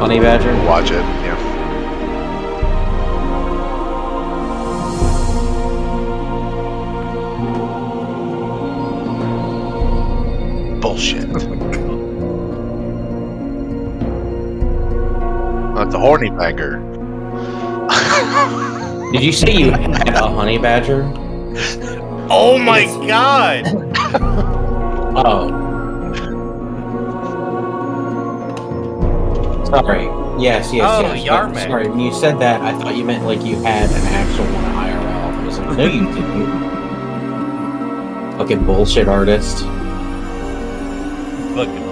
Honey Badger? Watch it, yeah. Bullshit. That's a horny bagger. Did you say you had a honey badger? Oh my god! Oh. Sorry. Yes. Oh, Yes. Yarmouth. Sorry, when you said that, I thought you meant like you had an actual one IRL. I was like, no, you didn't. Fucking bullshit artist. Fucking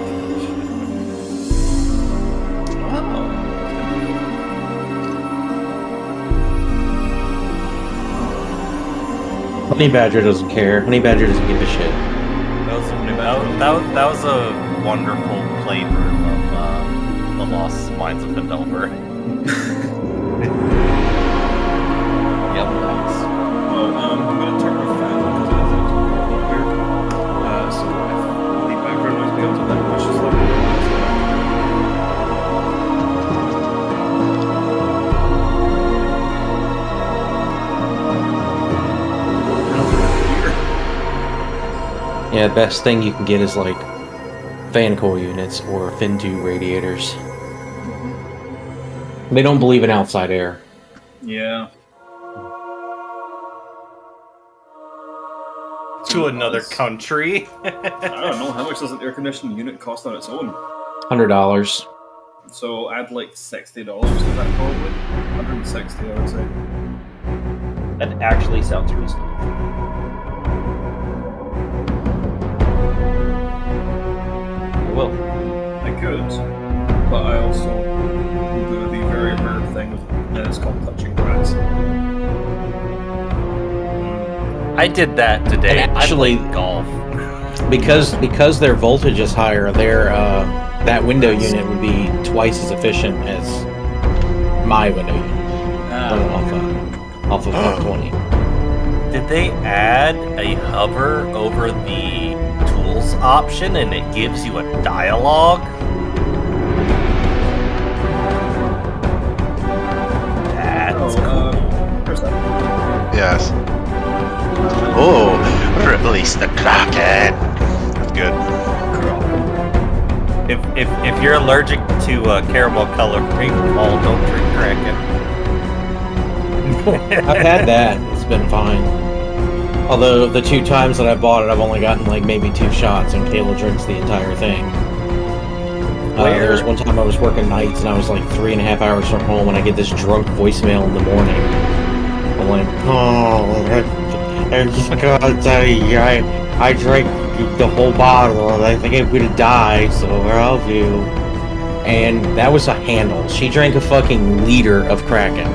Honey Badger doesn't care. Honey Badger doesn't give a shit. That was a wonderful playthrough of the Lost Mines of Fimbulwinter. Yep. Well, I'm going to turn my fan on because I think it's weird. So if the background noise becomes a bit much, just let me know. Yeah, the best thing you can get is like fan coil units or fin tube radiators. They don't believe in outside air. Yeah. To another country. I don't know, how much does an air conditioning unit cost on its own? $100. So add like $60 to that probably. 160 I would say. That actually sounds reasonable. Well, I could, but I also do the very rare thing and it's called touching grass. I did that today. And actually, I played golf. Because their voltage is higher, their that window unit would be twice as efficient as my window unit running off of 120. Did they add a hover over the tools option and it gives you a dialogue? That's cool. Where's that? Yes. Oh, release the Kraken. That's good. If you're allergic to caramel coloring, Paul, don't drink Kraken. I've had that. It's been fine. Although the 2 times that I bought it, I've only gotten like maybe 2 shots, and Kayla drinks the entire thing. There was one time I was working nights, and I was like 3.5 hours from home, and I get this drunk voicemail in the morning. I'm like, oh, I just gotta tell you, I drank the whole bottle, and I think I'm gonna die, so I love you. And that was a handle. She drank a fucking liter of Kraken.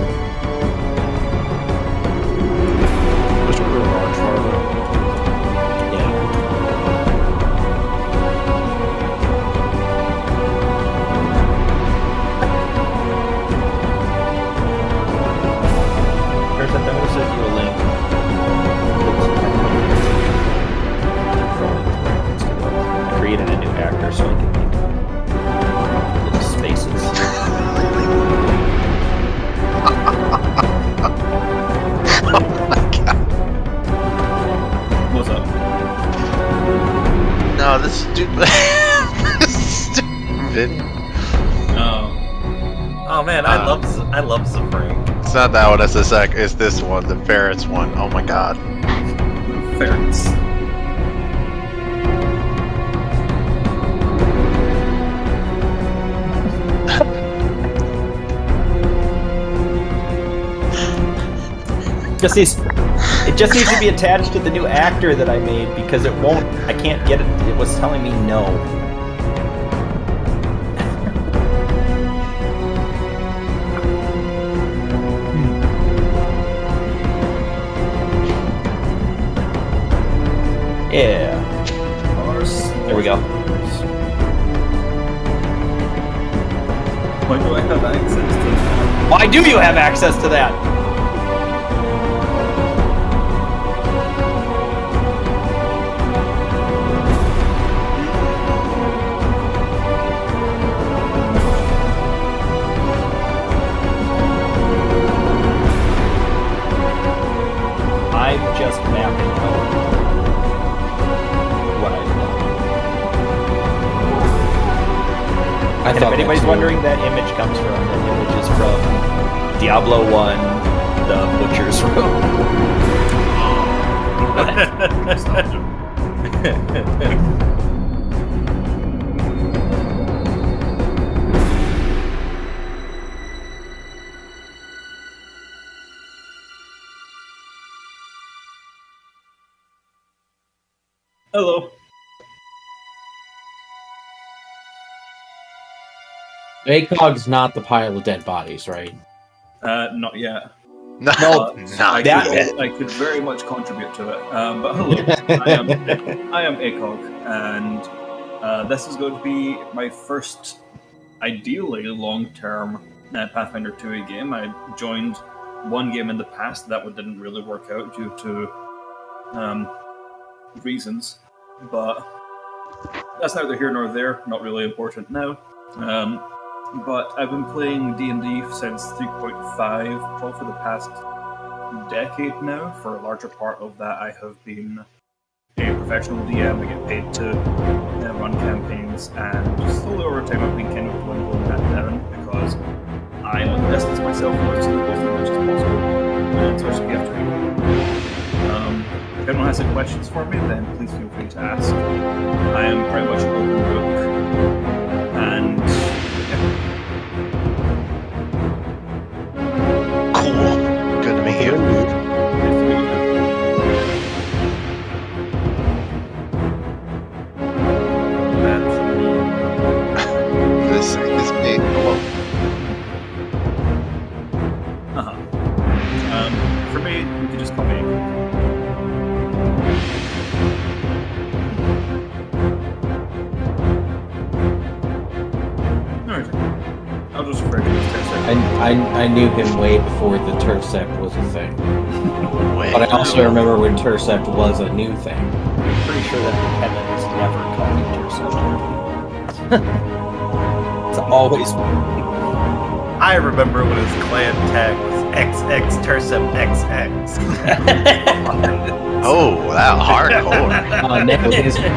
Created a new actor so I can make little spaces. Oh my god. What's up? No, this stupid. Stupid. Oh man, I love Supreme. It's not that one, it's it's this one, the ferrets one. Oh my god. Ferrets. It just needs to be attached to the new actor that I made because it won't. I can't get it. It was telling me no. Yeah. There we go. Why do I have access to that? Why do you have access to that? And if anybody's wondering, that image comes from, that image is from Diablo 1, the Butcher's Room. Hello. ACOG's not the pile of dead bodies, right? Not yet. No, No, not yet. I could very much contribute to it. But hello, I am ACOG, and this is going to be my first, ideally long-term Pathfinder 2e game. I joined one game in the past that one didn't really work out due to reasons, but that's neither here nor there. Not really important now. But I've been playing D&D since 3.5, probably for the past decade now. For a larger part of that, I have been a professional DM. I get paid to run campaigns, and slowly over time I've been kind of dwindling that down because I want to distance myself from as much as possible, especially after if anyone has any questions for me, then please feel free to ask. I am pretty much an open book, and Cool. Good to meet you. This is me. Hello. for me, you can just call me. Alright. I'll just refer to you as Tercep. I knew him way before the Tercept was a thing. Wait. But I also remember when Tercept was a new thing. Pretty sure that Kevin has never called me Tercep. It's always. I remember when his clan tag was XX Tercep XX. Oh, wow, hardcore. No,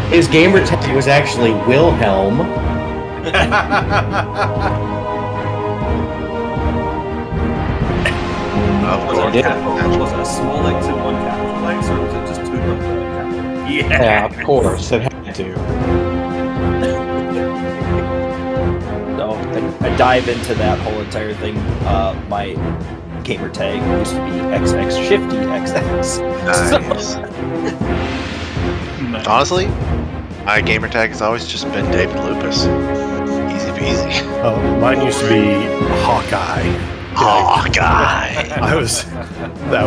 his gamer tag was actually Wilhelm. Of course. Was it a small X and one capital X, or was it just two capital? Yeah, of course, it had to. So I dive into that whole entire thing. My gamer tag used to be XX Shifty XX. Nice. Honestly, my gamer tag has always just been David Lupus. Easy peasy. Oh, mine used to be Hawkeye. Hawkeye. That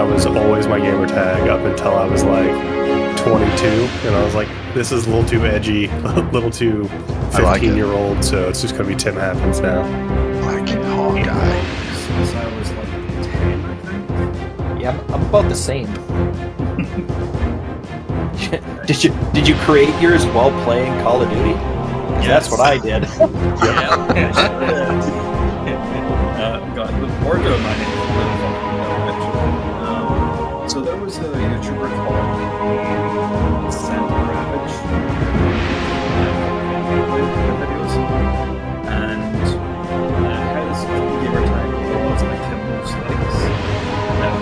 was always my gamer tag up until I was like 22, and I was like, this is a little too edgy, a little too 15-year-old, so it's just gonna be Tim Happens now. Like Hawkeye. Since I was like 10, I think. Yeah, I'm about the same. Did you create yours while playing Call of Duty? 'Cause that's what I did. God, the board of my name is really fucking actually. So there was a YouTuber called Santa Ravage. Videos. And his gamer tag was like Kimbo Slice. Now,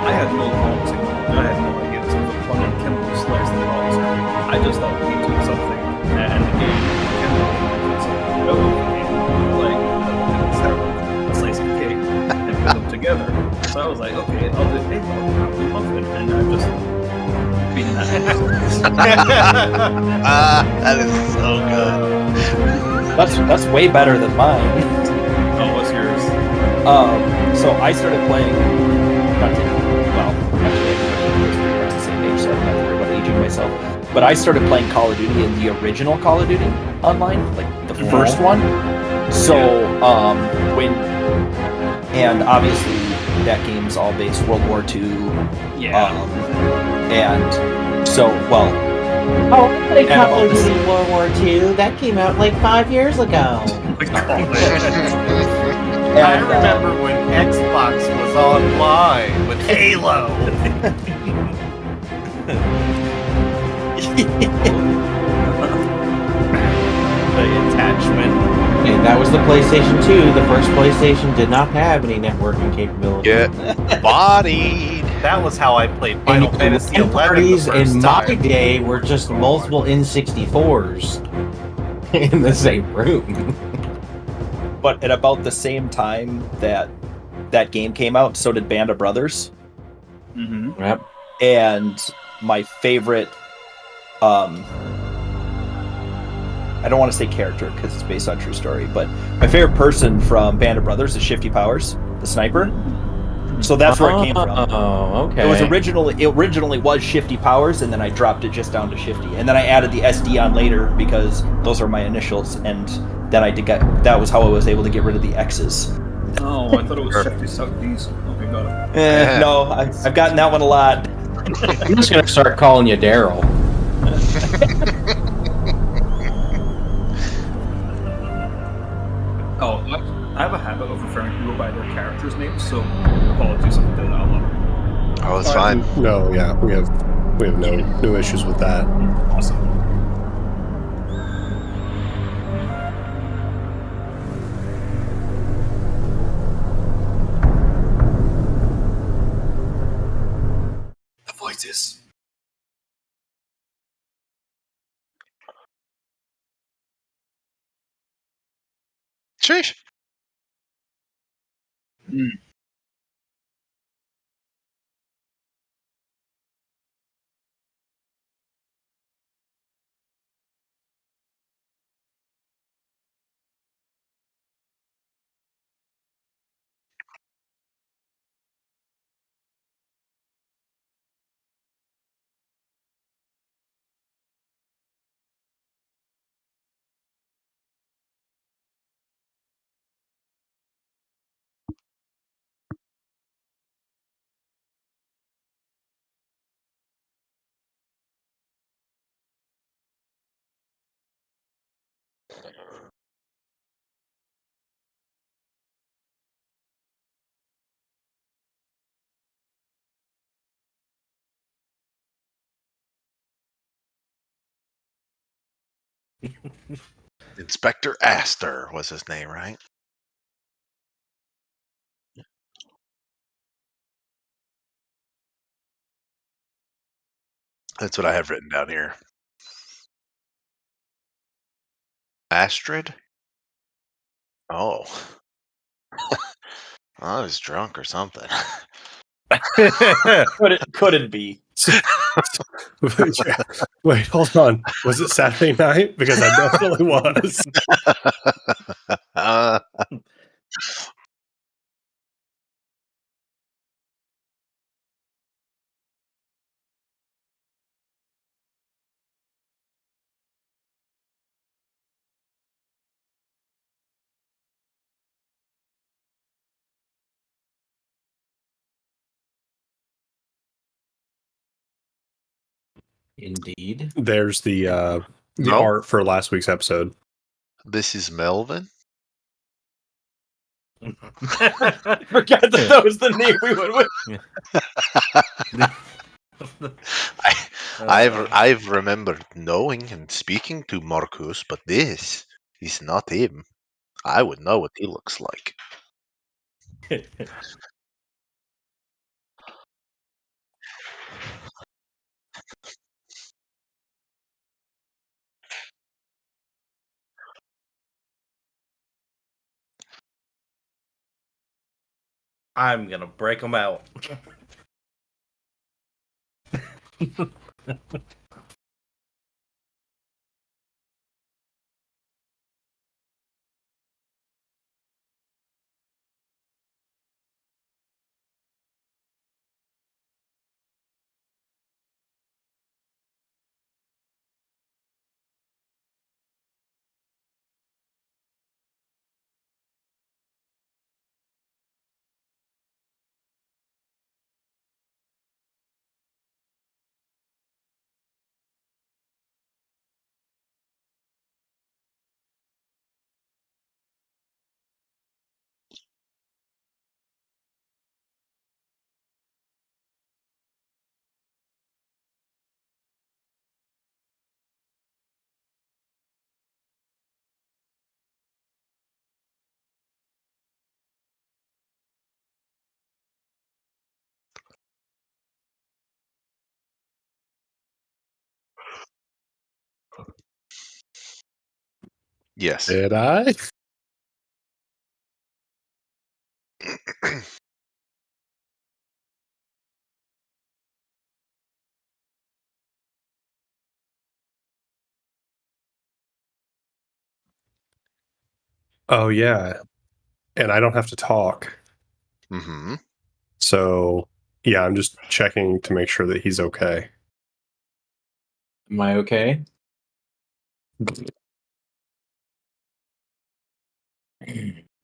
I had no boxing. I had no idea this was a pun on Kimbo Slice the boxer. I just thought he took something and the game Kimbo took something out of the game. Like, slice of cake and put them together. So I was like, okay, I'll do a muffin, and I've just been that. That is so good. That's way better than mine. Oh, what's yours? So I started playing. Actually, everybody is pretty much the same age, so I don't have to worry about aging myself. But I started playing Call of Duty in the original Call of Duty online, like the first one. So and obviously that game's all based World War II. Yeah. And so, well. Oh, I played Call of Duty World War II. That came out like 5 years ago. I remember when Xbox was online with Halo. The attachment. that was the PlayStation 2. The first PlayStation did not have any networking capability. Get bodied. That was how I played And Final your Fantasy LAN XI the parties first in my time. day were just multiple N64s in the same room. But at about the same time that that game came out, so did Band of Brothers. Mm-hmm. Yep. And my favorite, I don't want to say character because it's based on true story, but my favorite person from Band of Brothers is Shifty Powers, the sniper. So that's where it came from. Oh, okay. It originally was Shifty Powers, and then I dropped it just down to Shifty, and then I added the SD on later because those are my initials, and then that was how I was able to get rid of the X's. Oh, I thought it was Shifty Southeast. Okay, got it. Yeah. No, I've gotten that one a lot. I'm just gonna start calling you Daryl. Oh, I have a habit of referring to people by their characters' names, so apologies if I did that out loud. Oh, it's fine. No, yeah, we have no issues with that. Awesome. The voices. Sheesh. Inspector Astor was his name, right? That's what I have written down here. Astrid? Oh. I was drunk or something. Couldn't be. Yeah. Wait, hold on. Was it Saturday night? Because I definitely was. Indeed. There's the No. art for last week's episode. This is Melvin. Forgot that was the name we went with. I've remembered knowing and speaking to Marcus, but this is not him. I would know what he looks like. I'm gonna break them out. Yes. Did I? Oh yeah, and I don't have to talk. Mm-hmm. So yeah, I'm just checking to make sure that he's okay. Am I okay?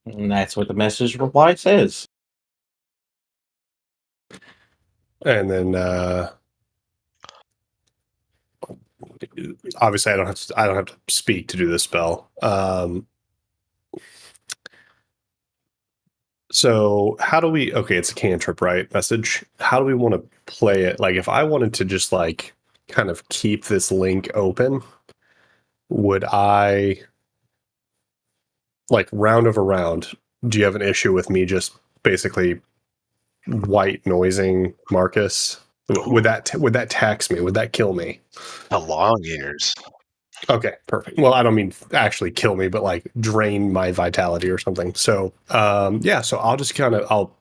And that's what the message reply says. And then obviously I don't have to speak to do this spell. So how do we? Okay, it's a cantrip, right? Message. How do we want to play it? Like, if I wanted to just like kind of keep this link open, would I like round over round? Do you have an issue with me just basically white noising Marcus? Would that tax me? Would that kill me? The long ears. Okay, perfect. Well, I don't mean actually kill me, but like drain my vitality or something. So, yeah. So I'll just kind of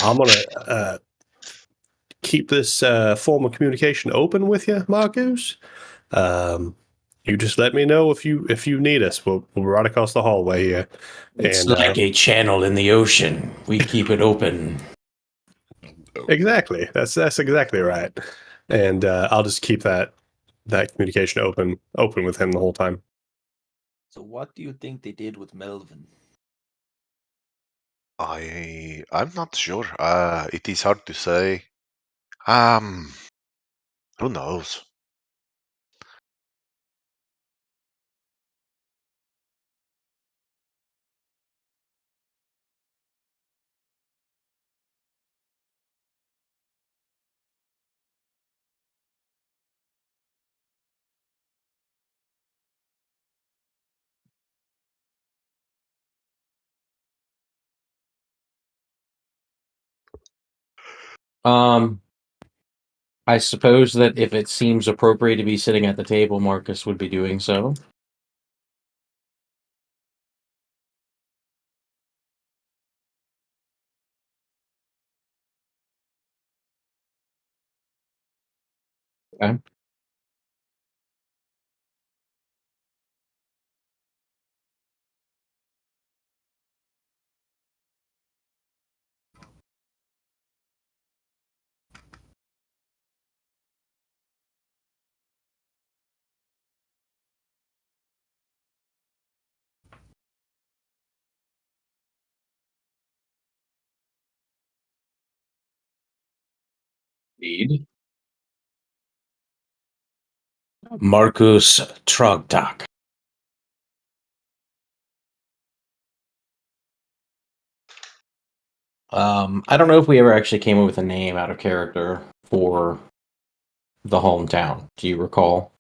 I'm gonna keep this form of communication open with you, Marcus. You just let me know if you need us. We'll right across the hallway here. It's And like a channel in the ocean. We keep it open. exactly, that's exactly right. And I'll just keep that communication open with him the whole time. So what do you think they did with Melvin? I'm not sure. It is hard to say. Who knows? I suppose that if it seems appropriate to be sitting at the table, Marcus would be doing so. Okay. Indeed. Marcus Trogdok. I don't know if we ever actually came up with a name out of character for the hometown. Do you recall?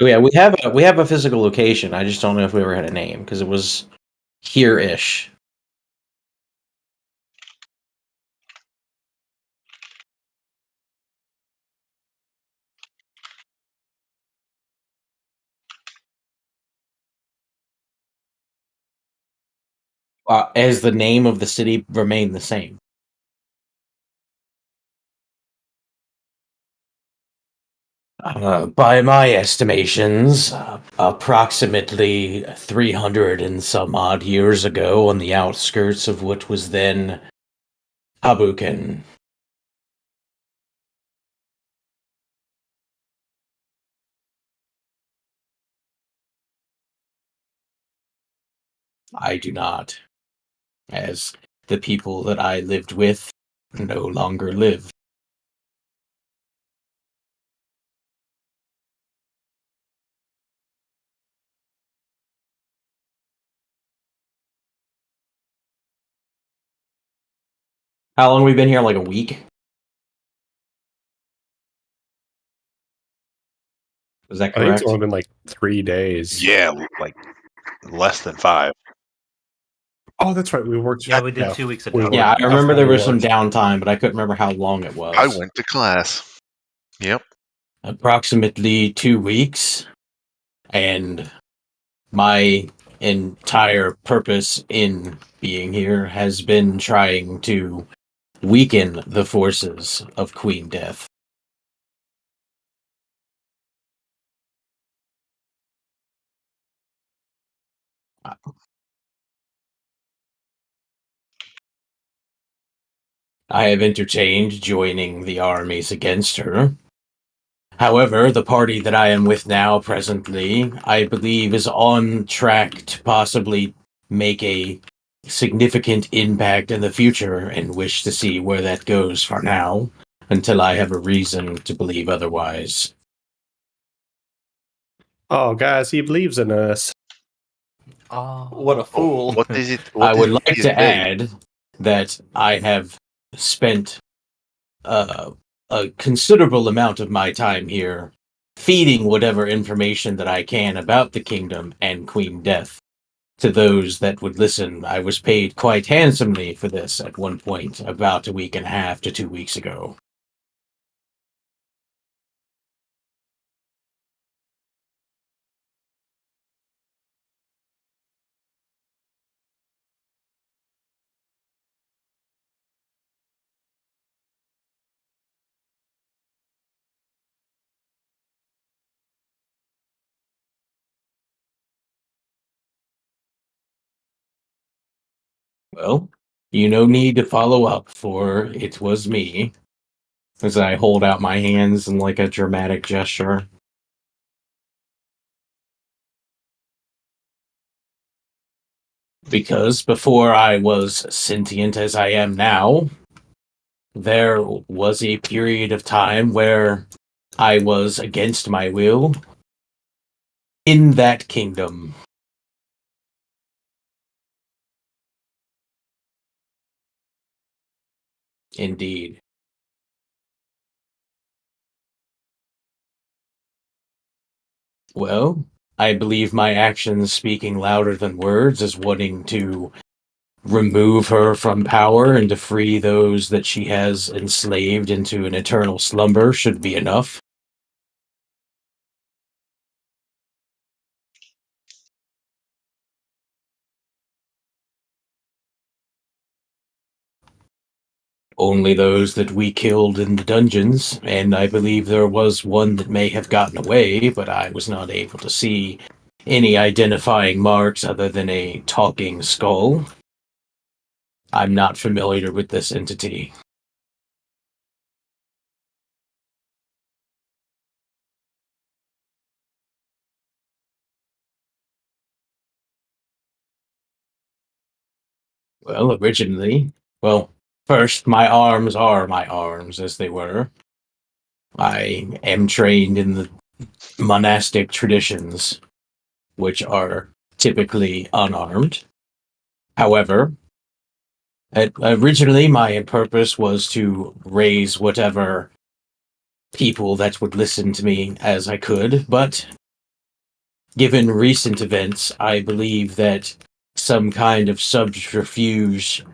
Oh, yeah, we have a physical location. I just don't know if we ever had a name because it was here-ish. As the name of the city remained the same. By my estimations, approximately 300 and some odd years ago, on the outskirts of what was then Habuken. I do not, as the people that I lived with no longer live. How long have we been here? Like a week? Is that I think it's correct? only been like 3 days. Yeah, like less than 5. Oh, that's right. We worked. Yeah, we did 2 weeks of we downtime. worked. Yeah, I remember forgot there we was some worked. downtime, but I couldn't remember how long it was. I went to class. Yep. Approximately 2 weeks, and my entire purpose in being here has been trying to weaken the forces of Queen Death. I have entertained joining the armies against her. However, the party that I am with now, presently, I believe is on track to possibly make a significant impact in the future and wish to see where that goes for now, until I have a reason to believe otherwise. Oh, guys, he believes in us. Oh, What a fool. What is it? I What would is like it to these days? add that I have spent a considerable amount of my time here feeding whatever information that I can about the kingdom and Queen Death to those that would listen. I was paid quite handsomely for this at one point, about a week and a half to 2 weeks ago. Well, you no need to follow up, for it was me. As I hold out my hands in like a dramatic gesture. Because before I was sentient as I am now, there was a period of time where I was against my will in that kingdom. Indeed. Well, I believe my actions speaking louder than words is wanting to remove her from power and to free those that she has enslaved into an eternal slumber should be enough. Only those that we killed in the dungeons, and I believe there was one that may have gotten away, but I was not able to see any identifying marks other than a talking skull. I'm not familiar with this entity. Well, first, my arms are my arms, as they were. I am trained in the monastic traditions, which are typically unarmed. However, originally my purpose was to raise whatever people that would listen to me as I could, but given recent events, I believe that some kind of subterfuge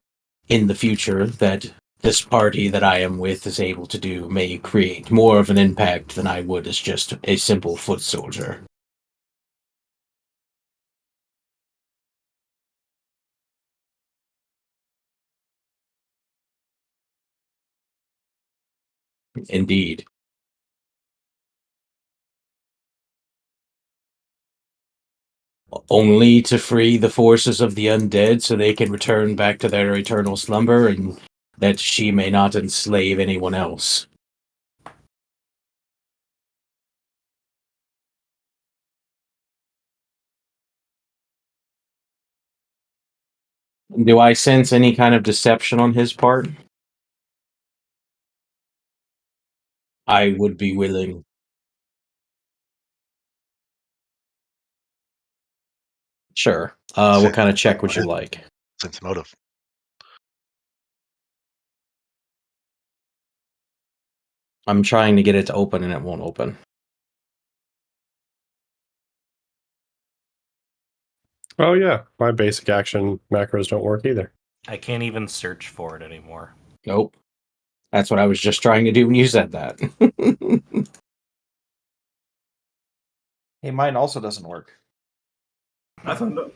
in the future that this party that I am with is able to do may create more of an impact than I would as just a simple foot soldier. Indeed. Only to free the forces of the undead so they can return back to their eternal slumber and that she may not enslave anyone else. Do I sense any kind of deception on his part? I would be willing. Sure. What kind of check would you like? Sense motive. I'm trying to get it to open and it won't open. Oh yeah, my basic action macros don't work either. I can't even search for it anymore. Nope. That's what I was just trying to do when you said that. Hey, mine also doesn't work. I found it.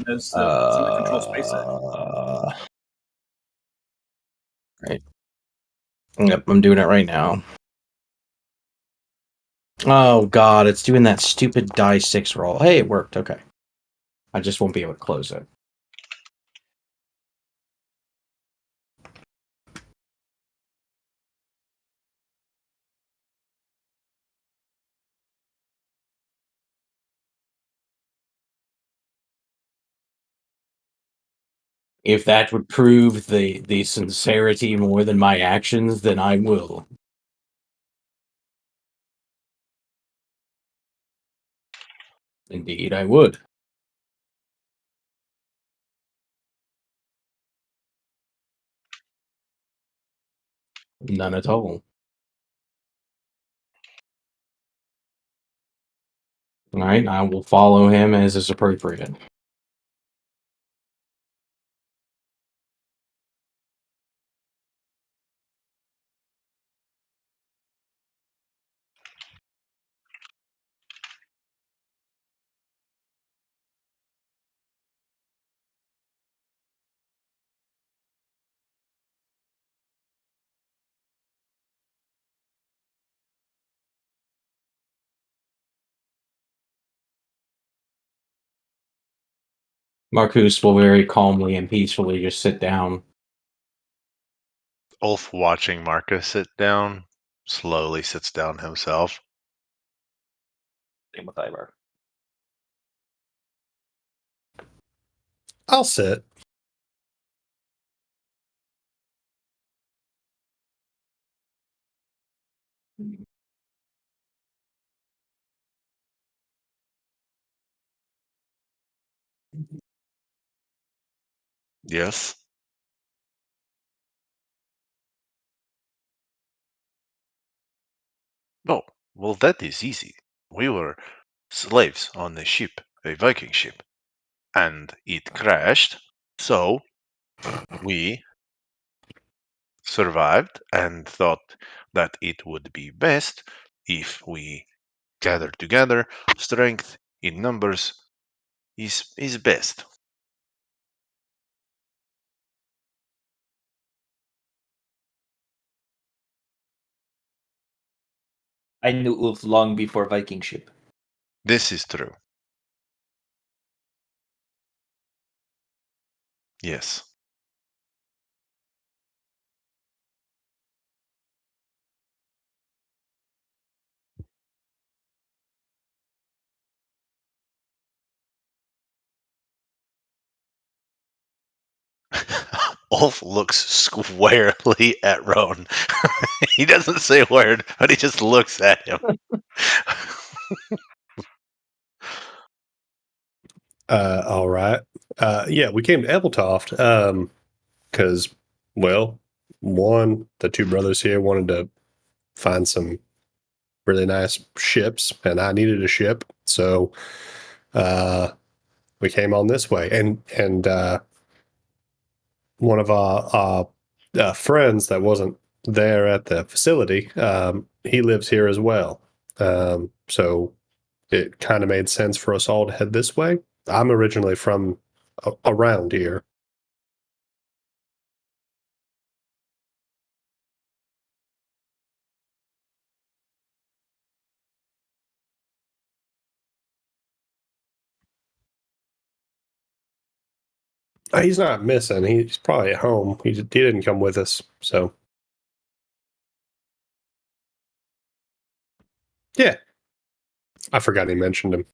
It's in the control space setting. Right. Yep, I'm doing it right now. Oh god, it's doing that stupid die 6 roll. Hey, it worked. Okay. I just won't be able to close it. If that would prove the sincerity more than my actions, then I will. Indeed, I would. None at all. Alright, I will follow him as is appropriate. Marcus will very calmly and peacefully just sit down. Ulf, watching Marcus sit down, slowly sits down himself. Same with Ivar. I'll sit. Yes. Oh, well, that is easy. We were slaves on a ship, a Viking ship, and it crashed. So we survived and thought that it would be best if we gathered together. Strength in numbers is best. I knew Ulf long before Viking ship. This is true. Yes. Ulf looks squarely at Roan. He doesn't say a word, but he just looks at him. All right. Yeah, we came to Ebeltoft because, well, one, the two brothers here wanted to find some really nice ships, and I needed a ship, so we came on this way. And one of our friends that wasn't there at the facility, he lives here as well. So it kind of made sense for us all to head this way. I'm originally from around here. He's not missing. He's probably at home. He didn't come with us, so yeah. I forgot he mentioned him.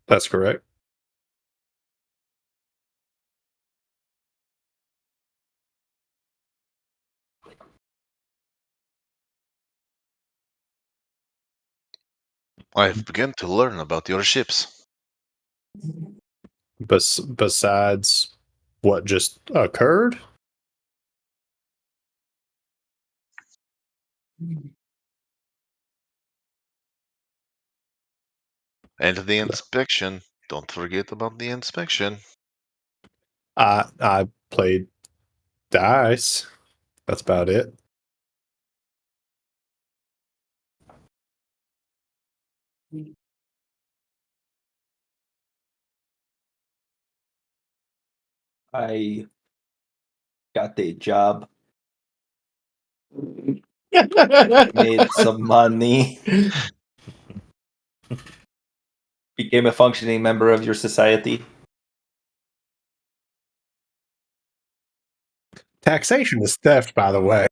That's correct. I've begun to learn about your ships. Besides what just occurred, And the inspection. Don't forget about the inspection. I played dice. That's about it. I got a job, made some money, became a functioning member of your society. Taxation is theft, by the way.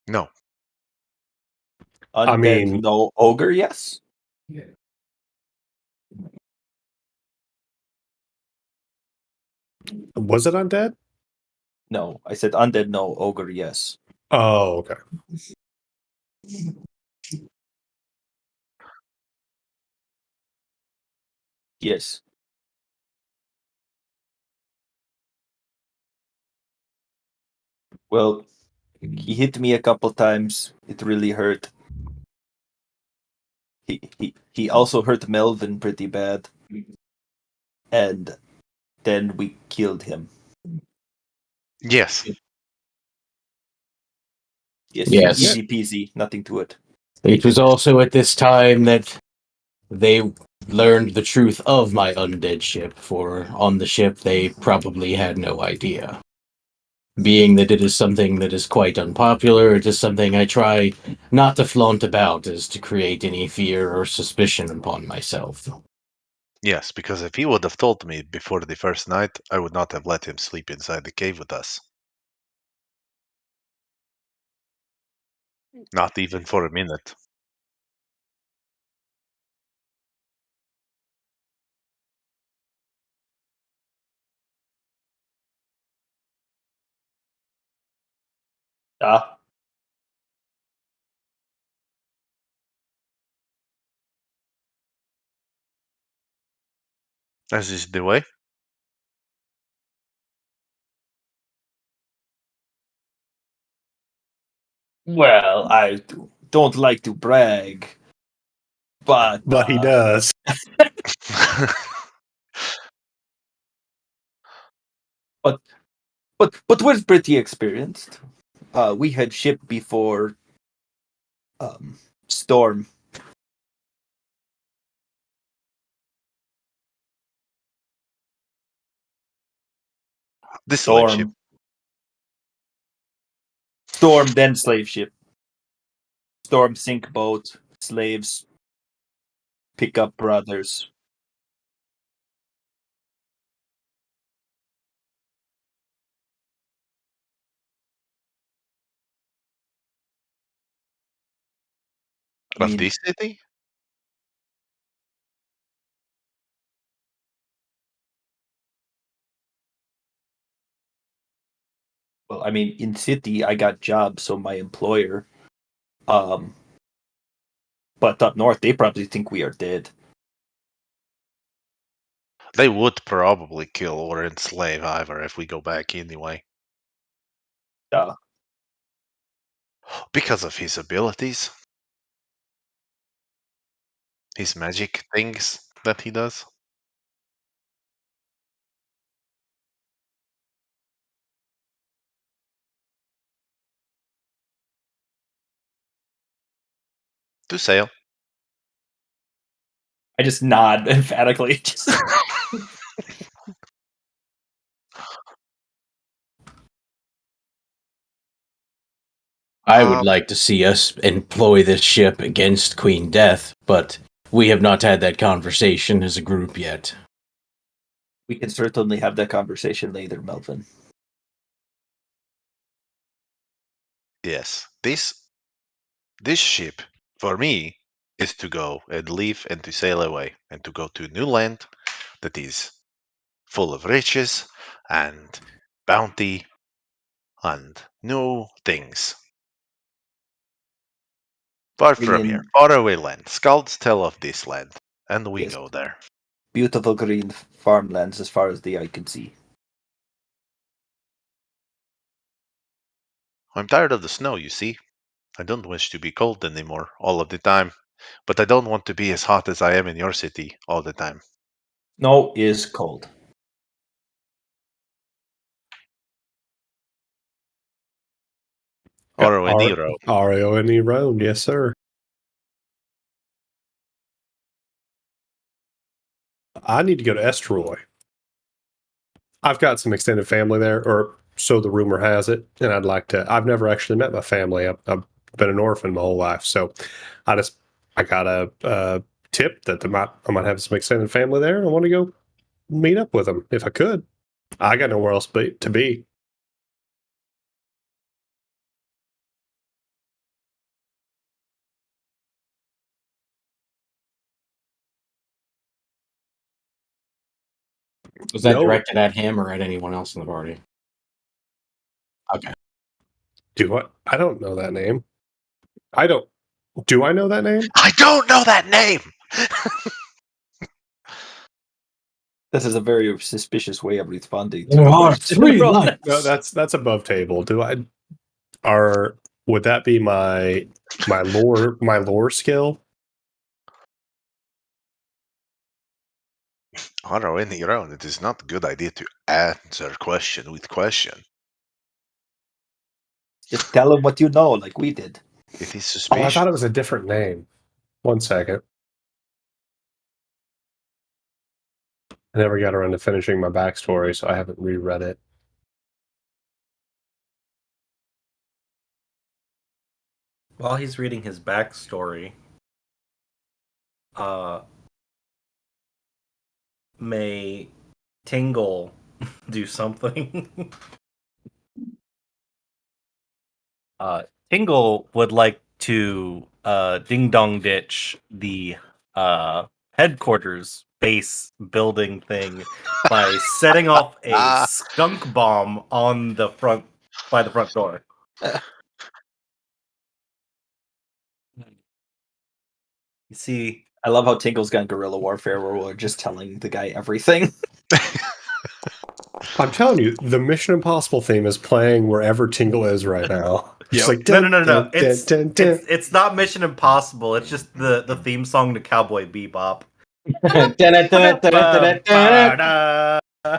No. Undead, I mean- no. Ogre, yes. Was it undead? No, I said undead, no. Ogre, yes. Oh, okay. Yes. Well, he hit me a couple times. It really hurt. He also hurt Melvin pretty bad. And then we killed him. Yes. Yes. Yes. Easy peasy, nothing to it. It was also at this time that they learned the truth of my undead ship, for on the ship they probably had no idea. Being that it is something that is quite unpopular, it is something I try not to flaunt about as to create any fear or suspicion upon myself. Yes, because if he would have told me before the first night, I would not have let him sleep inside the cave with us. Not even for a minute. Ah. As is the way. Well, I don't like to brag, but But he does. but we're pretty experienced. We had ship before Storm. The slave ship. Storm, then slave ship. Storm sink boat, slaves, pick up brothers. I Of mean, this city? well, I mean, in city, I got jobs, so my employer. Um, but up north, they probably think we are dead. They would probably kill or enslave Ivor if we go back anyway. Uh, Because of his abilities. His magic things that he does. To sail. I just nod emphatically. Just I would like to see us employ this ship against Queen Death, but we have not had that conversation as a group yet. we can certainly have that conversation later, Melvin. Yes. This ship, for me, is to go and leave and to sail away and to go to new land that is full of riches and bounty and new things. Far Bring from in- here. Faraway land. Skalds tell of this land. And we Yes. go there. Beautiful green farmlands as far as the eye can see. I'm tired of the snow, you see. I don't wish to be cold anymore all of the time. But I don't want to be as hot as I am in your city all the time. Snow is cold. Oro and Nero. Ario and Nero, yes, sir. I need to go to Estroy. I've got some extended family there, or so the rumor has it, and I'd like to. I've never actually met my family. I've been an orphan my whole life, so I got a tip that I might have some extended family there, and I want to go meet up with them if I could. I got nowhere else to be. Was that No. directed at him or at anyone else in the party? Okay. I don't know that name. I don't. Do I know that name? I don't know that name! This is a very suspicious way of responding. There are three lights. No, that's above table. Would that be my lore skill? Oro and Nero, it is not a good idea to answer question with question. Just tell them what you know, like we did. It is Oh, I suspicious. thought it was a different name. 1 second. I never got around to finishing my backstory, so I haven't reread it. While he's reading his backstory, may Tingle do something? Tingle would like to ding dong ditch the headquarters base building thing by setting off a skunk bomb on the front door. You see, I love how Tinkle's gone guerrilla warfare where we're just telling the guy everything. I'm telling you, the Mission Impossible theme is playing wherever Tingle is right now. Just like no. dun. It's not Mission Impossible. It's just the theme song to Cowboy Bebop.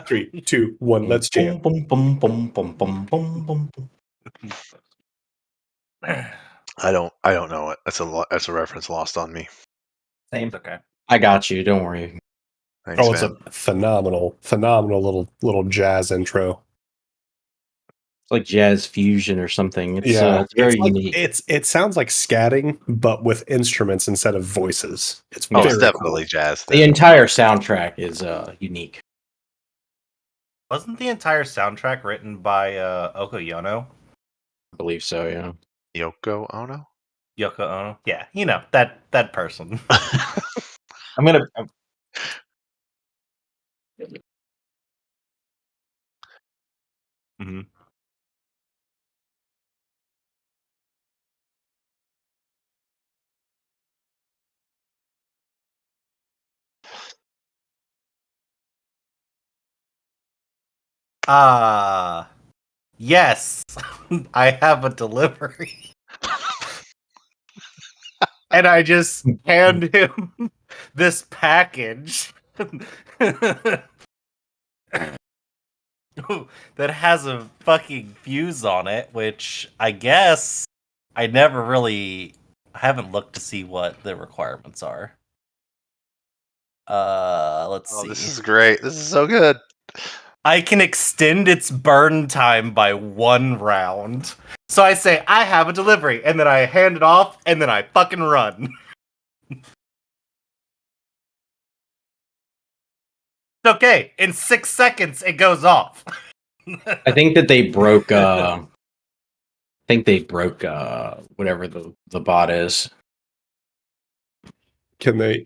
3, 2, 1, let's jam. I don't know it. That's a reference lost on me. Same. Okay. I got you. Don't worry. Thanks, Oh, it's man. a phenomenal little jazz intro. It's like jazz fusion or something. It's it's very unique. It sounds like scatting, but with instruments instead of voices. It's Oh, very it's definitely cool. jazz. The entire soundtrack is unique. Wasn't the entire soundtrack written by Okoyono? I believe so. Yeah. Yoko Ono? Yoko Ono? Yeah, you know, that person. I'm gonna. Mm-hmm. Yes, I have a delivery. And I just hand him this package that has a fucking fuse on it, which I guess I haven't looked to see what the requirements are. Let's see. This is great. This is so good. I can extend its burn time by 1 round. So I say, I have a delivery, and then I hand it off, and then I fucking run. Okay, in 6 seconds, it goes off. I think that they broke. Whatever the bot is. Can they?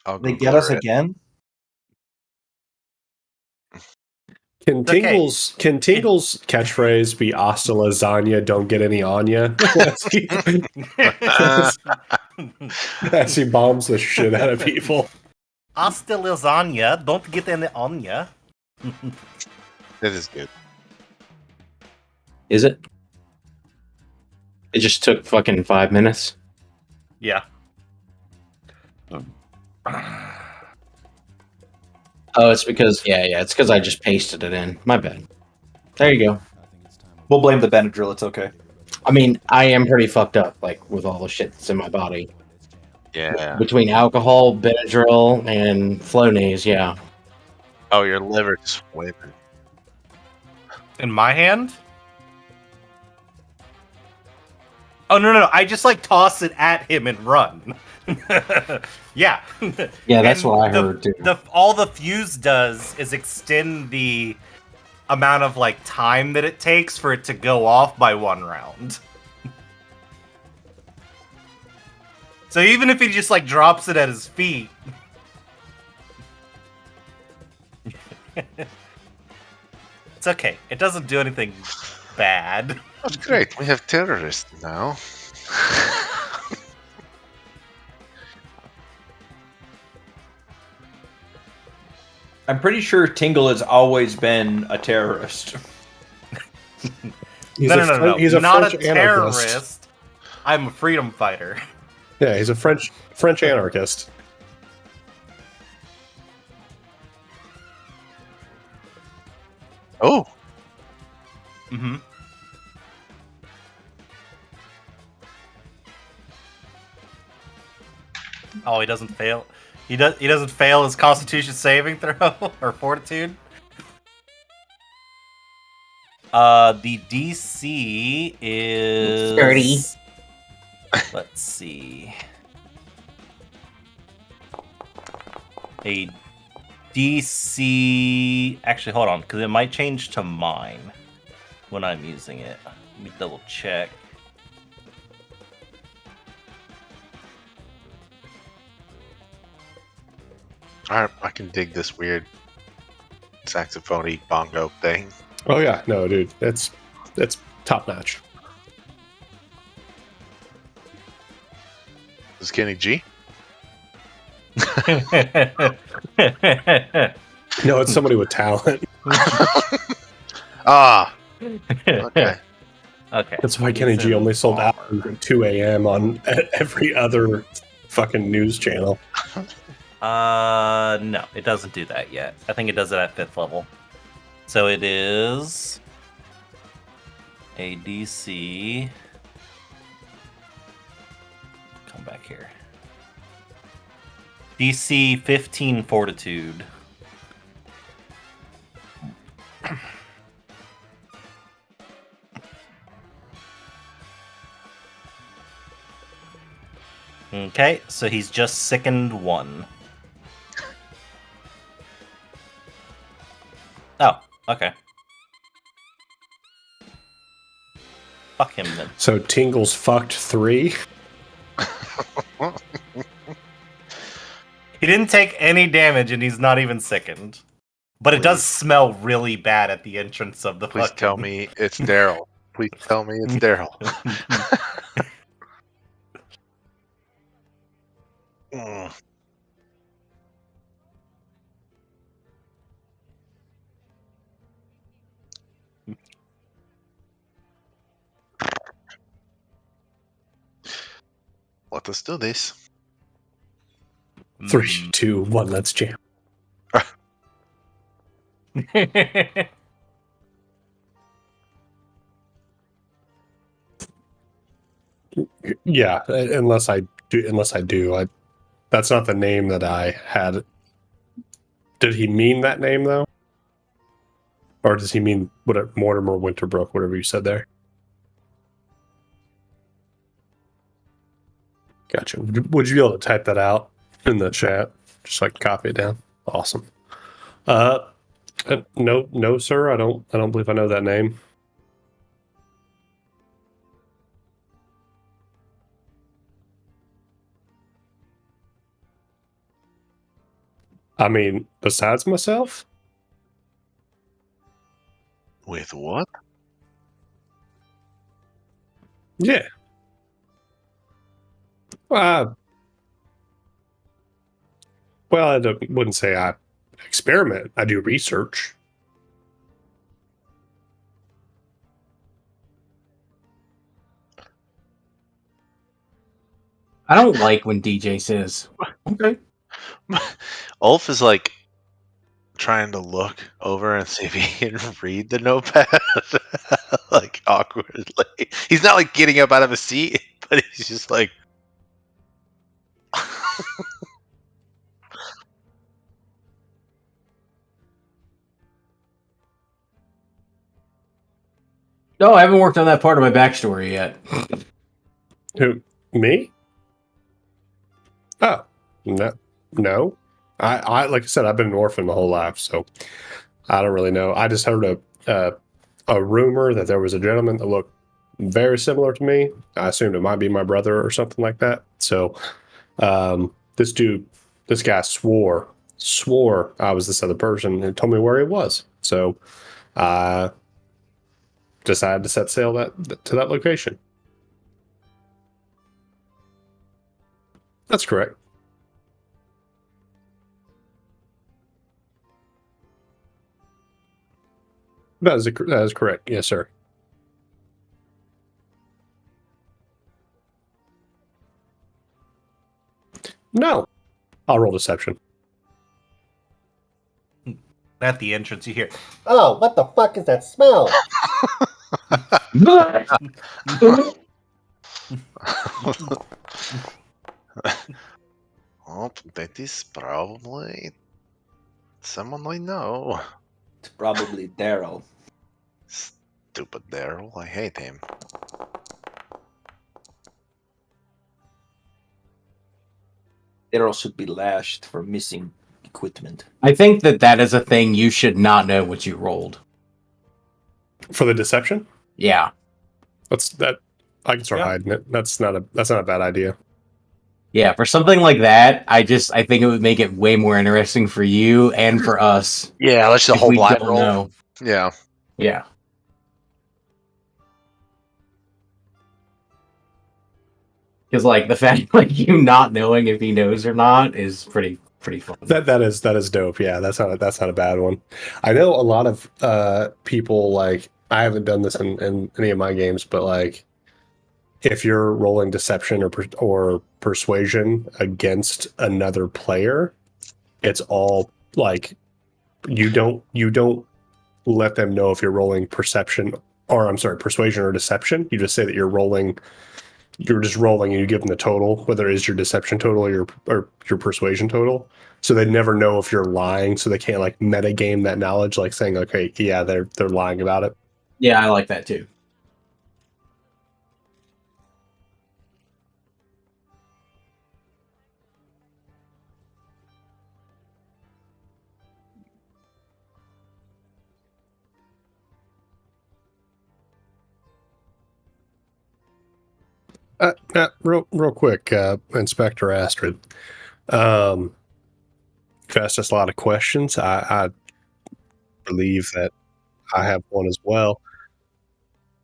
I'll They Google get us it. again. Can okay. Tingle's catchphrase be "Hasta lasagna, don't get any on ya"? As he bombs the shit out of people. Hasta lasagna, don't get any on ya. That is good. Is it? It just took fucking 5 minutes. Yeah. Oh, it's because it's because I just pasted it in. My bad. There you go. We'll blame the Benadryl. It's okay. I mean, I am pretty fucked up, like with all the shit that's in my body. Yeah. Between alcohol, Benadryl, and Flonase, yeah. Oh, your liver just went. In my hand? Oh no! I just like toss it at him and run. Yeah. Yeah, that's And what I heard too. All the fuse does is extend the amount of like time that it takes for it to go off by 1 round. So even if he just like drops it at his feet. It's okay. It doesn't do anything bad. That's great. We have terrorists now. I'm pretty sure Tingle has always been a terrorist. He's No. He's a Not French a anarchist. terrorist. I'm a freedom fighter. Yeah, he's a French anarchist. Oh, Mm-hmm. Oh, he doesn't fail. He doesn't fail his Constitution saving throw or Fortitude. The DC is 30. Let's see. A DC. Actually, hold on, because it might change to mine when I'm using it. Let me double check. I can dig this weird saxophone bongo thing. Oh yeah, no, dude, that's top notch. This is Kenny G. No, it's somebody with talent. Ah, okay. Okay. That's why Kenny G only sold out at 2 a.m. on every other fucking news channel. No, it doesn't do that yet. I think it does it at 5th level. So it is a DC. Come back here. DC 15 Fortitude. Okay, so he's just sickened 1. Oh, okay. Fuck him then. So Tingle's fucked 3. He didn't take any damage and he's not even sickened. But it does smell really bad at the entrance of the Please fucking... tell me it's Daryl. Please tell me it's Daryl. Mm. Let us do this. 3, 2, 1, let's jam. Yeah, unless I do. That's not the name that I had. Did he mean that name though? Or does he mean Mortimer Winterbrook, whatever you said there? Gotcha. Would you be able to type that out in the chat? Just so I can copy it down. Awesome. No, sir. I don't believe I know that name. I mean, besides myself? With what? Yeah. Well, I wouldn't say I experiment. I do research. I don't like when DJ says, "Okay." Ulf is like trying to look over and see if he can read the notepad, like awkwardly. He's not like getting up out of his seat, but he's just like. No, I haven't worked on that part of my backstory yet. Who? Me? Oh, no. I like I said, I've been an orphan my whole life, so I don't really know. I just heard a rumor that there was a gentleman that looked very similar to me. I assumed it might be my brother or something like that. So, this guy swore I was this other person and told me where he was. So, I decided to set sail to that location. That's correct. That is correct. Yes, sir. No. I'll roll deception. At the entrance, you hear, Oh, what the fuck is that smell? Oh, that is probably someone I know. It's probably Daryl. Stupid Daryl. I hate him. Daryl should be lashed for missing equipment. I think that is a thing you should not know what you rolled. For the deception? Yeah. That I can start hiding it. That's not a bad idea. Yeah, for something like that, I think it would make it way more interesting for you and for us. Yeah, let's just if hold we blind don't roll. know. Yeah. Yeah. Because like the fact like you not knowing if he knows or not is pretty fun. That is dope. Yeah, that's not a bad one. I know a lot of people, like, I haven't done this in any of my games, but like if you're rolling deception or persuasion against another player, it's all like you don't let them know if you're rolling persuasion or deception. You just say that you're just rolling and you give them the total, whether it is your deception total or your persuasion total. So they never know if you're lying, so they can't like metagame that knowledge, like saying, okay, yeah, they're lying about it. Yeah, I like that too. Real quick, Inspector Astrid. You asked us a lot of questions. I believe that I have one as well.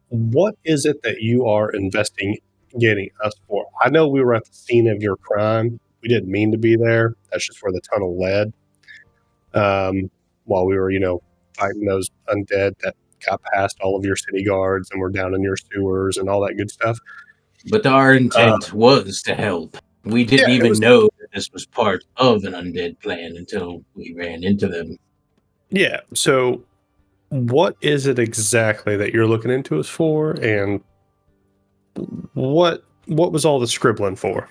What is it that you are investigating us for? I know we were at the scene of your crime. We didn't mean to be there. That's just where the tunnel led. While we were, fighting those undead that got past all of your city guards and were down in your sewers and all that good stuff. But our intent was to help. We didn't even know that this was part of an undead plan until we ran into them. Yeah, so what is it exactly that you're looking into us for, and what was all the scribbling for?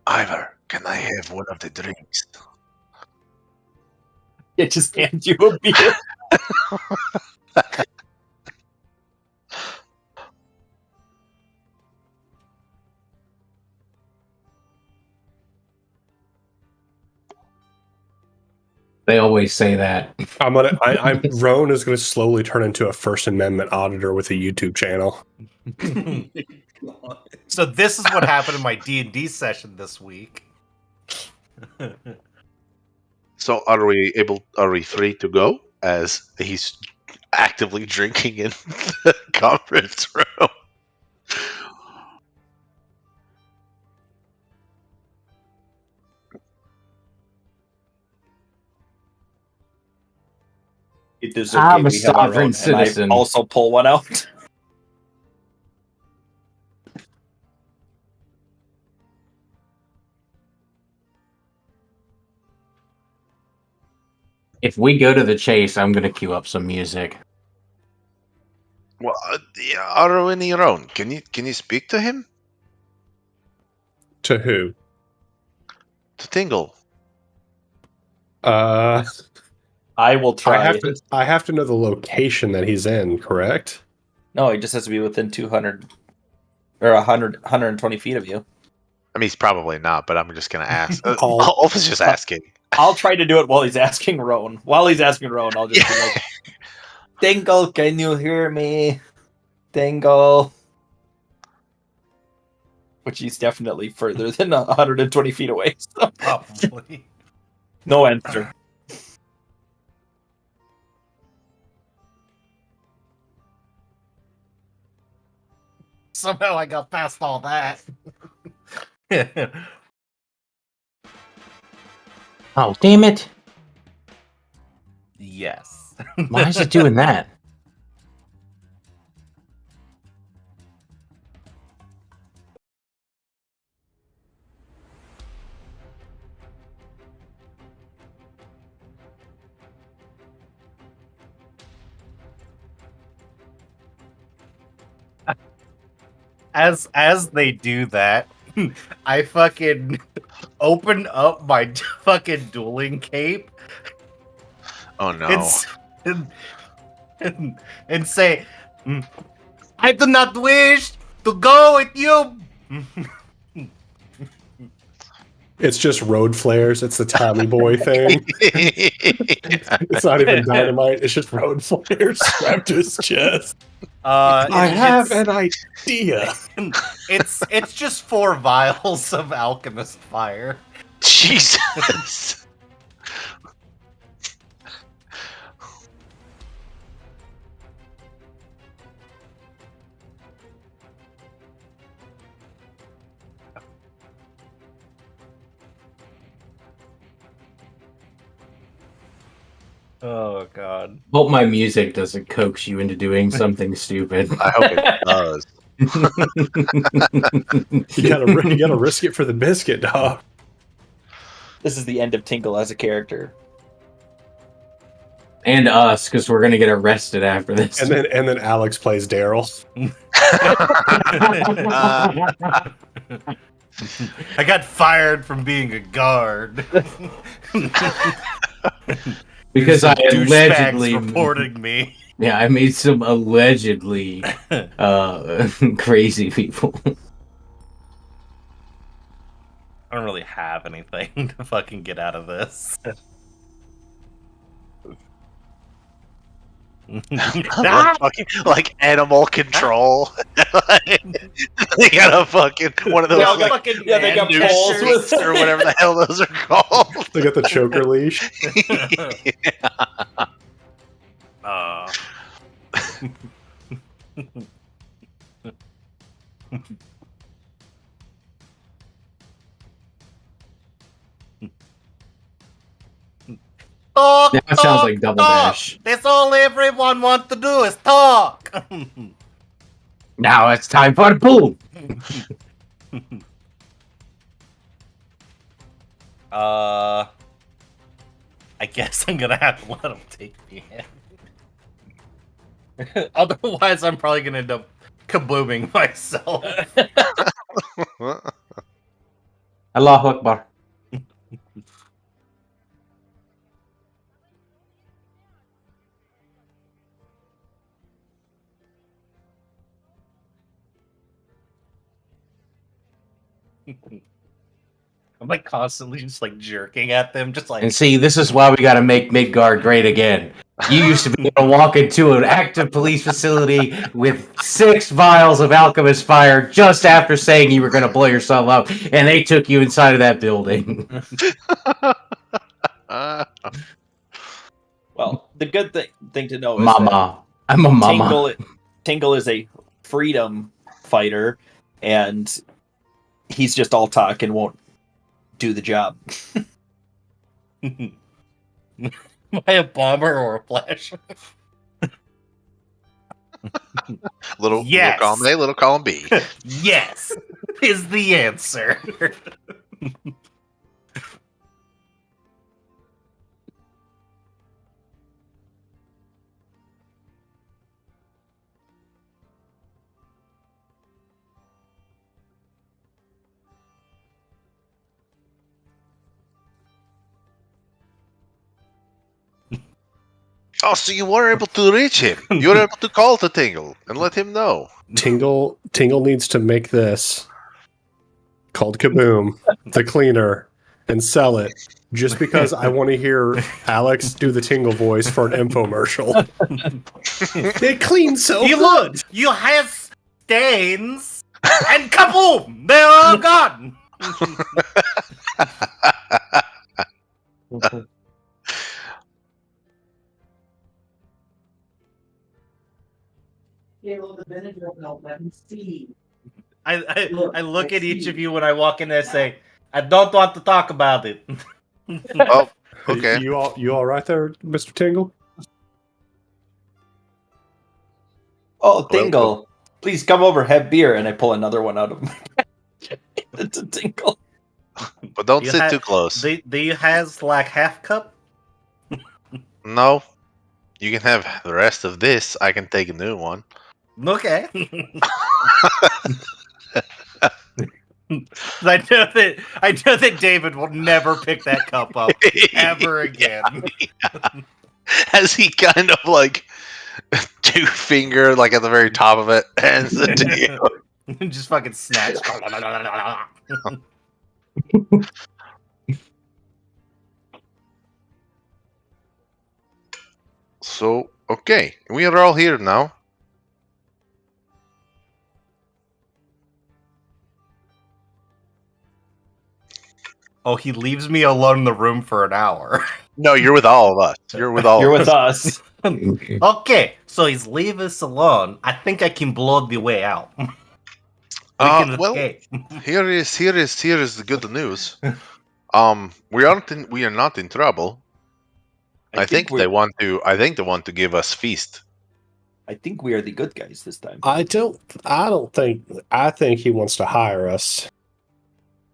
Ivor, can I have one of the drinks? It just hands you a beer. They always say that. Roan is gonna slowly turn into a First Amendment auditor with a YouTube channel. So this is what happened in my D&D session this week. So are we free to go? As he's actively drinking in the conference room. It is I'm a we have our sovereign own, citizen. And I also pull one out. If we go to the chase, I'm gonna queue up some music. Well, yeah, are in your own. Can you speak to him? To who? To Tingle. I will try. I have to know the location that he's in, correct? No, he just has to be within 200 or 120 feet of you. I mean, he's probably not, but I'm just gonna ask. I'll- Ulf is just asking. I'll try to do it while he's asking Roan. While he's asking Roan, I'll just be like, Dingle, can you hear me? Dingle. Which he's definitely further than 120 feet away. So Probably. no answer. Somehow I got past all that. Oh, damn it! Yes. Why is it doing that? As they do that, I fucking open up my fucking dueling cape Oh no! and say, I do not wish to go with you. It's just road flares. It's the Tommy Boy thing. It's not even dynamite. It's just road flares strapped to his chest. I have an idea. It's just 4 vials of alchemist fire. Jesus! Oh god. Hope my music doesn't coax you into doing something stupid. I hope it does. You gotta risk it for the biscuit, dog. This is the end of Tinkle as a character. And us, because we're gonna get arrested after this. And then Alex plays Daryl. I got fired from being a guard. Because I Douchebags allegedly reporting me. Yeah, I made some allegedly crazy people. I don't really have anything to fucking get out of this. like animal control. They got a fucking one of those. They got balls with or whatever the hell those are called. They got the choker leash. Talk, That sounds like Double Dash. That's all everyone wants to do is talk. Now it's time for the pool. I guess I'm gonna have to let him take me in. Otherwise, I'm probably gonna end up kabooming myself. Allahu Akbar. I'm like constantly just like jerking at them, just like. And see, this is why we gotta make Midgard great again. You used to be able to walk into an active police facility with 6 vials of alchemist fire just after saying you were gonna blow yourself up, and they took you inside of that building. Well, the good thing to know is Mama. I'm a mama. Tingle is a freedom fighter, and he's just all talk and won't do the job. Am I a bomber or a flash? Little Yes. column A, little column B. Yes, is the answer. Oh, so you were able to reach him. You were able to call to Tingle and let him know. Tingle needs to make this called Kaboom, the cleaner, and sell it just because I want to hear Alex do the Tingle voice for an infomercial. It cleans so You good. look, you have stains, and kaboom, they're all gone. I look at each of you when I walk in and say, I don't want to talk about it. Oh, okay. You all right there, Mr. Tingle? Oh, Tingle, please come over, have beer, and I pull another one out of my bag. It's a Tingle. But don't You sit ha- too close. Do you has like half cup? No. You can have the rest of this. I can take a new one. Okay. I know that David will never pick that cup up ever again. As he kind of like two finger like at the very top of it hands it to you. Just fucking snatch. So, okay. We are all here now. Oh, he leaves me alone in the room for an hour. No, you're with all of us. You're with all You're of with us. us. Okay, so he's leaving us alone. I think I can blow the way out. We can Well, escape. here is the good news. We are not in trouble. I think they want to give us feast. I think we are the good guys this time. I think he wants to hire us.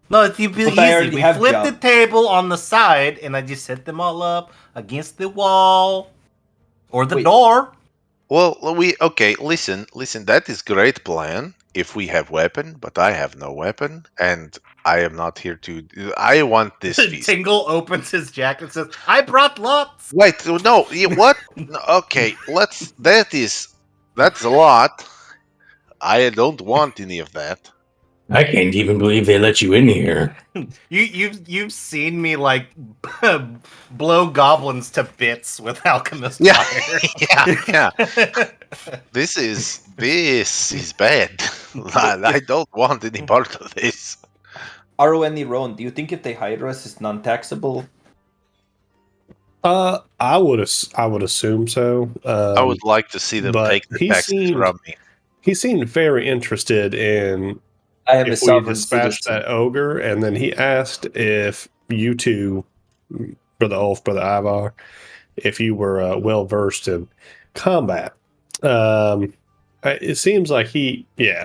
No, it's easy. But I already We have flip job. the table on the side, and I just set them all up against the wall or the Wait. door. Well, listen. That is great plan if we have weapon, but I have no weapon, and I am not here to. I want this feast. Tingle opens his jacket and says, "I brought lots." Wait, no, what? No, okay, that's a lot. I don't want any of that. I can't even believe they let you in here. You've seen me like blow goblins to bits with alchemist Yeah, fire. yeah. This is bad. I don't want any part of this. RON Ron, do you think if they hire us, it's non-taxable? I would assume so. I would like to see them but take the he taxes seemed- from me. He seemed very interested in I am a if we sovereign dispatched citizen. that ogre, and then he asked if you two, Brother Ulf, Brother Ivar, if you were well versed in combat. It seems like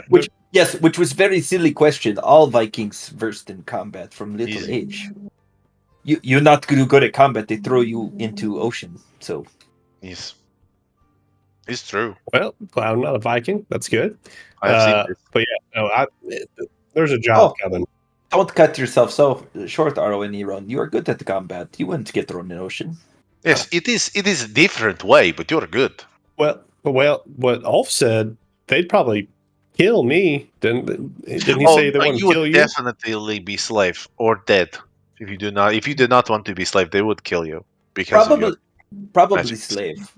Which was very silly question. All Vikings versed in combat from little Easy. age. You're not good at combat. They throw you into ocean. So Yes, it's true. well, I'm not a Viking. That's good. I've seen this. But yeah, no, there's a job coming. don't cut yourself so short, RON Ron. You are good at combat. You wouldn't get thrown in the ocean. Yes, it is a different way, but you're good. Well, what Ulf said, they'd probably kill me. Didn't he say they want to you would kill you? definitely be slave or dead. If you did not want to be slave, they would kill you because of your Probably magic. slave.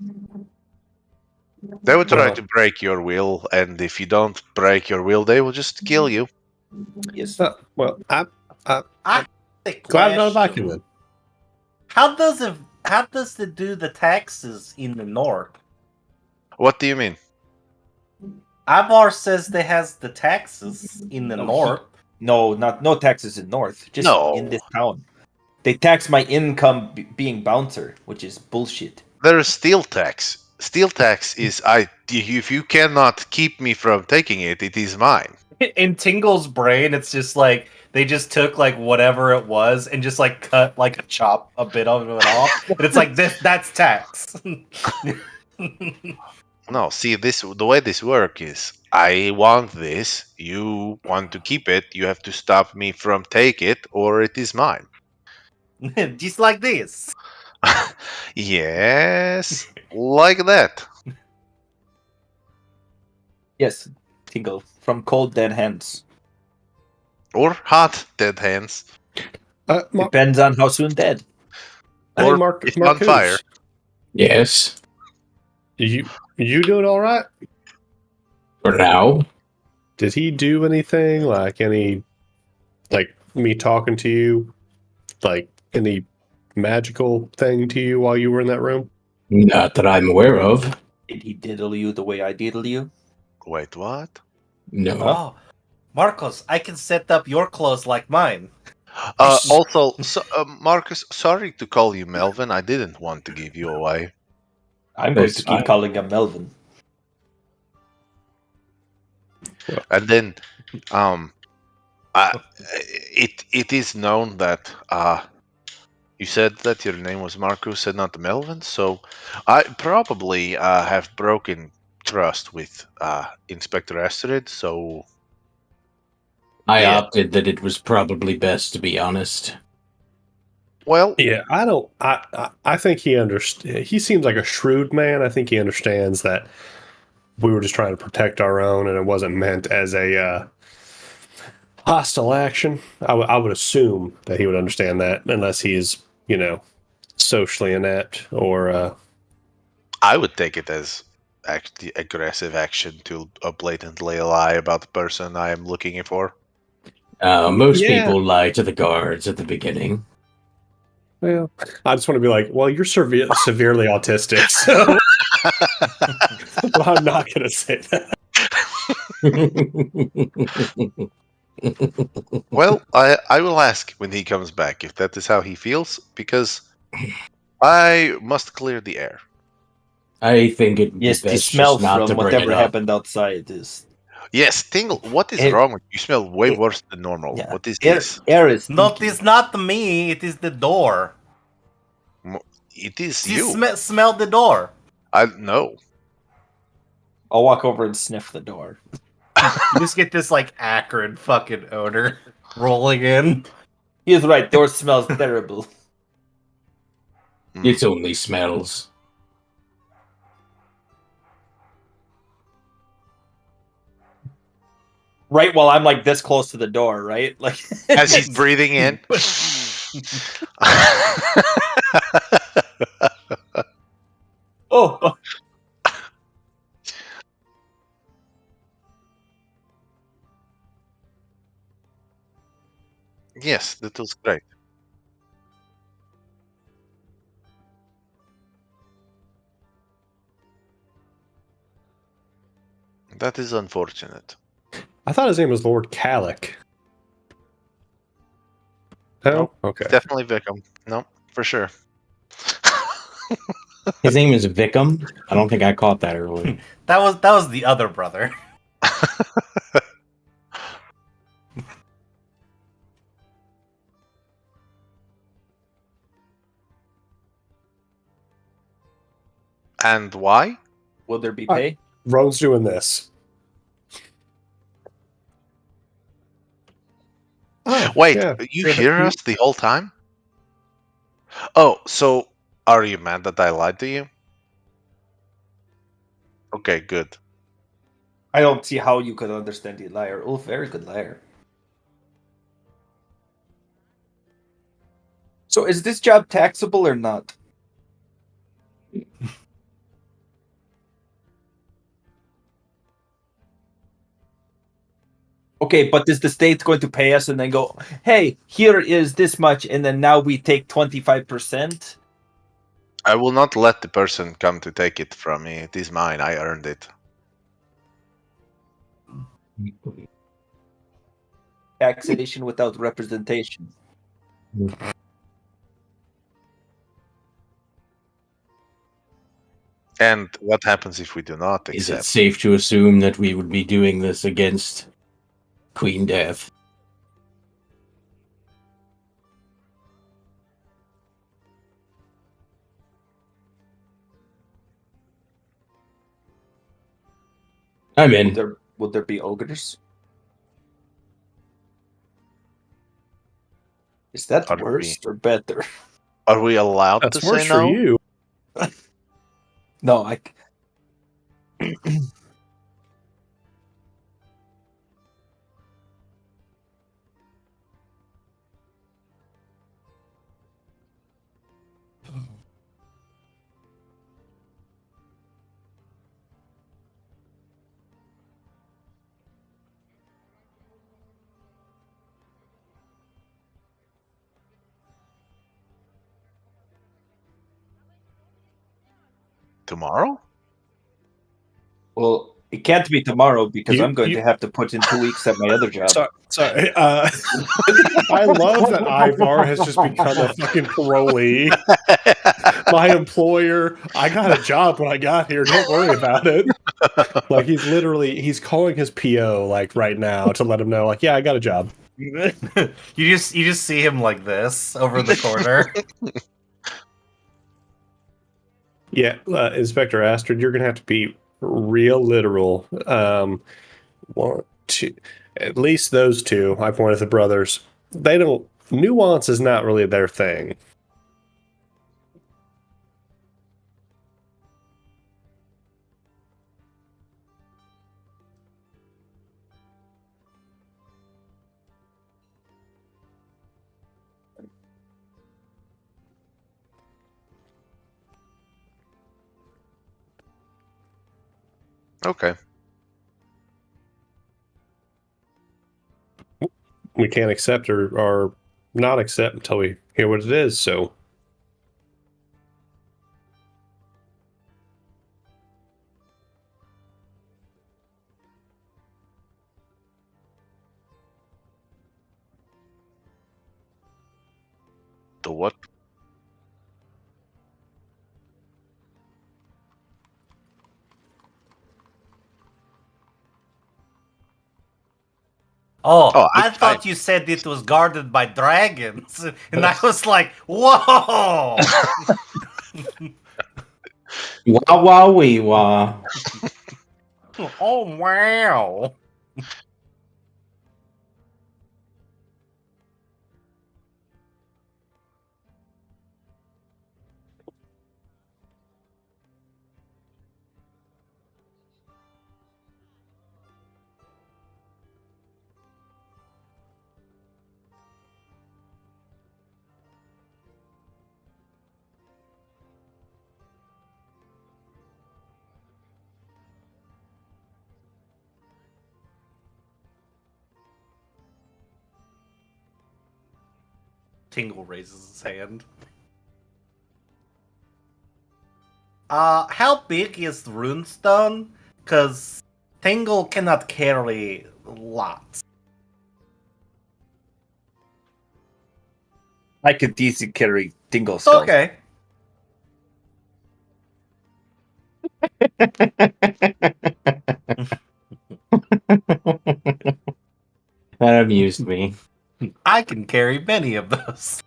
They would try Well- to break your will, and if you don't break your will, they will just kill you. Yes. Well, I'm Think glad I'm not a question. Viking then. How does it do the taxes in the north? What do you mean? Ivar says they has the taxes in the No, north. No taxes in North. Just No. in this town. They tax my income being bouncer, which is bullshit. There is steel tax. Steel tax is if you cannot keep me from taking it, it is mine. In Tingle's brain, it's just like they just took like whatever it was and just like cut like chop a bit of it off. And it's like that's tax. No, see the way this works is I want this, you want to keep it, you have to stop me from take it or it is mine. Just like this. Yes, like that. Yes, Tingle. From cold dead hands. Or hot dead hands. Depends on how soon dead. Hey, Or Mark, it's Marcus, on fire. Yes. You doing all right? For now. Did he do anything like me talking to you, like any magical thing to you while you were in that room? Not that I'm aware of. Did he diddle you the way I diddle you? Wait, what? No. Oh, Marcos, I can set up your clothes like mine. Also, Marcus, sorry to call you Melvin. I didn't want to give you away. I'm going That's to keep fine. calling him Melvin. And then, it is known that you said that your name was Marcus and not Melvin. So I probably have broken trust with Inspector Astrid. So I Yeah. opted that it was probably best, to be honest. well, Yeah, I don't. I think he understands. He seems like a shrewd man. I think he understands that we were just trying to protect our own, and it wasn't meant as a hostile action. I would assume that he would understand that, unless he's socially inept or. I would take it as actually aggressive action to blatantly lie about the person I am looking for. Most Yeah. people lie to the guards at the beginning. Well, I just want to be like, well, you're severely autistic, so well, I'm not going to say that. Well, I will ask when he comes back if that is how he feels, because I must clear the air. I think it would Yes, be the best smell just not to from bring whatever it up. happened outside is Yes, Tingle, what is It- wrong with you? You smell way it- worse than normal. yeah. What is air. this? Air is No, stinky. it's not me. It is the door. It is See, you. smell the door. I know. I'll walk over and sniff the door. You just get this like acrid fucking odor rolling in. He's right. Door smells terrible. It only smells. Right while I'm like this close to the door, right? Like As he's breathing in. oh, Yes, that was great. That is unfortunate. I thought his name was Lord Calic. Oh, Nope. okay. Definitely Vickham. No, for sure. His name is Vickham. I don't think I caught that earlier. That was the other brother. And why? will there be pay? Roan's doing this. Oh, Wait, yeah. you Yeah, hear us the whole time? Oh, so are you mad that I lied to you? Okay, good. I don't see how you could understand the liar. Oh, very good liar. So is this job taxable or not? Okay, but is the state going to pay us and then go, hey, here is this much, and then now we take 25%? I will not let the person come to take it from me. It is mine. I earned it. Taxation without representation. And what happens if we do not Is it accept? safe to assume that we would be doing this against Queen Death? I'm in. Would there be ogres? Is that Are worse or better? Are we allowed That's to worse say for no? you. No, I. Tomorrow? Well, it can't be tomorrow because You- I'm going you- to have to put in 2 weeks at my other job. Sorry. I love that Ivar has just become a fucking parolee. My employer. I got a job when I got here. Don't worry about it. Like he's calling his PO like right now to let him know. Like, yeah, I got a job. you just see him like this over the corner. Yeah, Inspector Astrid, you're gonna have to be real literal. One, two, at least those two. I pointed at the brothers. They don't. Nuance is not really their thing. Okay. We can't accept or not accept until we hear what it is. So The what? Oh, I I thought you said it was guarded by dragons, and I was like, "Whoa!" Wah wah wee wah. Oh wow! Tingle raises his hand. How big is the runestone? Cause Tingle cannot carry lots. I could easily carry Dingle Skull. Okay. That amused me. I can carry many of those.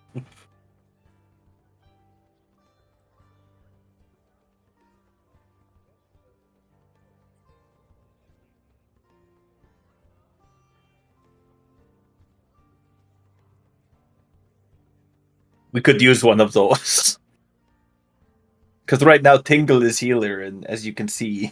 We could use one of those. Because right now Tingle is healer, and as you can see,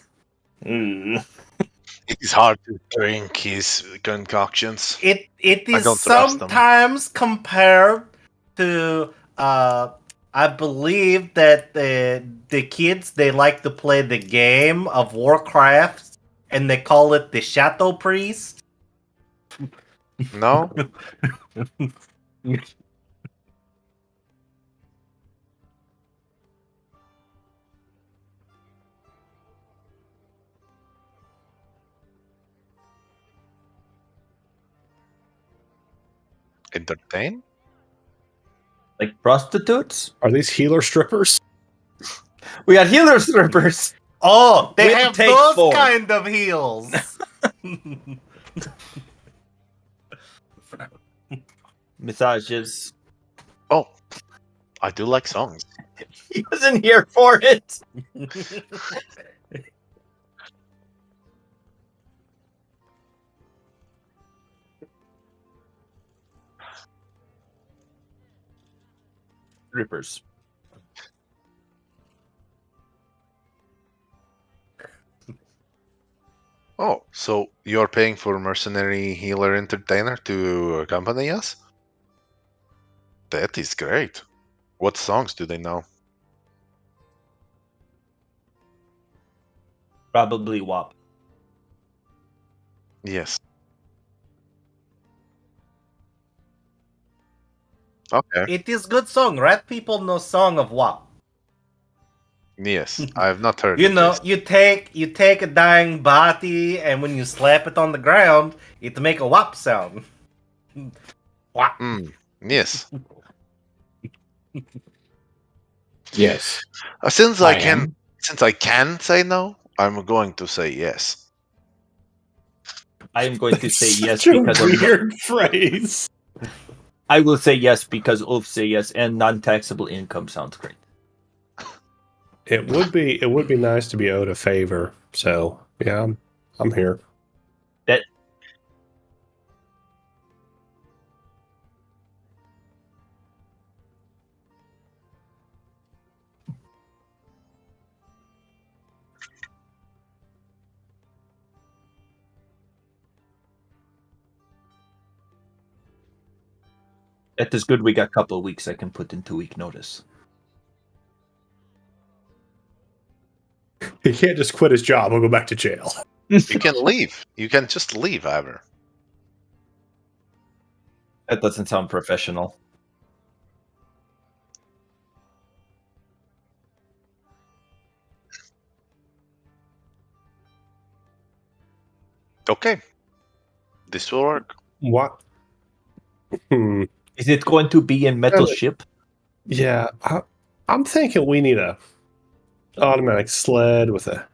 It's hard to drink his concoctions. It I is don't trust them. sometimes compared to I believe that the kids they like to play the game of Warcraft and they call it the Shadow Priest. No? Entertain? Like prostitutes? Are these healer strippers? We got healer strippers. Oh, they Win have take those 4. kind of heels. Massages. Oh, I do like songs. He wasn't here for it. Strippers. Oh, so you're paying for mercenary healer entertainer to accompany us? That is great. What songs do they know? Probably WAP. Yes. Okay. It is good song. Rat people know song of WAP. Yes, I have not heard You of know, this. you take a dying body, and when you slap it on the ground, it make a WAP sound. WAP. Yes. Yes. Since I I can say no, I'm going to say yes. I am going to say yes Such a because of weird phrase. I will say yes because Ulf say yes, and non-taxable income sounds great. It would be nice to be owed a favor. So yeah, I'm here. That is good. We got a couple of weeks I can put in 2-week notice. He can't just quit his job and go back to jail. You can leave. You can just leave, Ivor. That doesn't sound professional. Okay. This will work. What? Is it going to be in metal ship? Yeah, I'm thinking we need a automatic sled with a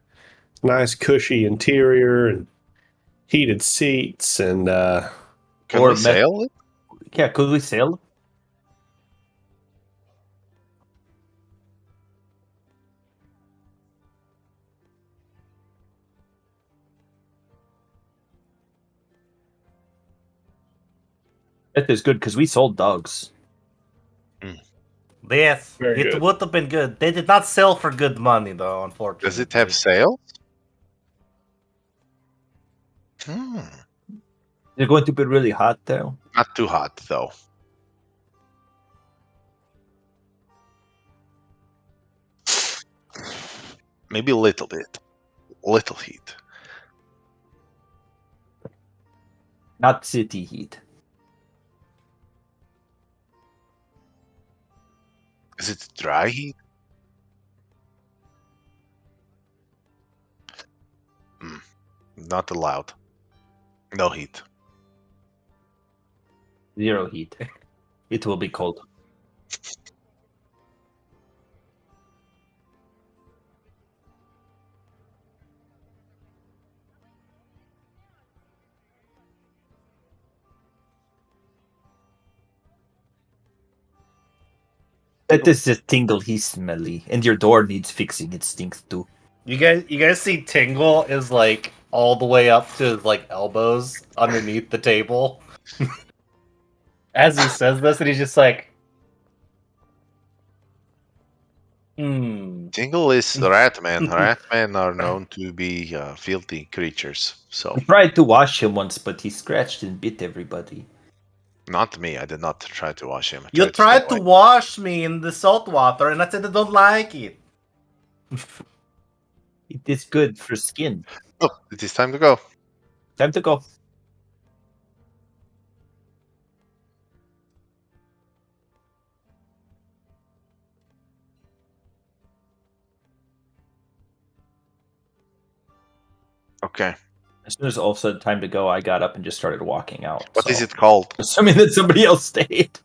nice cushy interior and heated seats and Can Or we sail it? Yeah, could we sail? That is good because we sold dogs. Yes, Very it good. would have been good. They did not sell for good money, though, unfortunately. Does it have sails? They're going to be really hot though. Not too hot, though. Maybe a little bit. Little heat. Not city heat. Is it dry heat? Not allowed. No heat. 0 heat. It will be cold. That is just Tingle. He's smelly, and your door needs fixing. It stinks too. You guys see Tingle is like all the way up to his like elbows underneath the table. As he says this, and he's just like, Tingle is Ratman. Ratmen are known to be filthy creatures. So, I tried to wash him once, but he scratched and bit everybody. not me. I did not try to wash him. I You stay tried to away. wash me in the salt water, and I said I don't like it. It is good for skin. Oh, it is time to go. Time to go. Okay. As soon as Ulf said time to go, I got up and just started walking out. What so. is it called? Assuming that somebody else stayed.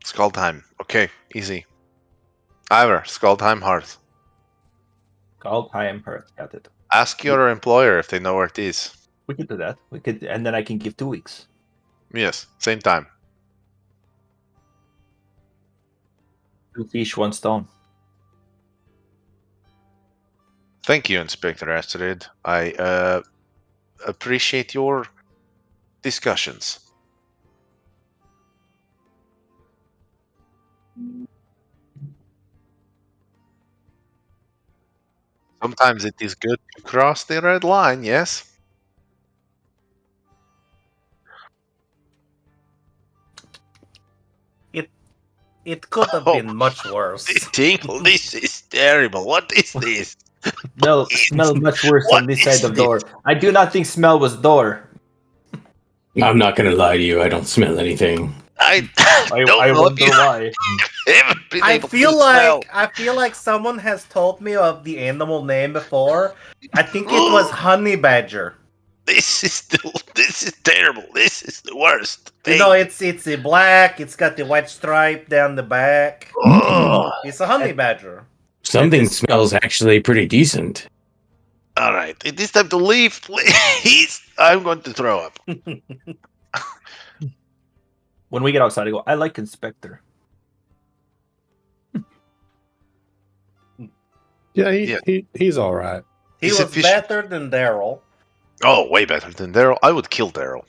Skull time. Okay, easy. Ivor, skull time hearth. Called I am hurt. Got it. Ask your employer if they know where it is. We could do that. We could, and then I can give 2 weeks. Yes, same time. 2 fish, 1 stone. Thank you, Inspector Astrid. I appreciate your discussions. Sometimes it is good to cross the red line, yes? It could have Oh. been much worse. Tingle, this is terrible. What is this? Smell much worse What on this is side of this? door. I do not think smell was door. I'm not gonna lie to you. I don't smell anything. I don't know if wonder you why. haven't been I able feel to like smell. someone has told me of the animal name before. I think it was honey badger. This is terrible. This is the worst. You know, it's a black. It's got the white stripe down the back. Ugh. It's a honey badger. Something That is smells actually pretty decent. All right, it is time to leave, please. I'm going to throw up. When we get outside, I go, I like Inspector. Yeah, he's all right. He He's was efficient. better than Daryl. Oh, way better than Daryl. I would kill Daryl.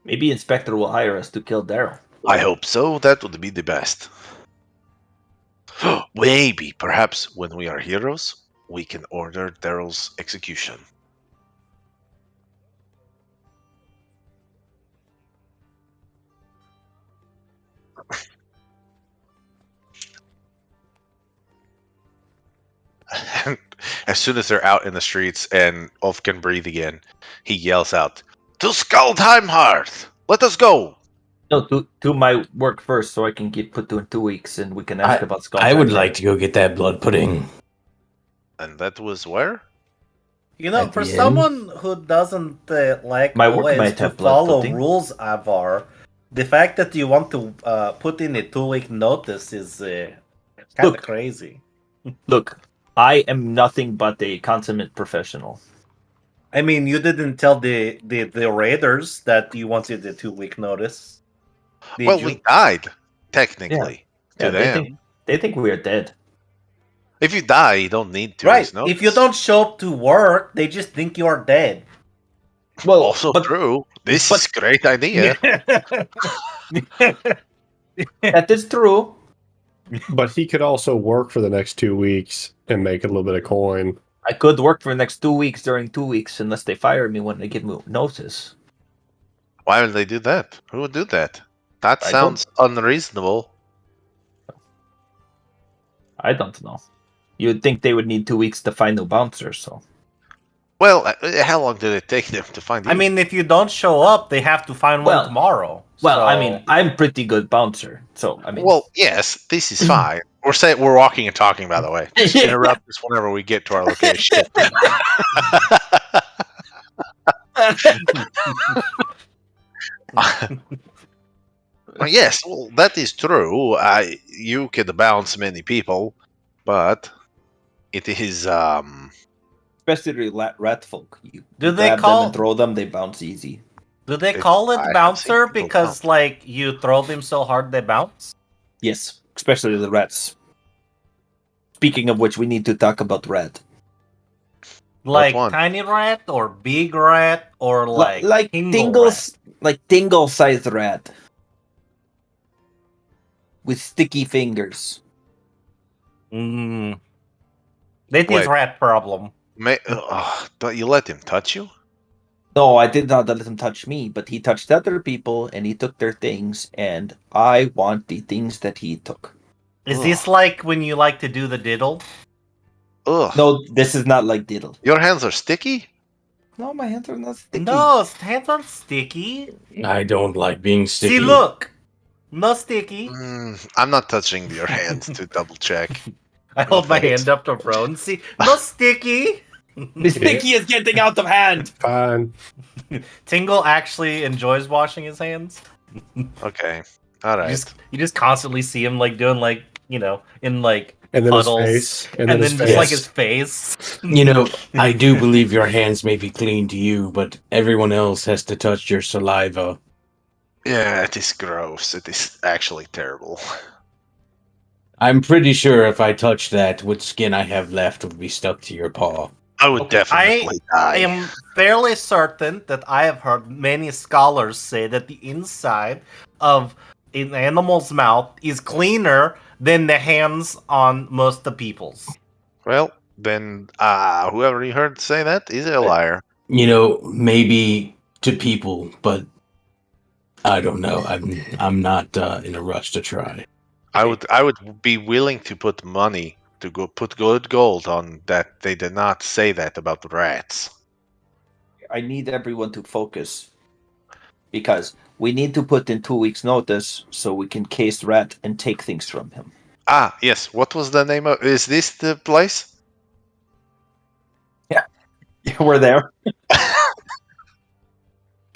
Maybe Inspector will hire us to kill Daryl. I hope so. That would be the best. Maybe, perhaps, when we are heroes, we can order Daryl's execution. As soon as they're out in the streets and Ulf can breathe again, he yells out, "To Skulltime Hearth! Let us go!" No, do my work first so I can get put to in 2 weeks and we can ask about Skull. I would like to go get that blood pudding. And that was where? You know, At for the end? someone who doesn't like My work always might to have blood follow pudding. rules, Avar, the fact that you want to put in a 2-week notice is kind of Look. crazy. Look, I am nothing but a consummate professional. I mean, you didn't tell the raiders that you wanted a 2-week notice. Did Well, you? we died, technically, to they them. think we are dead. If you die, you don't need to. Right. If you don't show up to work, they just think you are dead. Well, Also true. This is a great idea. that is true. But he could also work for the next 2 weeks and make a little bit of coin. I could work for the next 2 weeks during 2 weeks unless they fire me when they give me notice. Why would they do that? Who would do that? That I sounds unreasonable. I don't know. You'd think they would need 2 weeks to find a bouncer, so. Well, how long did it take them to find you? I mean, if you don't show up, they have to find Well- one tomorrow. Well, I So- mean, I'm pretty good bouncer, so I mean. well, yes, this is fine. We're walking and talking, by the way. Just Yeah. interrupt us whenever we get to our location. Yes, well, that is true. You could bounce many people, but it is especially rat folk. You Do they grab them call- and throw them? They bounce easy. Do they If call it I have bouncer seen people because, bounce. like, you throw them so hard they bounce? Yes, especially the rats. Speaking of which, we need to talk about rat. Like one? tiny rat or big rat or like Like tingle sized rat with sticky fingers. Mm. That is Wait. rat problem. Don't you let him touch you? No, I did not let him touch me, but he touched other people and he took their things, and I want the things that he took. Is Ugh. this like when you like to do the diddle? Ugh. No, this is not like diddle. Your hands are sticky? No, my hands are not sticky. No, hands aren't sticky. I don't like being sticky. See, look, no sticky. I'm not touching your hands to double check. I hold my thanks. hand up to Ron. See, no sticky. This pinky is getting out of hand. Fine. Tingle actually enjoys washing his hands. Okay. All right. You just constantly see him like doing like in like And then puddles, his face. and then his just face. like his face. You know, I do believe your hands may be clean to you, but everyone else has to touch your saliva. Yeah, it is gross. It is actually terrible. I'm pretty sure if I touched that, what skin I have left would be stuck to your paw. I would definitely I die. am fairly certain that I have heard many scholars say that the inside of an animal's mouth is cleaner than the hands on most of the people's. Well, then whoever you heard say that is a liar. You know, maybe to people, but I don't know. I'm not in a rush to try. I would be willing to put money to go put good gold on that they did not say that about the rats. I need everyone to focus because we need to put in 2 weeks' notice so we can case Rat and take things from him. Ah, yes. What was the name of? Is this the place? Yeah, we're there.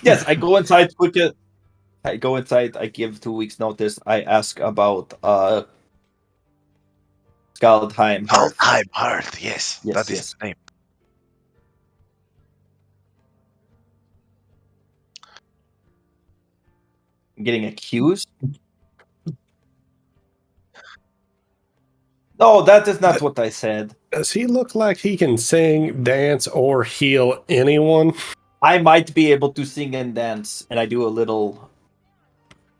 Yes, I go inside. I go inside. I give 2 weeks' notice. I ask about Skaldheim Hearth. Altheim Hearth. Yes, Yes, that is yes. the name. Getting accused? No, that is not what I said. Does he look like he can sing, dance, or heal anyone? I might be able to sing and dance, and I do a little.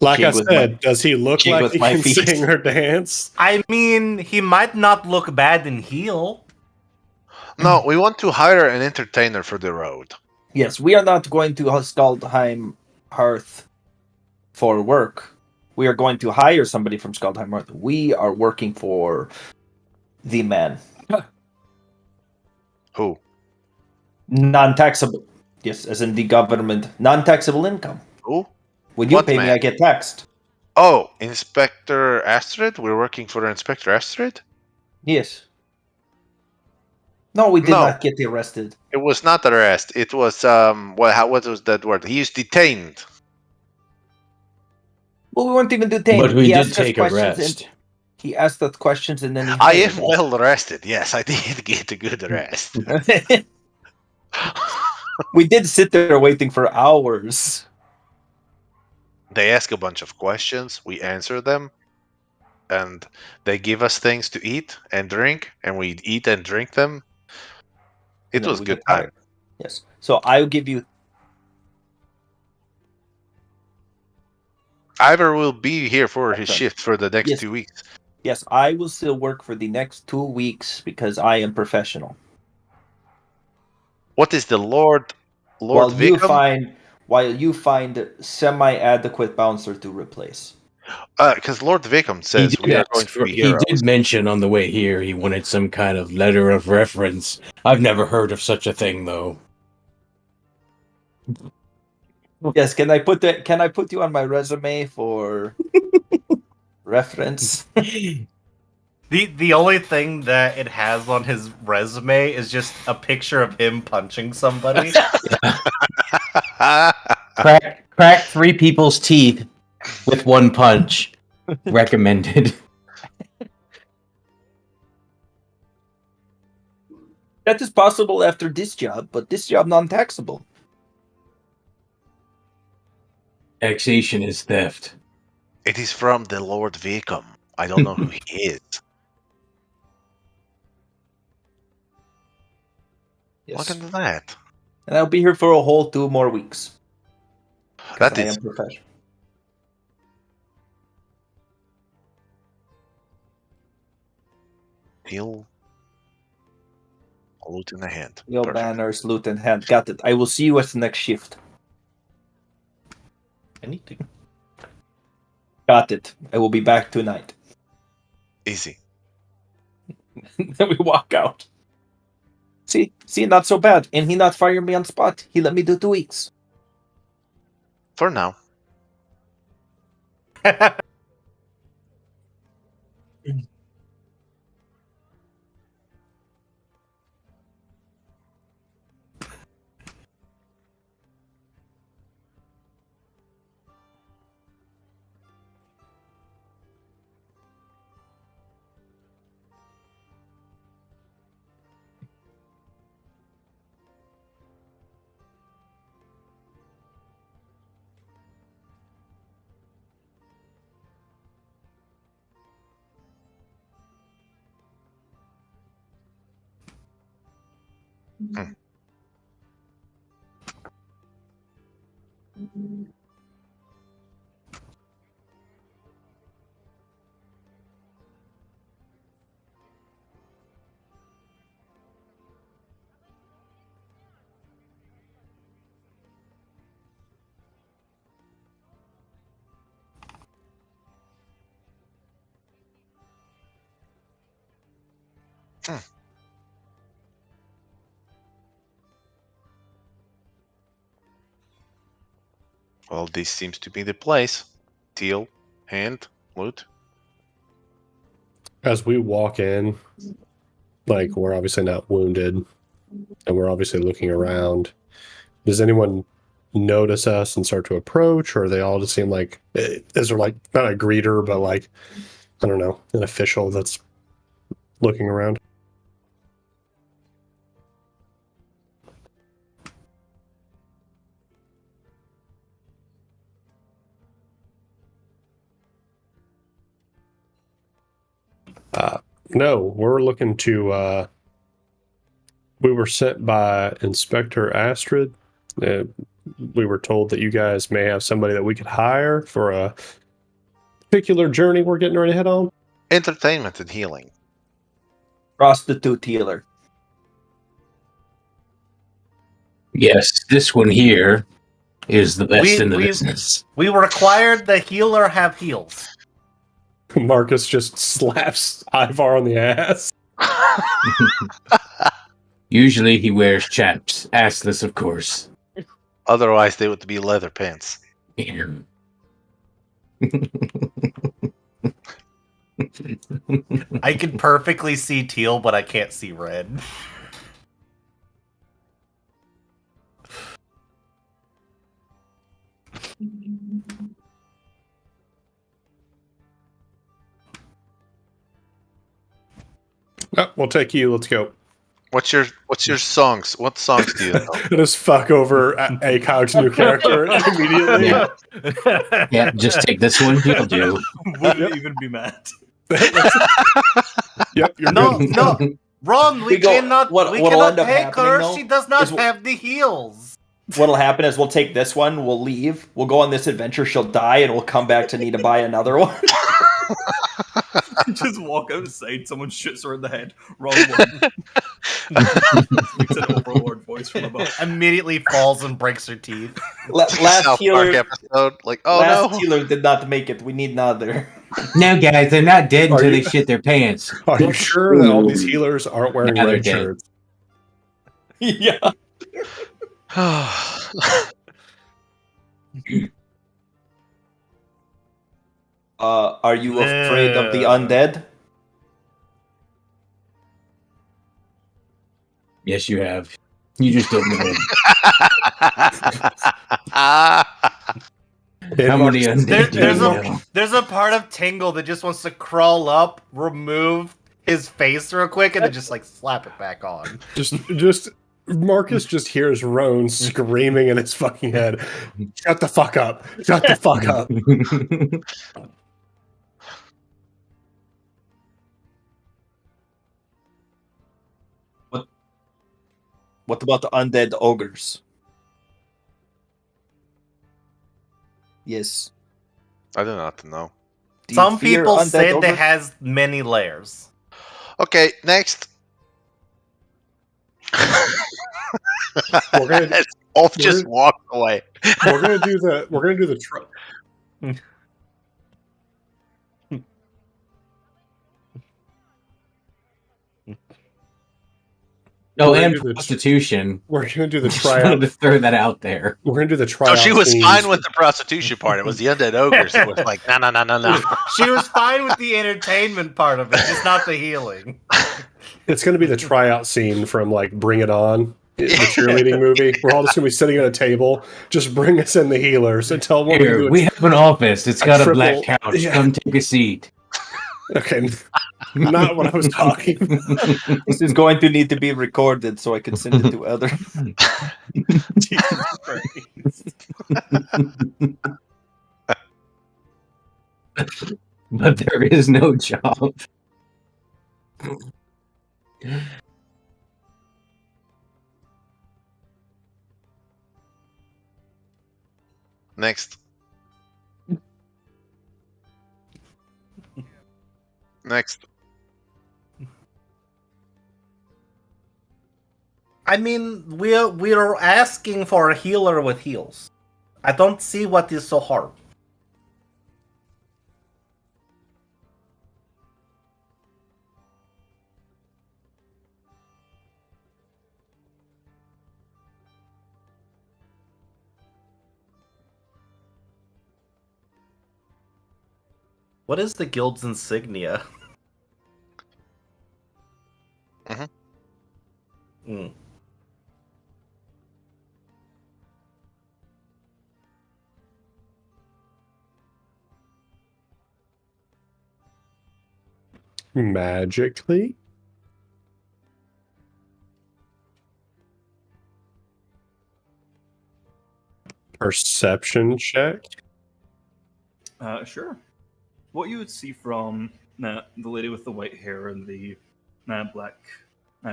Like Jig I with said, my- does he look jig like with he my can feet. sing or dance? I mean, he might not look bad in heel. No, we want to hire an entertainer for the road. Yes, we are not going to Skaldheim Hearth for work. We are going to hire somebody from Skaldheim Hearth. We are working for the man. Who? Non-taxable. Yes, as in the government. Non-taxable income. Who? When you What pay me, man? I get taxed. Oh, Inspector Astrid? We're working for Inspector Astrid? Yes. No, we did No. not get arrested. It was not arrest. It was what was that word? He is detained. Well, we weren't even detained. But we He did asked us take a questions rest. and he asked us questions and then he I am hired us. well arrested. Yes, I did get a good arrest. We did sit there waiting for hours. They ask a bunch of questions, we answer them, and they give us things to eat and drink, and we eat and drink them. It And then was we good get time. hired. Yes. So I'll give you. Ivor will be here for his Excellent. shift for the next Yes. 2 weeks. Yes, I will still work for the next 2 weeks because I am professional. What is the Lord While Vicom? you find semi-adequate bouncer to replace. Because Lord Vicom says we are going to be He heroes. did mention on the way here he wanted some kind of letter of reference. I've never heard of such a thing, though. Yes, can I put you on my resume for reference? The only thing that it has on his resume is just a picture of him punching somebody. Crack 3 people's teeth with 1 punch. Recommended. That is possible after this job, but this job non-taxable. Taxation is theft. It is from the Lord Vicom. I don't know who he is. Look Yes. at that. And I'll be here for a whole 2 more weeks. That I is am professional. heal. Loot in the hand. Your Perfect. banners, loot in hand. Got it. I will see you at the next shift. Anything. Got it. I will be back tonight. Easy. Then we walk out. See, not so bad. And he not fired me on spot. He let me do 2 weeks. For now. Well, this seems to be the place. Teal, hand, loot. As we walk in, like, we're obviously not wounded, and we're obviously looking around. Does anyone notice us and start to approach, or they all just seem like, is there like, not a greeter, but like, I don't know, an official that's looking around? No, we're looking to, we were sent by Inspector Astrid. We were told that you guys may have somebody that we could hire for a particular journey we're getting ready to head on. Entertainment and healing. Prostitute healer. Yes, this one here is the best in the business. We required the healer have heals. Marcus just slaps Ivar on the ass. Usually he wears chaps, assless, of course. Otherwise, they would be leather pants. I can perfectly see teal, but I can't see red. Oh, we'll take you. Let's go. What's your songs? What songs do you know? Just fuck over ACOG's new character immediately. Yeah. Yeah, just take this one. You'll do. Wouldn't even be mad. Yep, you're No, good. no, Ron, we cannot. What'll cannot end up take happening, her. though, She does not is have the heals. What'll happen is we'll take this one, we'll leave, we'll go on this adventure, she'll die, and we'll come back to need to buy another one. Just walk outside, someone shoots her in the head. Wrong one. It's an overlord voice from above. Immediately falls and breaks her teeth. Last South Park healer, episode. Like, oh last no. healer did not make it. We need another. No, guys, they're not dead Are until you- they shit their pants. Are you sure that all these healers aren't wearing Now they're red dead. shirts? Yeah. Are you afraid of the undead? Yes, you have. You just don't know. How many undead do you know? There's a part of Tingle that just wants to crawl up, remove his face real quick, and then just like slap it back on. Just Marcus just hears Roan screaming in his fucking head. Shut the fuck up. Shut the fuck up. What about the undead ogres? Yes. I do not know. Do you Some fear people undead said ogres? it has many layers. Okay, next. We're gonna Wolf just walked away. we're gonna do the Oh, We're gonna and do the- prostitution. we're gonna do the Just wanted to tryout. throw that out there. We're gonna do the So tryout. she was scenes. fine with the prostitution part. It was the undead ogres that was like, no. She was fine with the entertainment part of it, just not the healing. It's gonna be the tryout scene from like Bring It On, the cheerleading movie. We're all just gonna be sitting at a table. Just bring us in the healers and tell them what Here, we have an office. It's got a black couch. Yeah. Come take a seat. Okay, not what I was talking. This is going to need to be recorded so I can send it to others. Jesus Christ. But there is no job. Next. Next. I mean, we're asking for a healer with heals. I don't see what is so hard. What is the guild's insignia? Mhm. Mm. Magically? Perception check? Sure. What you would see from the lady with the white hair and the black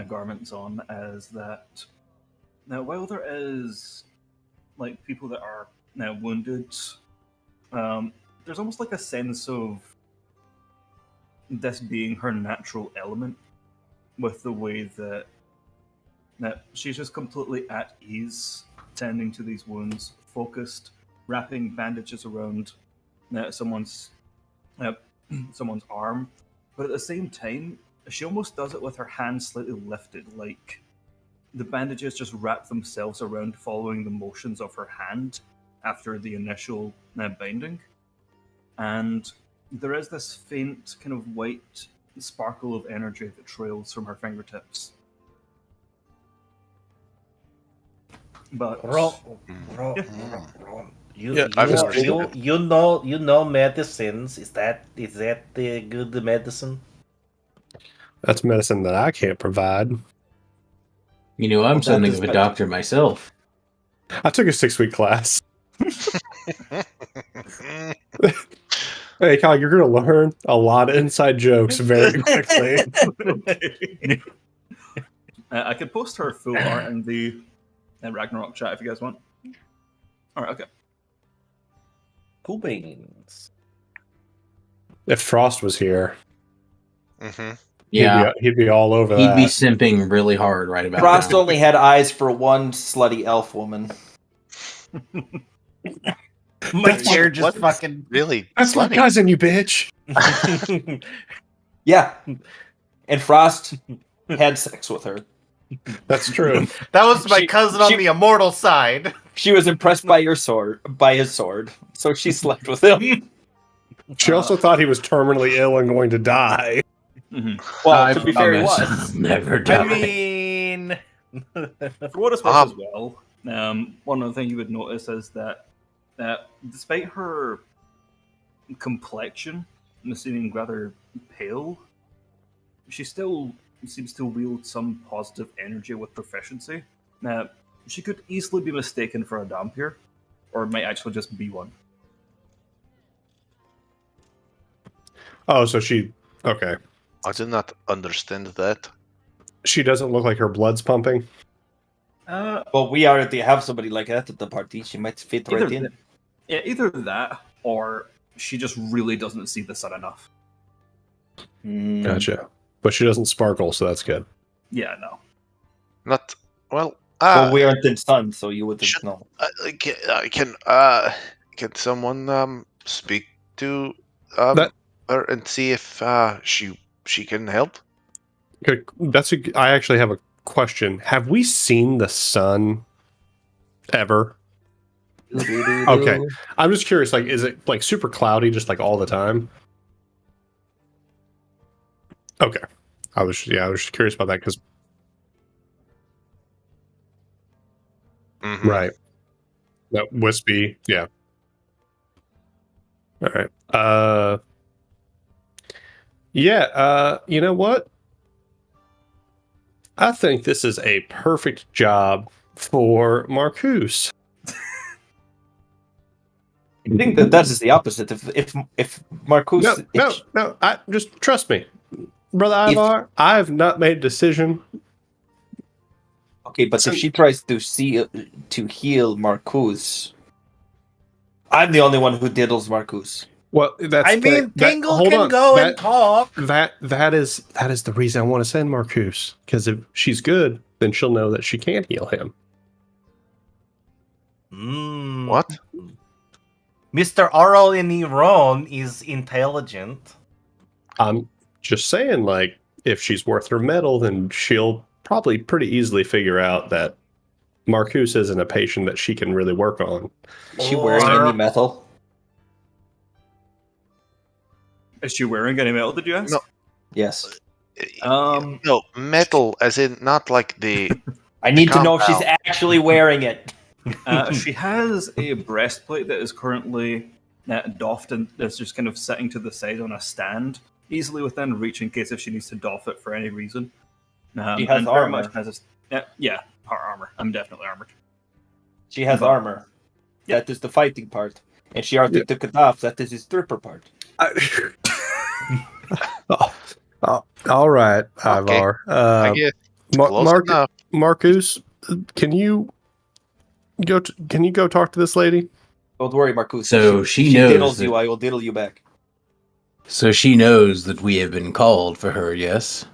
garments on is that now while there is like people that are now wounded, there's almost like a sense of this being her natural element with the way that she's just completely at ease tending to these wounds, focused, wrapping bandages around someone's uh, someone's arm, but at the same time, she almost does it with her hands slightly lifted, like the bandages just wrap themselves around following the motions of her hand after the initial binding. And there is this faint kind of white sparkle of energy that trails from her fingertips. But you know medicines. Is that the good medicine? That's medicine that I can't provide. You know, I'm Well, something that of a is- doctor myself. I took a 6-week class. Hey, Kyle, you're going to learn a lot of inside jokes very quickly. I could post her full art in the Ragnarok chat if you guys want. Alright, okay. Cool beans. If Frost was here, Mm-hmm. Yeah, he'd be all over he'd that. be simping really hard right about Frost now. only had eyes for one slutty elf woman. My That's chair what- just what? fucking. Really? That's my slutty. cousin, you bitch. Yeah, and Frost had sex with her. That's true. That was my She- cousin on she- the immortal side. She was impressed by his sword, so she slept with him. She also thought he was terminally ill and going to die. Mhm. Well, I to be fair, he promise was. I'll never die. I mean, For what it's worth as well, one other thing you would notice is that despite her complexion seeming rather pale, she still seems to wield some positive energy with proficiency. Now, she could easily be mistaken for a Dhampir, or might actually just be one. Oh, so she... Okay. I do not understand that. She doesn't look like her blood's pumping? Well, we already have somebody like that at the party. She might fit right in. Either that, or she just really doesn't see the sun enough. Mm. Gotcha. But she doesn't sparkle, so that's good. Yeah, no. Not well. Well, we aren't in sun, so you wouldn't should- know. Can someone speak to That- her and see if she can help? Okay, I actually have a question. Have we seen the sun ever? Okay. I'm just curious, like, is it like super cloudy just like all the time? Okay. I was just curious about that because Mhm. right. That wispy, yeah. All right. Yeah, you know what? I think this is a perfect job for Marcus. I think that is the opposite. If Marcus, No. I just trust me, brother If- Ivar. I've not made a decision. okay, but if she tries to heal Marcus, I'm the only one who diddles Marcus. Well, that's Tingle hold can on. go and talk. That is the reason I want to send Marcus, because if she's good, then she'll know that she can heal him. What? Mr. Aurel in Iran is intelligent. I'm just saying, like, if she's worth her medal, then she'll probably pretty easily figure out that Marcus isn't a patient that she can really work on. Is she wearing any metal? Is she wearing any metal, did you ask? No. Yes. No, metal, as in not like the. I need to know if she's compound. actually wearing it. She has a breastplate that is currently doffed and that's just kind of sitting to the side on a stand, easily within reach in case if she needs to doff it for any reason. She has and very armor. much has yeah, her armor. I'm definitely armored. She has armor. That is the fighting part. And she already took it off. That is the stripper part. All right, Okay. Ivar. I guess close enough. Marcus, can you go talk to this lady? Don't worry, Marcus. So If she she knows diddles that- you, I will diddle you back. So she knows that we have been called for her, yes?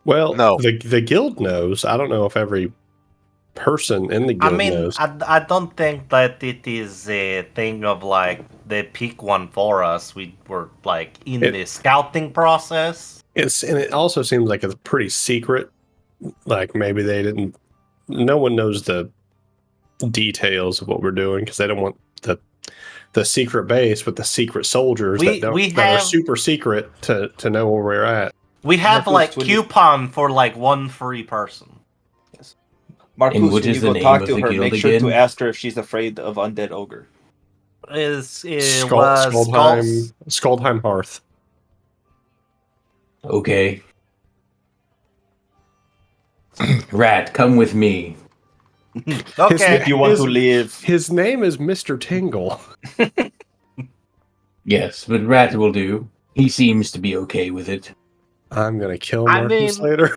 Well, No. the guild knows. I don't know if every person in the guild knows. I don't think that it is a thing of like they pick one for us. We were like in the scouting process. And it also seems like it's pretty secret. Like maybe they didn't. No one knows the details of what we're doing because they don't want the secret base with the secret soldiers that are super secret to know where we're at. We have Marcus, like when you- coupon for like one free person. Marcus, And what when is you the go name talk of to the her, guild make sure to again? ask her if she's afraid of undead ogre. Skuldheim Hearth. Okay. Rat, come with me. Okay. If you want to live. His name is Mr. Tingle. Yes, but Rat will do. He seems to be okay with it. I'm gonna kill I Marcus mean- later.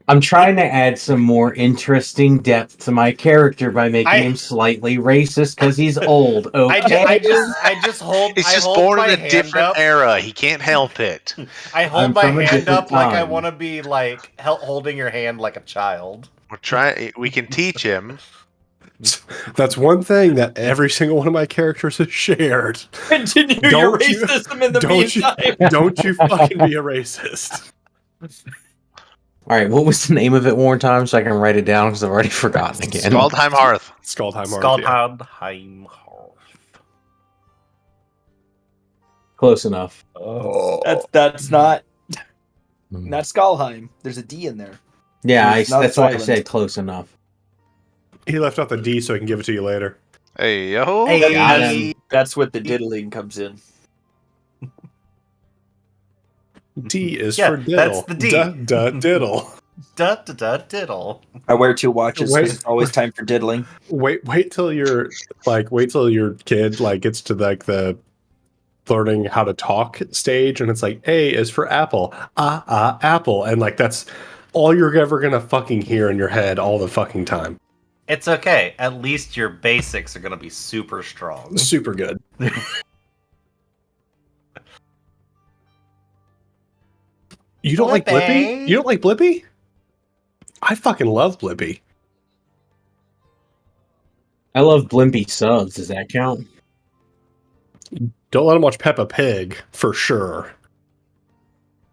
I'm trying to add some more interesting depth to my character by making I- him slightly racist because he's old. Okay. I just hold. He's I just hold born my in a hand different up. era. He can't help it. I hold I'm my from a hand different up like I time. want to be like holding your hand like a child. We're trying. We can teach him. That's one thing that every single one of my characters has shared. Continue your Don't you- racism in the don't you- meantime. Don't you fucking be a racist. All right, what was the name of it one more time so I can write it down because I've already forgotten again. Skaldheim Hearth. Skuldheim Hearth. Yeah. Skullheim Hearth. Close enough. That's not Hmm. Skalheim. There's a D in there. Yeah, It's not that's why I silent. said close enough. He left out the D so I can give it to you later. Hey yo. Hey. Got That's what the diddling comes in. D is Yeah, for diddle. that's the D. Diddle. Diddle. I wear 2 watches Wait. because it's always time for diddling. Wait till your kid like gets to like the learning how to talk stage and it's like A is for apple. Apple. And like that's all you're ever gonna fucking hear in your head all the fucking time. It's okay. At least your basics are gonna be super strong. Super good. You don't like Blippi? Blippi? You don't like Blippi? I fucking love Blippi. I love Blimpy subs. Does that count? Don't let him watch Peppa Pig for sure.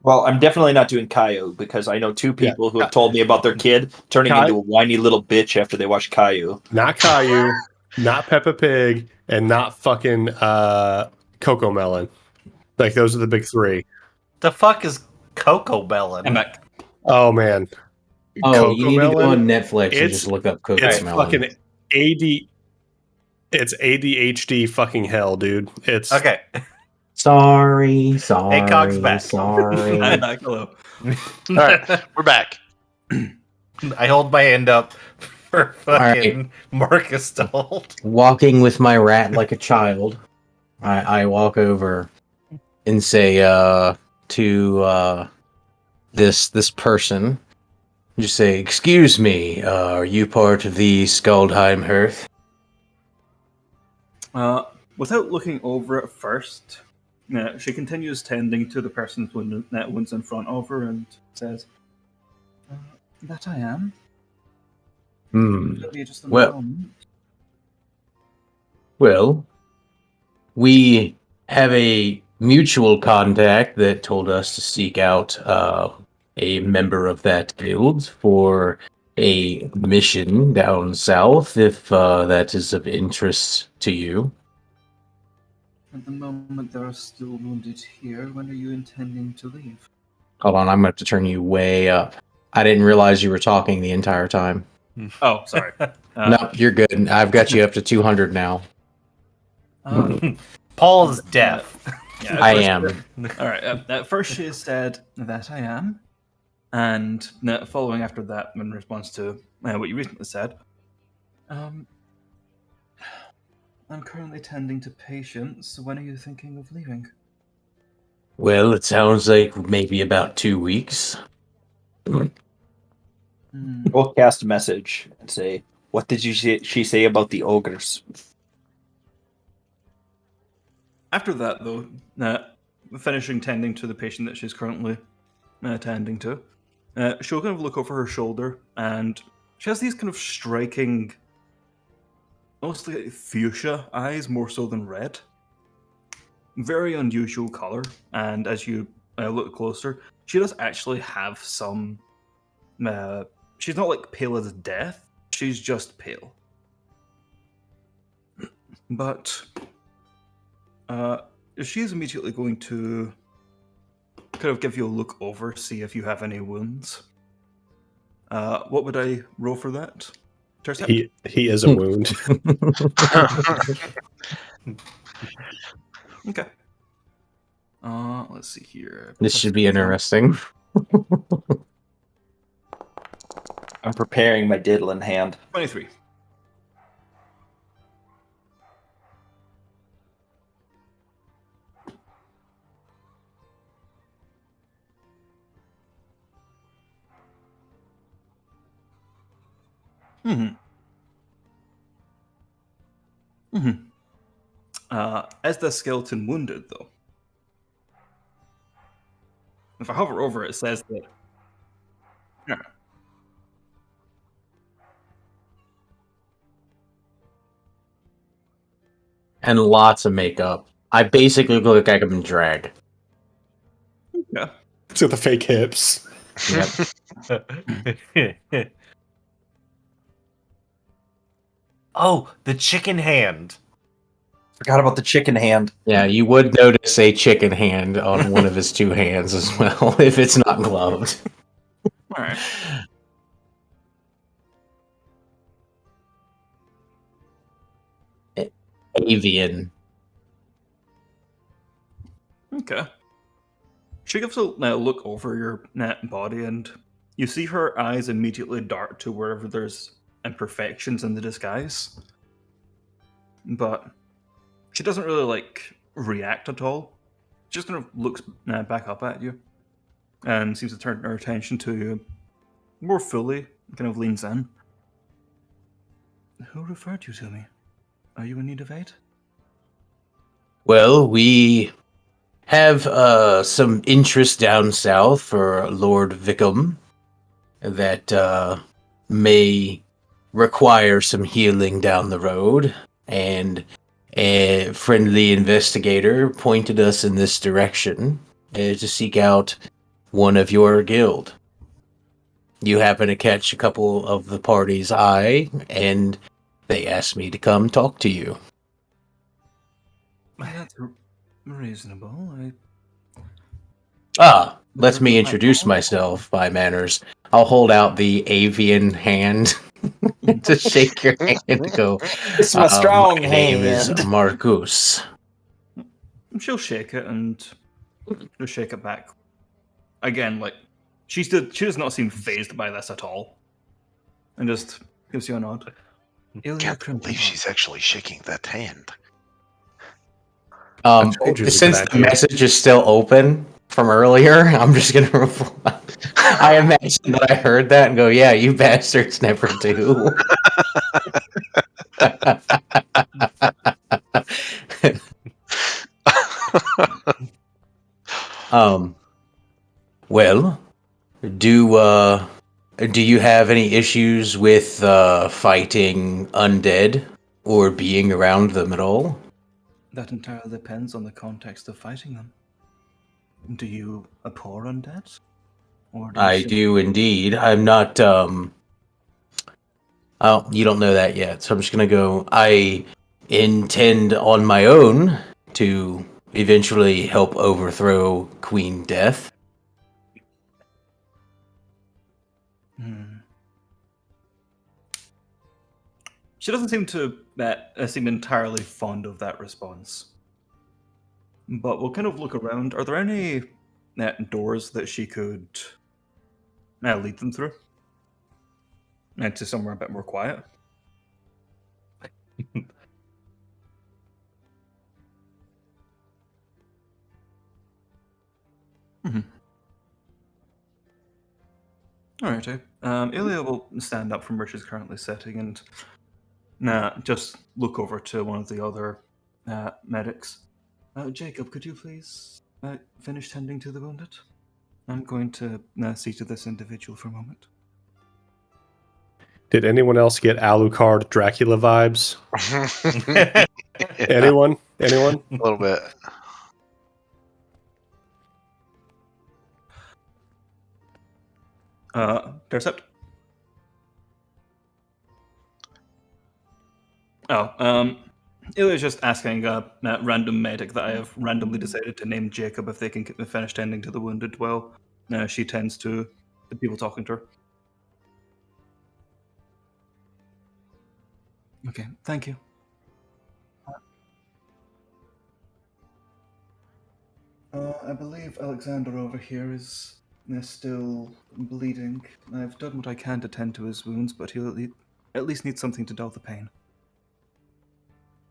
Well, I'm definitely not doing Caillou because I know 2 people who have told me about their kid turning into a whiny little bitch after they watch Caillou. Not Caillou, not Peppa Pig, and not fucking Coco Melon. Like those are the big 3. The fuck is Coco Melon? I'm back. Oh man. Oh, you need to go on Netflix and It's- just look up Coco It's Melon. fucking AD. It's ADHD fucking hell, dude. It's Okay. Sorry. Hey, Cog's back. Sorry. I'm back. Hello. All right, we're back. I hold my hand up for fucking right. Marcus to hold. Walking with my rat like a child, I walk over and say to this person, Just say, excuse me, are you part of the Skaldheim Hearth? Without looking over it first, she continues tending to the person's wounds in front of her and says, "That I am. It'll be just a moment." Well, we have a mutual contact that told us to seek out a member of that guild for a mission down south, if that is of interest to you. At the moment, there are still wounded here. When are you intending to leave? Hold on, I'm going to have to turn you way up. I didn't realize you were talking the entire time. Oh, sorry. No, you're good. I've got you up to 200 now. Paul's deaf. Yeah, I am. All right. At first, she said that I am, and following after that, in response to what you recently said, I'm currently tending to patients. When are you thinking of leaving? Well, it sounds like maybe about 2 weeks. We'll cast a message and say, "What did she say about the ogres?" After that, though, finishing tending to the patient that she's currently tending to, she'll kind of look over her shoulder, and she has these kind of striking, almost like fuchsia eyes, more so than red. Very unusual color, and as you look closer, she does actually have some. She's not like pale as death. She's just pale. But she's immediately going to kind of give you a look over, see if you have any wounds. What would I roll for that? He is a wound. Okay. Let's see here. This should be interesting. I'm preparing my diddle in hand. 23. As the skeleton wounded, though, if I hover over it, it says that. Yeah. And lots of makeup. I basically look like I've been dragged. Yeah. To the fake hips. Yep. Oh, the chicken hand. Forgot about the chicken hand. Yeah, you would notice a chicken hand on one of his two hands as well, if it's not gloved. All right. Avian. Okay. She gives a look over your body, and you see her eyes immediately dart to wherever there's imperfections in the disguise. But she doesn't really react at all. She just kind of looks back up at you and seems to turn her attention to you more fully. Kind of leans in. Who referred you to me? Are you in need of aid? Well, we have some interest down south for Lord Vickham that may require some healing down the road, and a friendly investigator pointed us in this direction to seek out one of your guild. You happen to catch a couple of the party's eye, and they asked me to come talk to you. That's reasonable. Let me introduce myself by manners. I'll hold out the avian hand to shake your hand and go, It's my strong my name is hand." Marcus. She'll shake it and she'll shake it back. Again, she does not seem phased by this at all, and just gives you a nod. Can't believe she's actually shaking that hand. told you we Since could the act message is still open, from earlier. I'm just gonna reply. I imagine that I heard that and go, "Yeah, you bastards never do." um. Well, do you have any issues with fighting undead or being around them at all? That entirely depends on the context of fighting them. Do you abhor undead? Or do you I do indeed. I'm not. Oh, you don't know that yet, so I'm just gonna go. I intend on my own to eventually help overthrow Queen Death. She doesn't seem to seem entirely fond of that response. But we'll kind of look around. Are there any doors that she could lead them through? To somewhere a bit more quiet? Alrighty. Ilya will stand up from where she's currently sitting and just look over to one of the other medics. Jacob, could you please finish tending to the wounded? I'm going to see to this individual for a moment. Did anyone else get Alucard Dracula vibes? Yeah, Anyone? Anyone? a little bit. Intercept. Ilya's just asking a random medic that I have randomly decided to name Jacob if they can finish tending to the wounded well. She tends to the people talking to her. Okay, thank you. I believe Alexander over here is still bleeding. I've done what I can to tend to his wounds, but he'll at least need something to dull the pain.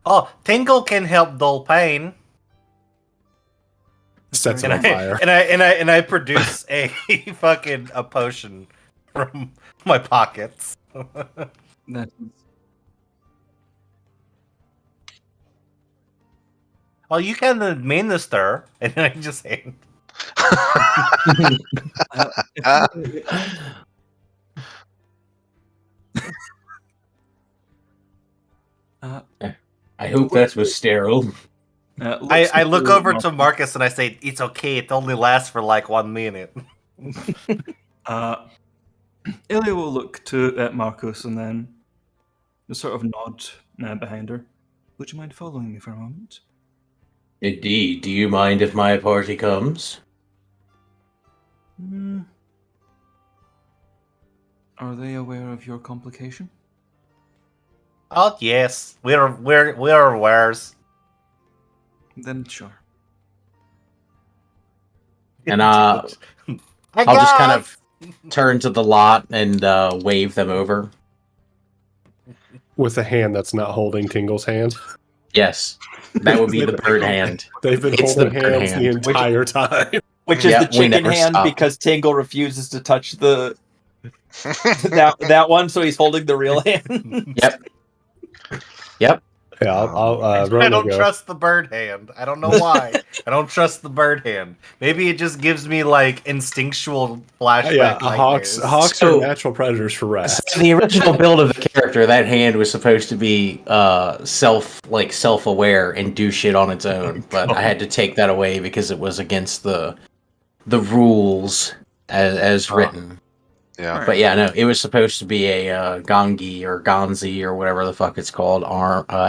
Oh, Tingle can help dull pain. Sets it And on fire. I produce a fucking a potion from my pockets. That Well, you can administer, and I just hand. I hope that was sterile. I look over to Marcus and I say, "It's okay. It only lasts for like 1 minute." Ilya will look to Marcus and then just sort of nod behind her. Would you mind following me for a moment? Indeed. Do you mind if my party comes? Are they aware of your complication? Oh yes, we're wares. Then sure. And I'll just kind of turn to the lot and wave them over. With a hand that's not holding Tingle's hand. Yes, that would be the bird hand. They've been It's holding the bird hands hand. the entire time. Which is Yeah, the we chicken never hand stop. because Tingle refuses to touch the that one, so he's holding the real hand. Yep. Yeah, I'll I Rona don't go. trust the bird hand. I don't know why. I don't trust the bird hand. Maybe it just gives me like instinctual flashback. Yeah, nightmares. hawks So- are natural predators for rats. So the original build of the character, that hand was supposed to be self-aware and do shit on its own, but I had to take that away because it was against the rules as written. Yeah. But yeah, no, it was supposed to be a Gongi or Gonzi or whatever the fuck it's called,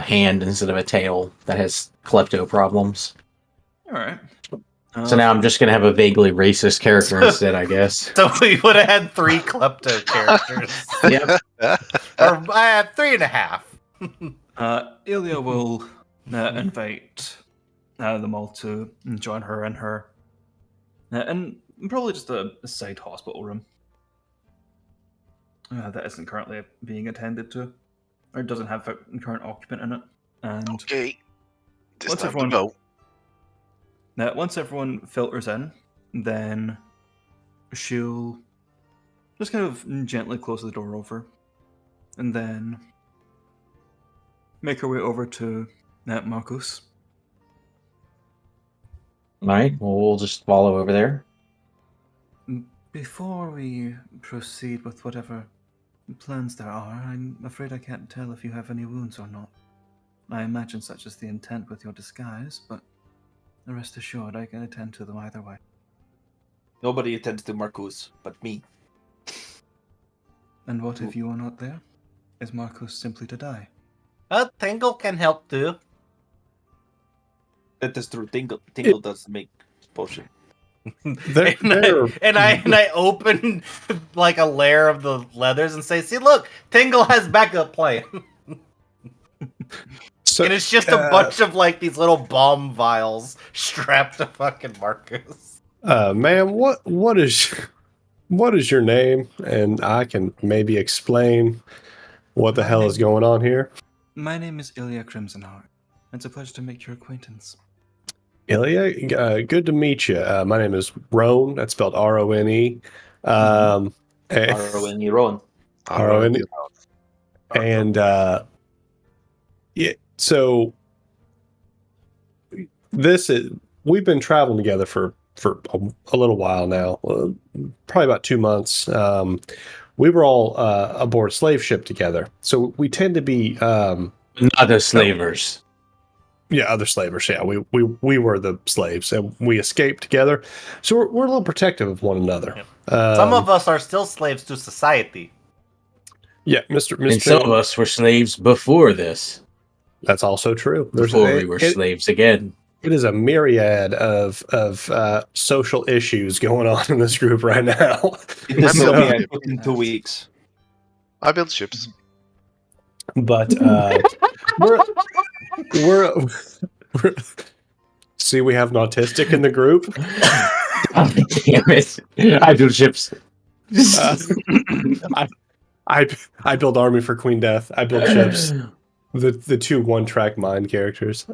hand instead of a tail that has klepto problems. All right. So now I'm just gonna have a vaguely racist character instead, I guess. So we would have had 3 klepto characters. Yep. Or I had 3.5. Ilya will invite them all to join her in her, and probably just a side hospital room that isn't currently being attended to, or doesn't have a current occupant in it. And Okay. Just What's time to everyone- go. once everyone filters in, then she'll just kind of gently close the door over, and then make her way over to Marcus. All right, well, we'll just follow over there. Before we proceed with whatever plans there are, I'm afraid I can't tell if you have any wounds or not. I imagine such is the intent with your disguise, but rest assured I can attend to them either way. Nobody attends to Marcus but me. And what if you are not there? Is Marcus simply to die? Tingle can help too. That is true. Tingle does make potion. And I open like a layer of the leathers and say, "See, look, Tingle has backup plan." So, And it's just a bunch of like these little bomb vials strapped to fucking Marcus. ma'am, what is your name? And I can maybe explain what the hell is going on here. My name is Ilya Crimsonheart. It's a pleasure to make your acquaintance. Ilya, good to meet you. My name is Rone. That's spelled Rone. Rowan, you're Rowan. Rone. And yeah, so we've been traveling together for a little while now, probably about 2 months. We were all aboard a slave ship together, so we tend to be Other slavers. yeah, other slavers. Yeah, we were the slaves, and we escaped together. So we're a little protective of one another. Yep. Some of us are still slaves to society. Yeah, Mr. And some of us were slaves before this. That's also true. Before we were slaves again. It is a myriad of social issues going on in this group right now. This So- will be in 2 weeks. I build ships. But we're see, we have an autistic in the group. Oh, damn it. I build ships. I build army for Queen Death. I build ships. The two one-track mind characters.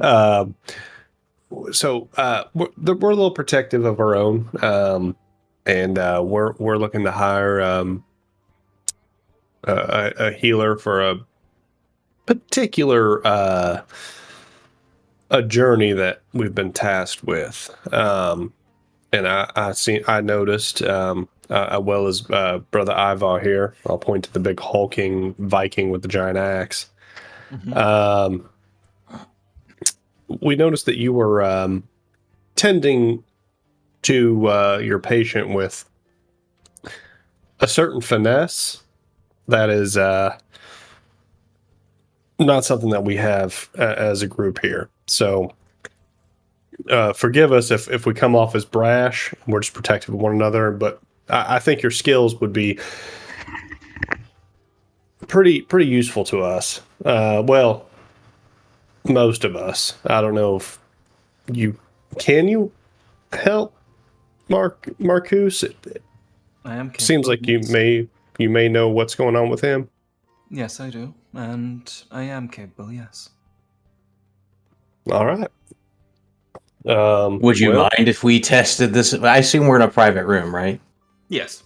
So we're a little protective of our own, and we're looking to hire a healer for a particular a journey that we've been tasked with. And I noticed, as well as Brother Ivar here. I'll point to the big hulking Viking with the giant axe. Mm-hmm. We noticed that you were tending to your patient with a certain finesse that is not something that we have as a group here. So forgive us if we come off as brash. We're just protective of one another, but I think your skills would be pretty useful to us. Well, most of us. I don't know if you help Marcus. I am. Seems like you may know what's going on with him. Yes, I do, and I am capable. Yes. All right. Would you mind if we tested this? I assume we're in a private room, right? Yes.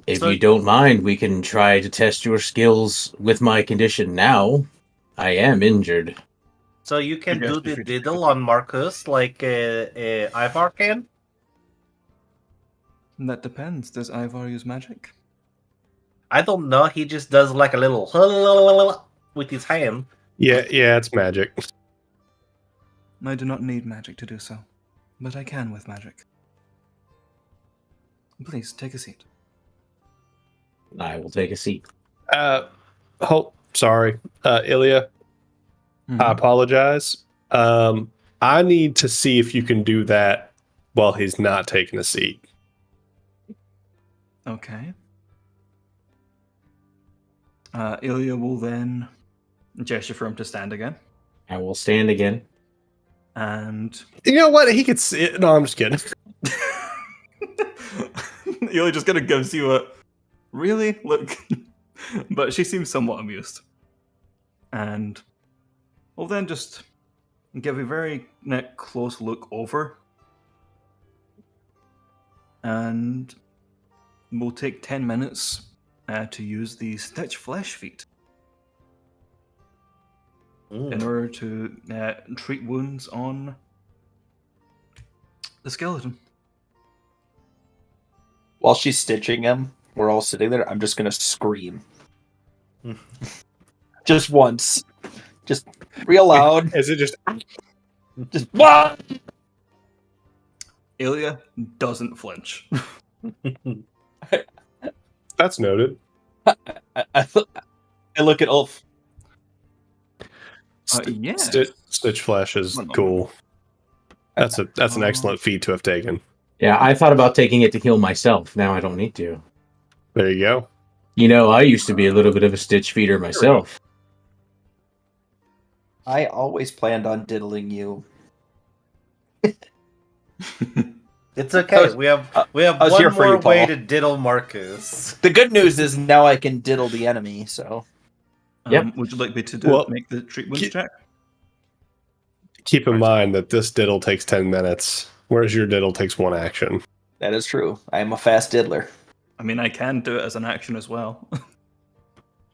If you don't mind, we can try to test your skills with my condition now. I am injured. So you can Yes, do if the you do. diddle on Marcus like Ivar can? That depends. Does Ivar use magic? I don't know. He just does like a little with his hand. Yeah, it's magic. I do not need magic to do so, but I can with magic. Please take a seat. I will take a seat. Sorry, Ilya. I apologize. I need to see if you can do that while he's not taking a seat. Okay. Ilya will then gesture for him to stand again. I will stand again. And You know what? He could sit. No, I'm just kidding. Ilya just kind of gives you a really look, but she seems somewhat amused. And we'll then just give a very close look over and we'll take 10 minutes to use the Stitch Flesh feat in order to treat wounds on the skeleton. While she's stitching him, we're all sitting there. I'm just gonna scream. Just once. Just real loud. Is it just Just what? Ilya doesn't flinch. that's noted? I look at Ulf. Yeah. Stitch Flash is One moment. cool. That's an excellent feat to have taken. Yeah, I thought about taking it to heal myself. Now I don't need to. There you go. You know, I used to be a little bit of a stitch feeder myself. I always planned on diddling you. It's okay. We have I was one here for more you, way Paul. to diddle Marcus. The good news is now I can diddle the enemy, so. Yep. Would you like me to Well, make the treat wounds ke- check? Keep in mind that this diddle takes 10 minutes, whereas your diddle takes 1 action. That is true. I am a fast diddler. I mean, I can do it as an action as well.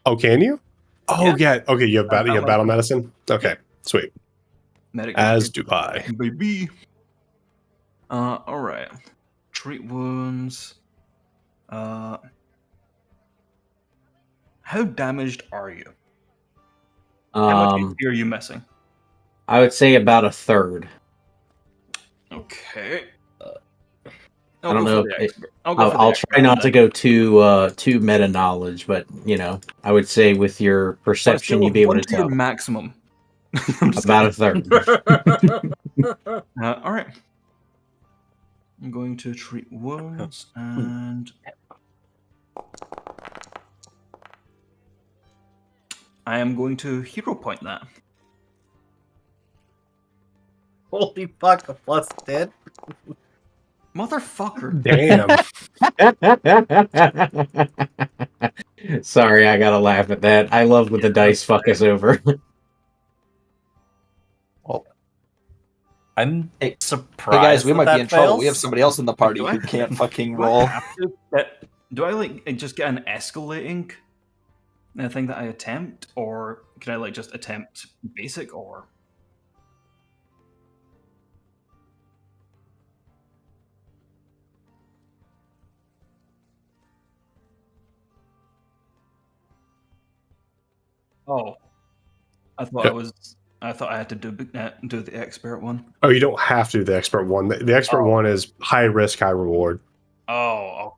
Oh, can you? Oh, yeah. Okay, you have Battle battle medicine? Okay, sweet. Medic As do I. baby. All right. Treat wounds. How damaged are you? How much HP are you missing? I would say about a third. Okay. I don't know. I'll try not to go too meta knowledge, but you know, I would say with your perception, you'd be able to tell. Maximum. About a third. All right. I'm going to treat wounds and I am going to hero point that. Holy fuck, a plus 10? Motherfucker. Damn. Sorry, I gotta laugh at that. I love when the dice fuck us over. I'm Surprised. Hey guys, we might be in trouble. fails? We have somebody else in the party Do I- who can't fucking Do I roll. have to do I like just get an escalating thing that I attempt, or can I like just attempt basic, or? Oh, I thought Yep. I thought I had to do the expert one. Oh, you don't have to do the expert one. The expert one is high risk, high reward. Oh.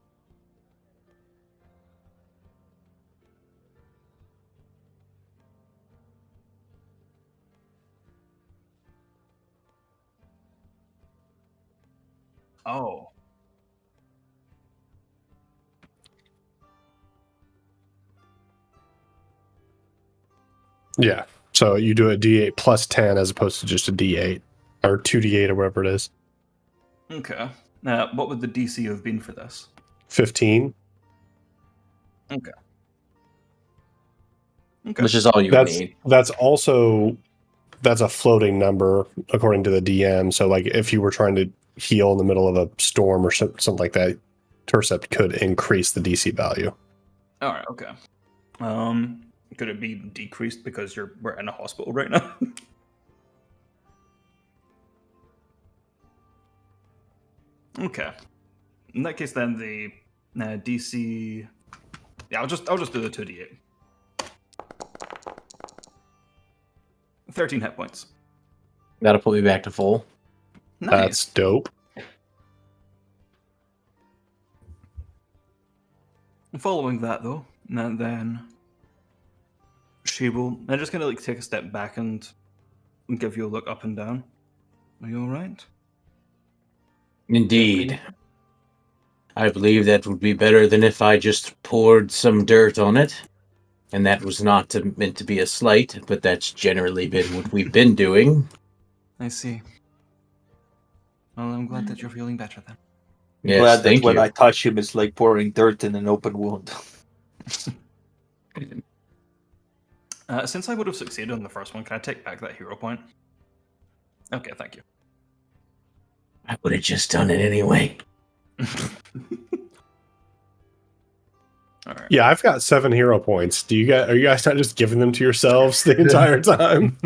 Oh. Yeah. So you do a D8 plus 10 as opposed to just a D8 or 2D8 or whatever it is. Okay. Now, what would the DC have been for this? 15. Okay. Which is all you need. That's a floating number according to the DM. So like if you were trying to heal in the middle of a storm or something like that, Tercept could increase the DC value. All right. Okay. Could it be decreased because we're in a hospital right now? Okay. In that case, then the DC. Yeah, I'll just do the 2d8. 13 hit points. That'll put me back to full. Nice. That's dope. Following that, though, and then she will. I'm just gonna like take a step back and give you a look up and down. Are you all right? Indeed. I believe that would be better than if I just poured some dirt on it. And that was not meant to be a slight, but that's generally been what we've been doing. I see. Well, I'm glad that you're feeling better then. Yes, Glad that thank when you. I touch him, it's like pouring dirt in an open wound. Since I would have succeeded on the first one, can I take back that hero point? Okay, thank you. I would have just done it anyway. All right. Yeah, I've got 7 hero points. Are you guys not just giving them to yourselves the entire time?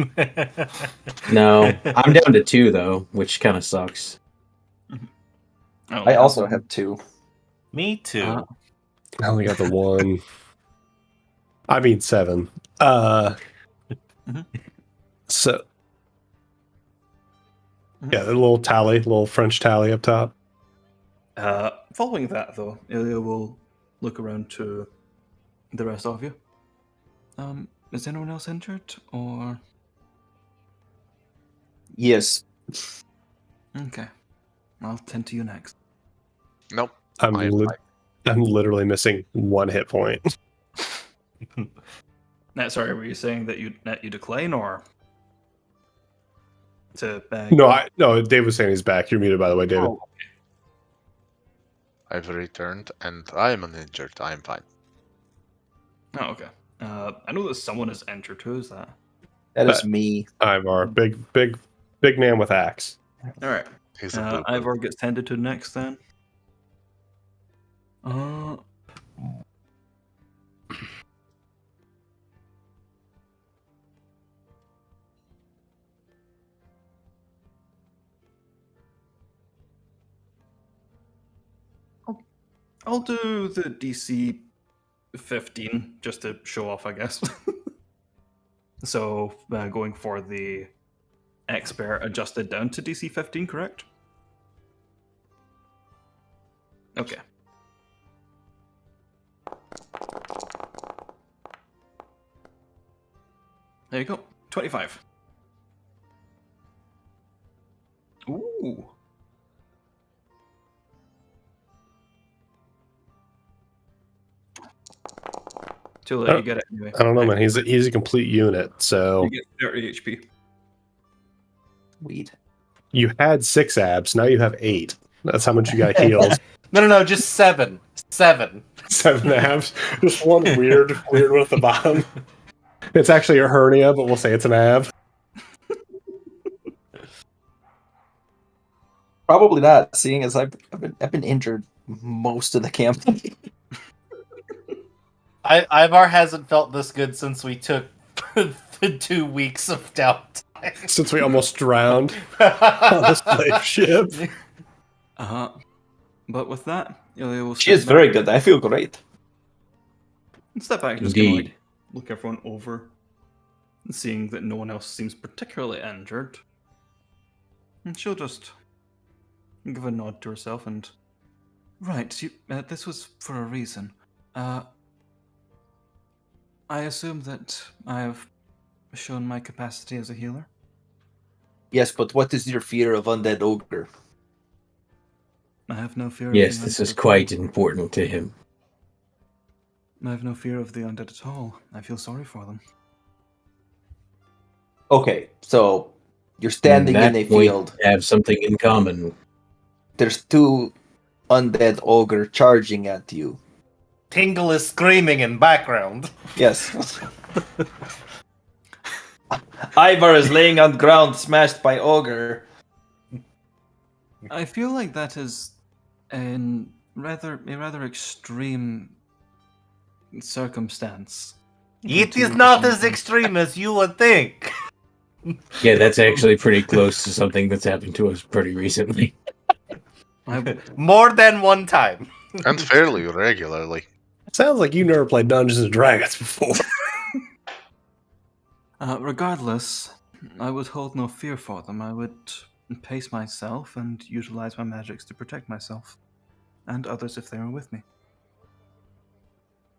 No, I'm down to 2 though, which kind of sucks. I also have 2. Me too. I only got the 1. I mean 7. So yeah, the little tally, little French tally up top. Following that, though, Ilya will look around to the rest of you. Is anyone else injured, or? Yes. Okay, I'll tend to you next. Nope. I'm I am literally missing 1 hit point. Sorry, were you saying that you decline, or to beg? No, Dave was saying he's back. You're muted, by the way, David. Oh, I've returned, and I am uninjured. I am fine. oh, okay. I know that someone is injured. Who is that? That is me. Ivar, big man with axe. All right. He's a blue. Ivor gets tended to next, then. I'll do the DC 15 just to show off, I guess. So going for the expert adjusted down to DC 15, correct? Okay. There you go. 25. Ooh. Too late, you get it anyway. I don't know, man. He's a complete unit. So You get 30 HP. Weed. you had 6 abs. Now you have 8. That's how much you got healed. No, just 7. 7. 7 abs. Just one weird one at the bottom. It's actually a hernia, but we'll say it's an ab. Probably not, seeing as I've been injured most of the campaign. Ivar hasn't felt this good since we took the 2 weeks of downtime. Since we almost drowned on the slave ship. But with that, Ilya will She is very good. I feel great. step back and just kind of Indeed. look everyone over, and seeing that no one else seems particularly injured. And she'll just give a nod to herself and, right, this was for a reason. I assume that I have shown my capacity as a healer. Yes, but what is your fear of undead ogre? I have no fear. Yes, of the this undead is at all. quite important to him. I have no fear of the undead at all. I feel sorry for them. Okay, so you're standing in a field. Have something in common. There's 2 undead ogre charging at you. Tingle is screaming in background. Yes. Ivar is laying on ground, smashed by ogre. I feel like that is a rather extreme circumstance. It is not as extreme as you would think. Yeah, that's actually pretty close to something that's happened to us pretty recently. More than one time. And fairly regularly. Sounds like you never played Dungeons and Dragons before. Regardless, I would hold no fear for them. I would pace myself and utilize my magics to protect myself and others if they were with me.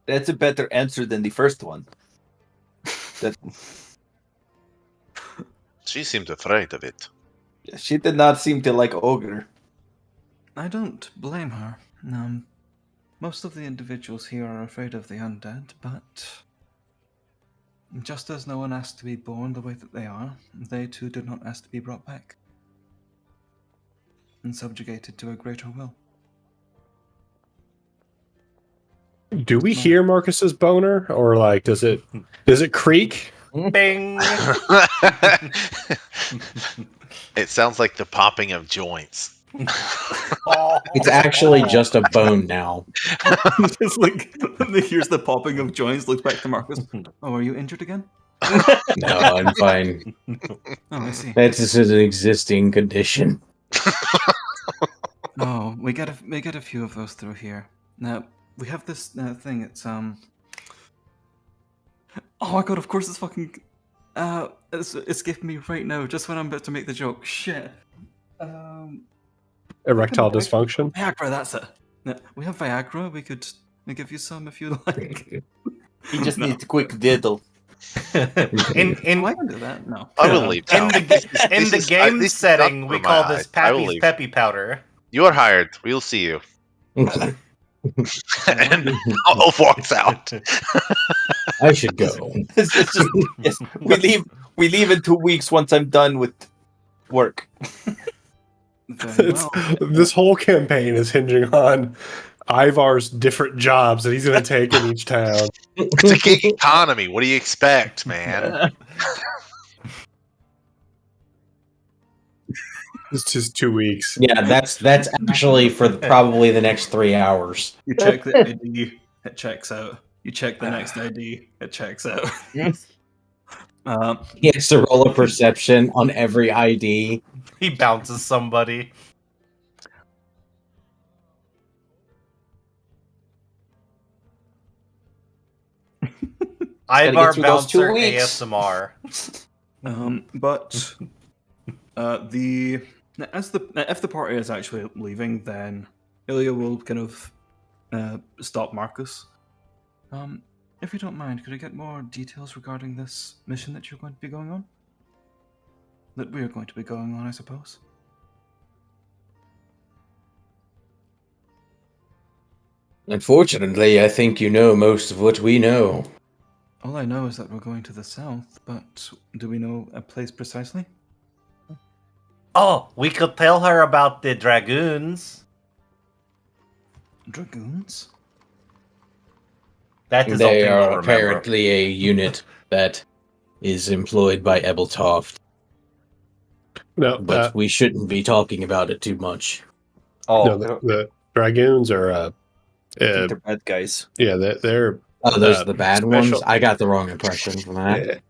That's a better answer than the first one. She seemed afraid of it. She did not seem to like ogre. I don't blame her. Most of the individuals here are afraid of the undead, but just as no one asked to be born the way that they are, they too did not ask to be brought back and subjugated to a greater will. Do we hear Marcus's boner, or like does it creak? Bing. It sounds like the popping of joints. It's actually just a bone now. Just like here's the popping of joints. Looks back to Marcus. Oh, are you injured again? No, I'm fine. Oh, I see. That's just an existing condition. Oh, we get a few of those through here. Now we have this thing. It's Oh my god! Of course, it's fucking. It's escaping me right now. Just when I'm about to make the joke. Shit. Erectile dysfunction. Viagra. That's it. Yeah, we have Viagra. We give you some if you like. He just No. needs a quick diddle. in Oh, I can do that. No. I will leave in now. the game this is setting, not we for call my this eyes. I will Pappy's leave. Peppy Powder. You are hired. We'll see you. And Elf walks out. I should go. It's just, yes, we leave in 2 weeks once I'm done with work. Very well. This whole campaign is hinging on Ivar's different jobs that he's going to take in each town. It's a gig economy. What do you expect, man? It's just 2 weeks. Yeah, that's actually for probably the next 3 hours. You check the ID, it checks out. You check the next ID, it checks out. He has to roll a perception on every ID. He bounces somebody. Gotta Ivar get through those 2 Bouncer weeks. ASMR. But if the party is actually leaving, then Ilya will kind of stop Marcus. If you don't mind, could I get more details regarding this mission that you're going to be going on? That we are going to be going on, I suppose. Unfortunately, I think you know most of what we know. All I know is that we're going to the south, but do we know a place precisely? Oh, we could tell her about the dragoons. Dragoons? That is They something we'll are remember. apparently a unit that is employed by Ebeltoft, No, but we shouldn't be talking about it too much. Oh, no, the Dragoons are, I think they're bad guys. yeah, they're Oh, those are the bad special- ones? I got the wrong impression from that.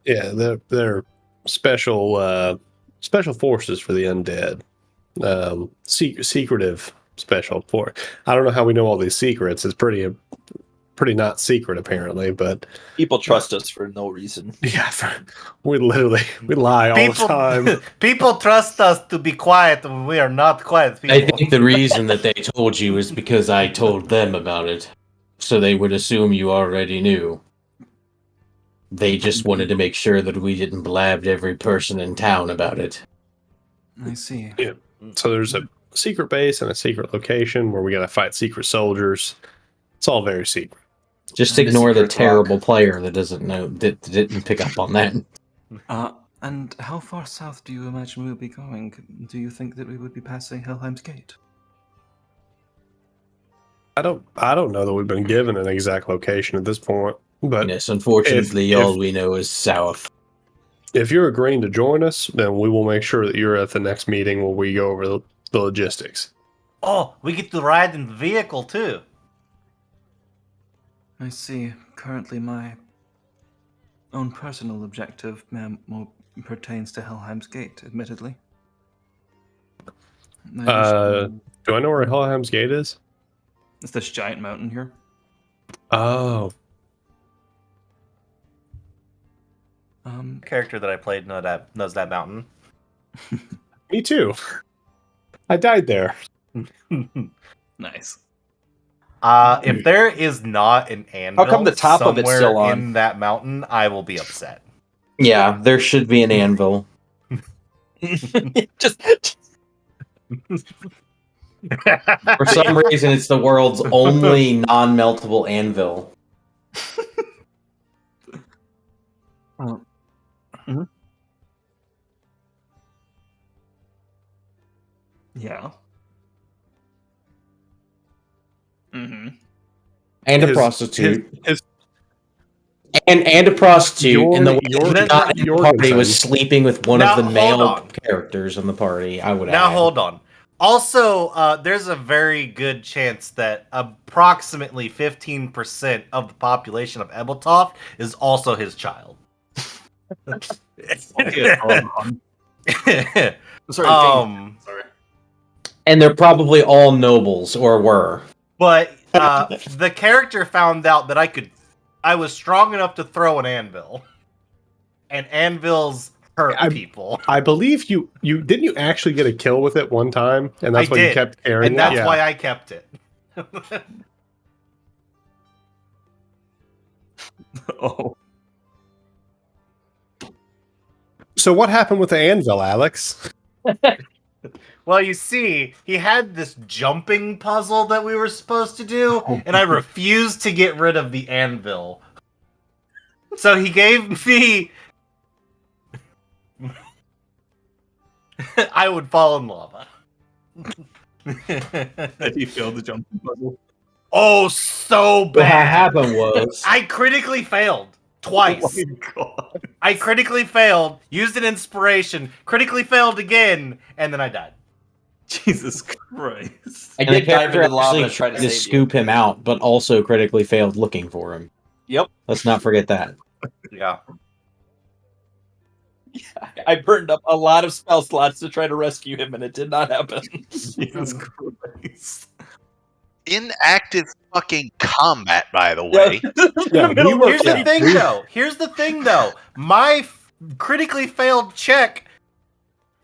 they're special forces for the undead. Secretive special force. I don't know how we know all these secrets. It's pretty not secret apparently, but People trust us for no reason. yeah, we lie all the time. people trust us to be quiet when we are not quiet people. I think the reason that they told you is because I told them about it. So they would assume you already knew. They just wanted to make sure that we didn't blab to every person in town about it. I see. So there's a secret base and a secret location where we gotta fight secret soldiers. It's all very secret. Just And the ignore the secret terrible player that doesn't know, that didn't pick up on that. And how far south do you imagine we will be going? Do you think that we would be passing Helheim's Gate? I don't know that we've been given an exact location at this point, but Yes, unfortunately, if- all we know is south. if you're agreeing to join us, then we will make sure that you're at the next meeting where we go over the logistics. Oh, we get to ride in the vehicle too. I see. Currently, my own personal objective more pertains to Helheim's Gate, admittedly. Do I know where Helheim's Gate is? It's this giant mountain here. Oh, Character that I played knows that mountain. me too. I died there. Nice. If there is not an anvil How come the top of it's somewhere still on? in that mountain, I will be upset. Yeah, there should be an anvil. Just For some reason, it's the world's only non-meltable anvil. Yeah. Mm-hmm. And a His- prostitute. his- And a prostitute. And the Jorgen- one not in the party was Jorgensen. sleeping with one Now, of the hold male on. characters in the party, I would Now add. hold on. Also, there's a very good chance that approximately 15% of the population of Ebeltoft is also his child. Okay, sorry, sorry. And they're probably all nobles, or were. But the character found out that I was strong enough to throw an anvil, and anvils hurt people. I believe you didn't you actually get a kill with it one time, and that's I why did, you kept carrying and it. that's Yeah. why I kept it. Oh, So what happened with the anvil, Alex? Well, you see, he had this jumping puzzle that we were supposed to do, and I refused to get rid of the anvil. So he gave me. I would fall in lava. that he failed the jumping puzzle. Oh, so What bad. happened was I critically failed twice. Oh my god. I critically failed, used an inspiration, critically failed again, and then I died. Jesus Christ. I and the did dive character into the lava actually to try to tried to save scoop him out, but also critically failed looking for him. Yep. Let's not forget that. Yeah. I burned up a lot of spell slots to try to rescue him, and it did not happen. Jesus Christ. Inactive fucking combat, by the way. Here's the thing, though. My critically failed check,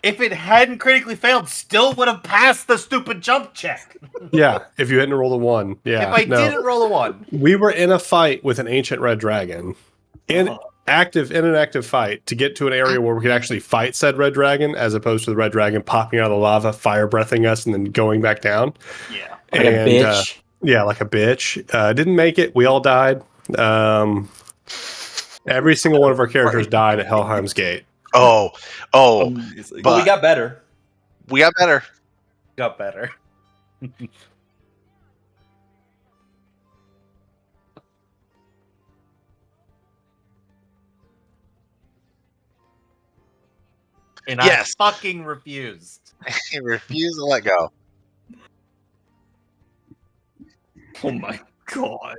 if it hadn't critically failed, still would have passed the stupid jump check. Yeah, if you hadn't rolled a 1. Yeah. If I didn't roll a 1. We were in a fight with an ancient red dragon. In an active fight to get to an area where we could actually fight said red dragon, as opposed to the red dragon popping out of the lava, fire breathing us, and then going back down. Yeah. Like a bitch. Yeah, like a bitch. Didn't make it. We all died. Every single one of our characters died at Helheim's Gate. Oh, Amazing. But we but got better. we got better. Got better. And Yes. I fucking refused. He refused to let go. Oh my god.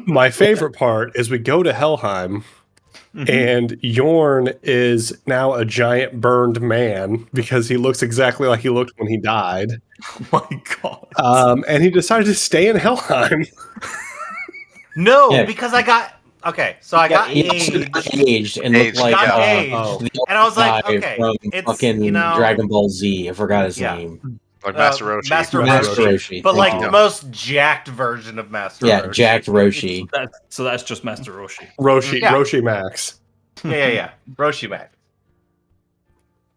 My favorite part is we go to Helheim, and Yorn is now a giant burned man because he looks exactly like he looked when he died. Oh my god. And he decided to stay in Helheim. No, Yeah. because I got so I got He also aged. got aged and Aged, looked like got yeah. aged. the And I was like, guy okay, from it's, fucking you know, Dragon Ball Z. I forgot his Yeah. name. Like Master Roshi. Master Master Roshi. Roshi. But thank like you. the most jacked version of Master Yeah, Roshi. Jacked Roshi. So that's just Master Roshi. Yeah. Roshi Max. Yeah. Roshi Mac.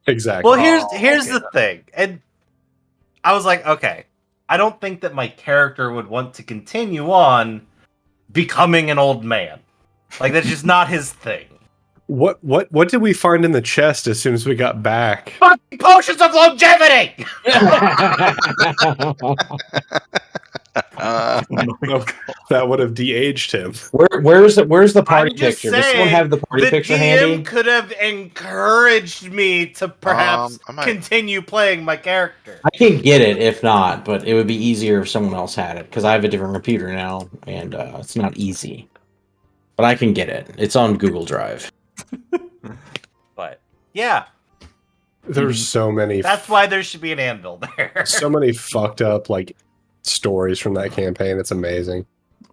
Exactly. Well, here's okay. the thing, and I was like, okay, I don't think that my character would want to continue on becoming an old man. Like that's just not his thing. What did we find in the chest as soon as we got back? Fucking potions of longevity. That would have de-aged him. Where's the party I'm just picture? Does someone saying, have the party the picture DM handy? could have encouraged me to perhaps I might- continue playing my character. I can get it if not, but it would be easier if someone else had it because I have a different computer now and it's not easy. But I can get it. It's on Google Drive. But yeah, There's so many that's why there should be an anvil there. so many fucked up like stories from that campaign. It's amazing.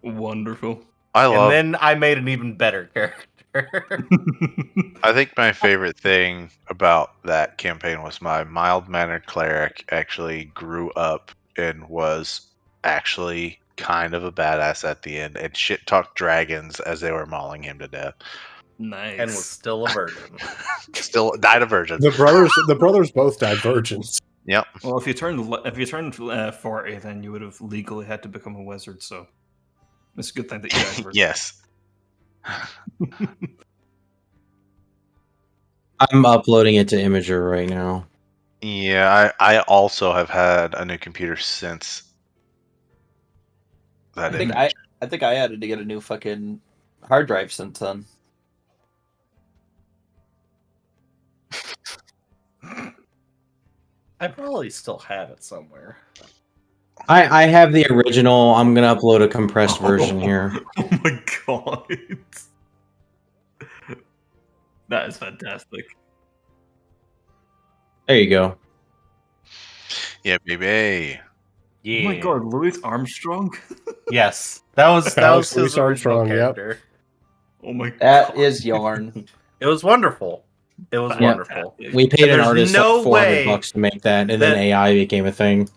Wonderful. I love. And then I made an even better character. I think my favorite thing about that campaign was my mild-mannered cleric actually grew up and was actually kind of a badass at the end and shit-talked dragons as they were mauling him to death. Nice. And was still a virgin. Still died a virgin. The brothers both died virgins. Yep. Well, if you turned 40, then you would have legally had to become a wizard. So it's a good thing that you died. Yes. I'm uploading it to Imager right now. Yeah, I also have had a new computer since that I think image. I think I had to get a new fucking hard drive since then. I probably still have it somewhere. I have the original. I'm gonna upload a compressed version here. Oh my god. That is fantastic. There you go. Yeah, baby. Yeah. Oh my god, Louis Armstrong? Yes, that was Alex his Louis original Armstrong, yep. character. Oh my god. That is yarn. It was wonderful. It was Yeah. wonderful. We paid And an there's artist no like 400 way bucks to make that, and that- then AI became a thing.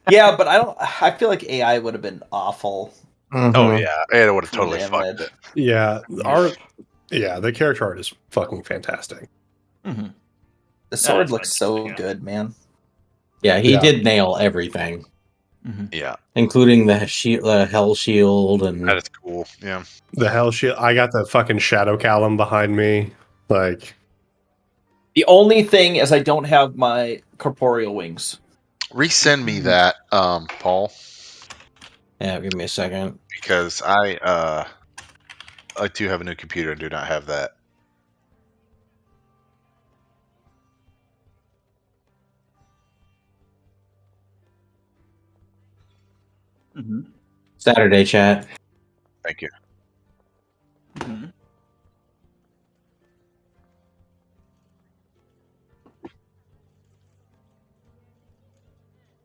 Yeah, but I feel like AI would have been awful. Oh Mhm. yeah, and it would have for totally the fucked image. it. Yeah, the character art is fucking fantastic. Mm-hmm. The sword is looks so fantastic, yeah. good, man. Yeah, he Yeah. did nail everything, Mm-hmm. Yeah, including the hell shield and that is cool. Yeah, The hell shit! I got the fucking shadow callum behind me. Like, The only thing is I don't have my corporeal wings. resend me that, Paul, yeah. Give me a second. because I too have a new computer and do not have that. Mm-hmm. Saturday chat. Thank you. Mm-hmm.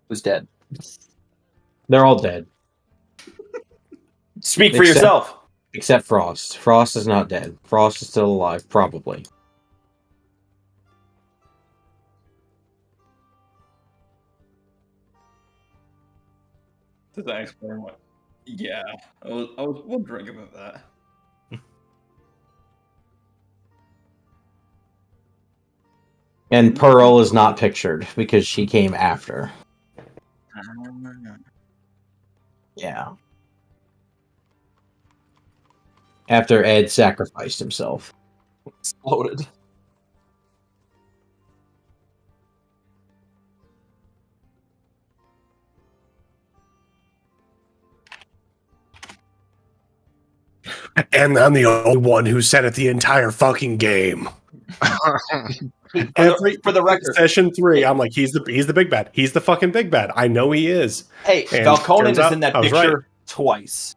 Who's dead? They're all dead Speak for Except- yourself. except Frost. Frost is not dead. Frost is still alive, probably. Does that explain what? Yeah, I was wondering about that. And Pearl is not pictured because she came after. Yeah. After Ed sacrificed himself. Exploded. and I'm the only one who said it the entire fucking game. For the record, Session 3, I'm like, he's the big bad. He's the fucking big bad. I know he is. hey, And Falconen turns is out in that I was picture right. twice.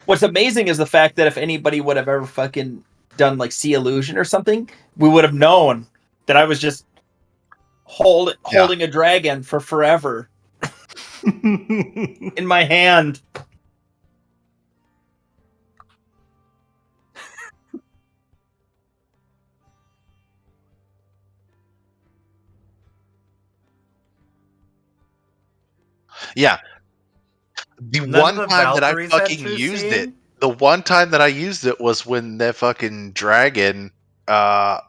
What's amazing is the fact that if anybody would have ever fucking done like See Illusion or something, we would have known that I was just holding a dragon for forever in my hand. Yeah. The None one of the time that I Valkyries had fucking true used seeing? it, the one time that I used it was when that fucking dragon, Mr.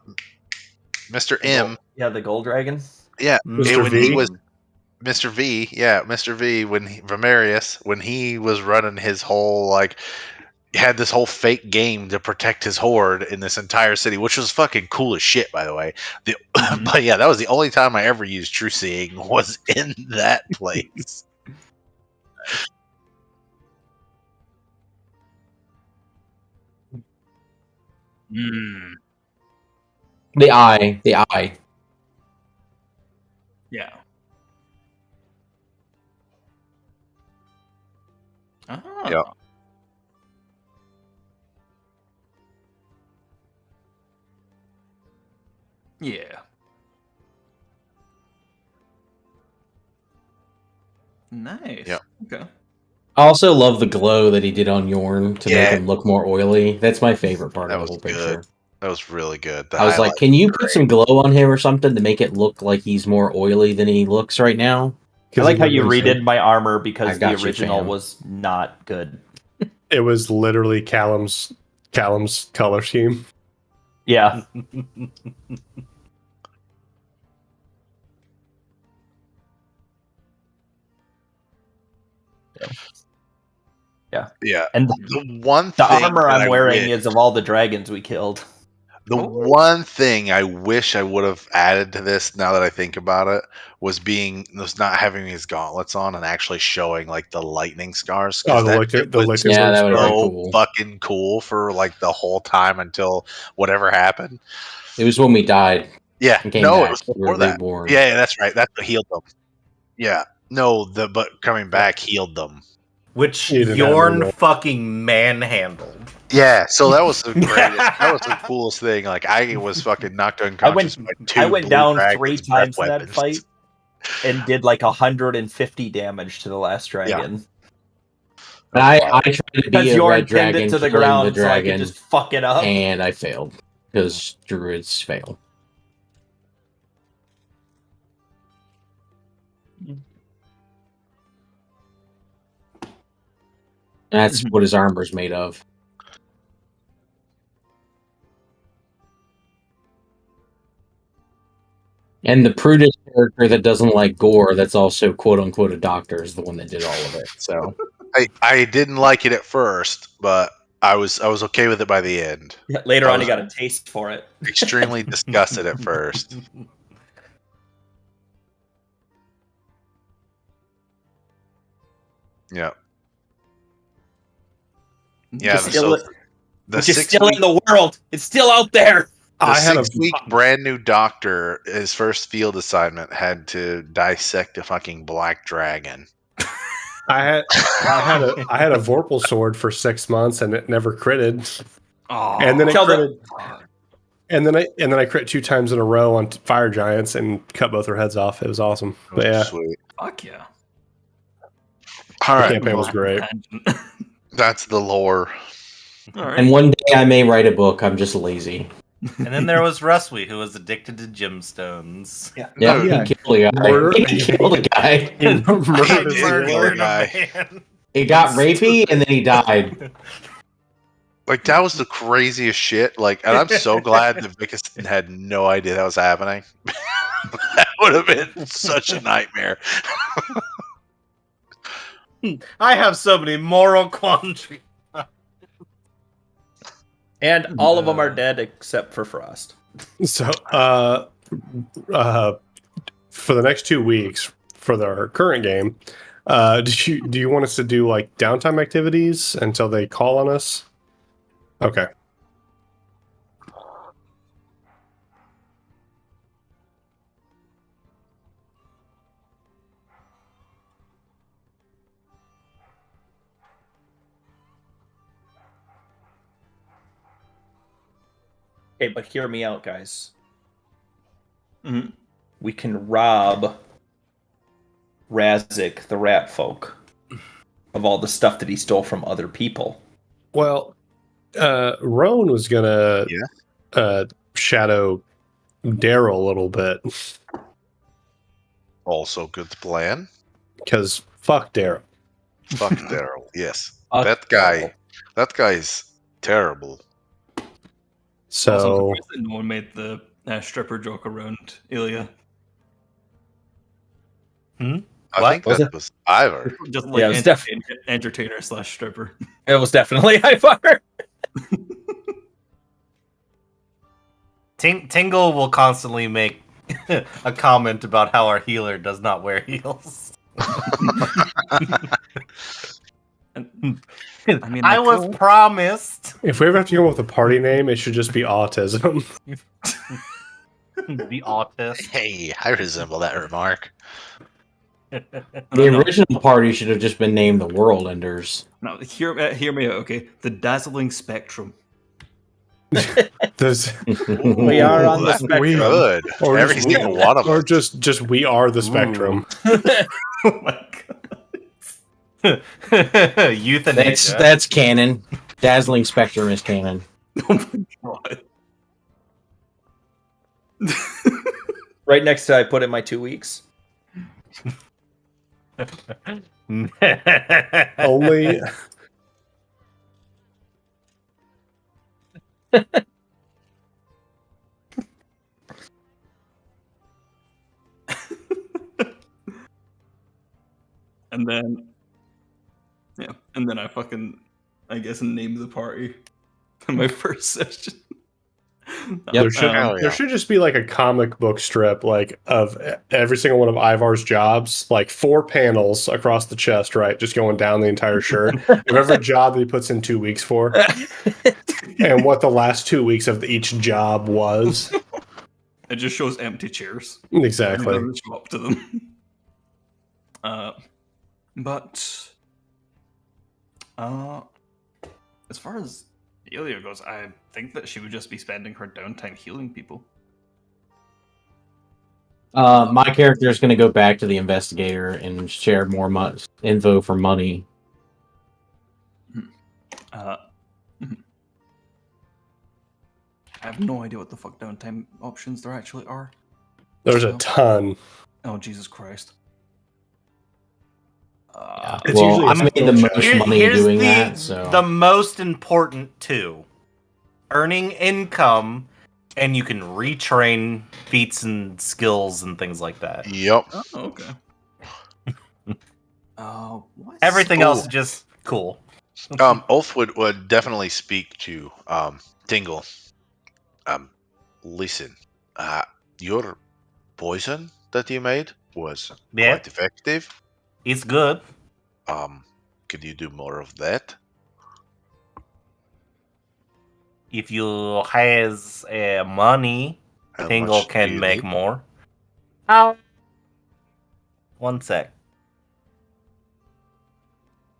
M, Yeah, the gold dragon. yeah, Mr. when V? he was Mr. V, yeah, Mr. V, Vamarius, when he was running his whole like had this whole fake game to protect his horde in this entire city, which was fucking cool as shit, by the way. But yeah, that was the only time I ever used true seeing was in that place. Mm, The eye. yeah. Ah. Yeah. Yeah. Nice. Yeah. Okay. I also love the glow that he did on Yorn to make Yeah. him look more oily. That's my favorite part That of the was whole picture. good. That was really good. The I was like, highlight can you was put great. some glow on him or something to make it look like he's more oily than he looks right now? I like how you literally- redid my armor I because the got you, original fam. was not good. It was literally Callum's color scheme. Yeah. Yeah. And The one the thing armor that I'm I wearing wish- is of all the dragons we killed. The one thing I wish I would have added to this, now that I think about it, was not having his gauntlets on and actually showing like the lightning scars. Oh, That the was lictor Yeah, that would have been so cool. fucking cool for like the whole time until whatever happened. It was when we died Yeah, and came no, back. it was We were before that. reborn. Yeah, that's right. That's what healed them. Yeah, no, but coming back healed them. Which You didn't have Yorn any fucking manhandled. Yeah, so that was the greatest. That was the coolest thing. Like I was fucking knocked unconscious by two. I went blue down dragons 3 breath times in that weapons. fight and did like 150 damage to the last dragon. And I tried to Because be a Yorn red pinned dragon it to the killing ground the dragon, so I could just fuck it up. and I failed because druids fail. That's what his armor's made of. And the prudish character that doesn't like gore, that's also quote unquote a doctor, is the one that did all of it. So I didn't like it at first, but I was okay with it by the end. Yeah, later I on, was- you got a taste for it. Extremely disgusted at first. Yeah. Yeah, Just still, the which is 6 still week, in the world. It's still out there. the I had a 6 week brand new doctor, his first field assignment had to dissect a fucking black dragon. I had a Vorpal sword for 6 months and it never critted. Oh, And then it Tell the- critted. And then I crit 2 times in a row on fire giants and cut both their heads off. It was awesome. But yeah, Sweet. fuck yeah. All the right, campaign was great. that's the lore. All right. and one day I may write a book. I'm just lazy. And then there was Ruswy, who was addicted to gemstones. Yeah, Oh, yeah. he killed a guy. Murder- He killed a guy. He murdered his did little murder boy. guy. man. He got rapey and then he died. Like that was the craziest shit. Like, and I'm so glad that Vickerson had no idea that was happening. That would have been such a nightmare. I have so many moral quandaries. And all of them are dead except for Frost. So, for the next 2 weeks for our current game, do you want us to do like downtime activities until they call on us? Okay. Okay, but hear me out, guys. Mhm. We can rob Razik, the rat folk, of all the stuff that he stole from other people. Well, Roan was gonna shadow Daryl a little bit Also, good plan. because fuck Daryl. Fuck Daryl. Yes, Fuck that guy. Daryl. That guy's terrible. So Also, no one made the stripper joke around Ilya. I What? think Was that it? was Ivor. Just like Yeah, it was entertainer / stripper. It was definitely Ivar. Tingle will constantly make a comment about how our healer does not wear heels. I mean, I they're was cool. promised if we ever have to come up with a party name, it should just be autism. the autist. Hey, I resemble that remark. The original party should have just been named the World Enders. No, hear me out, okay? The dazzling spectrum. There's, We are on the That's spectrum. good. Or Every just- single one of or us. just we are the spectrum. Oh my god. Euthanasia. That's canon. Dazzling Spectrum is canon. Oh my god. Right next to I put in my 2 weeks. Only And then, yeah, and then I guess, name the party in my first session. There should Hell yeah. there should just be like a comic book strip like of every single one of Ivar's jobs, like 4 panels across the chest, right? Just going down the entire shirt of every job that he puts in 2 weeks for, and what the last 2 weeks of each job was. It just shows empty chairs. Exactly. And he doesn't show up to them. But as far as Elia goes, I think that she would just be spending her downtime healing people. My character is going to go back to the investigator and share more info for money. I have no idea what the fuck downtime options there actually are. There's a ton. Oh, Jesus Christ. It's Well, usually a I made skill the check. most money Here's doing the, that, so the most important two. Earning income, and you can retrain feats and skills and things like that. Yep. Oh, okay. What? Everything Ooh. else is just cool. Ulf would definitely speak to Tingle. Listen, your poison that you made was Yeah. quite effective. It's good. Could you do more of that? If you has money, How Tingle much do can you make need? more. One sec.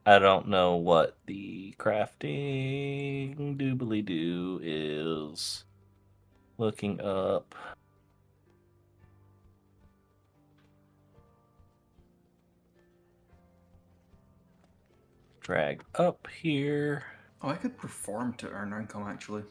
I don't know what the crafting doobly doo is. Looking up. Drag up here. Oh, I could perform to earn income, actually.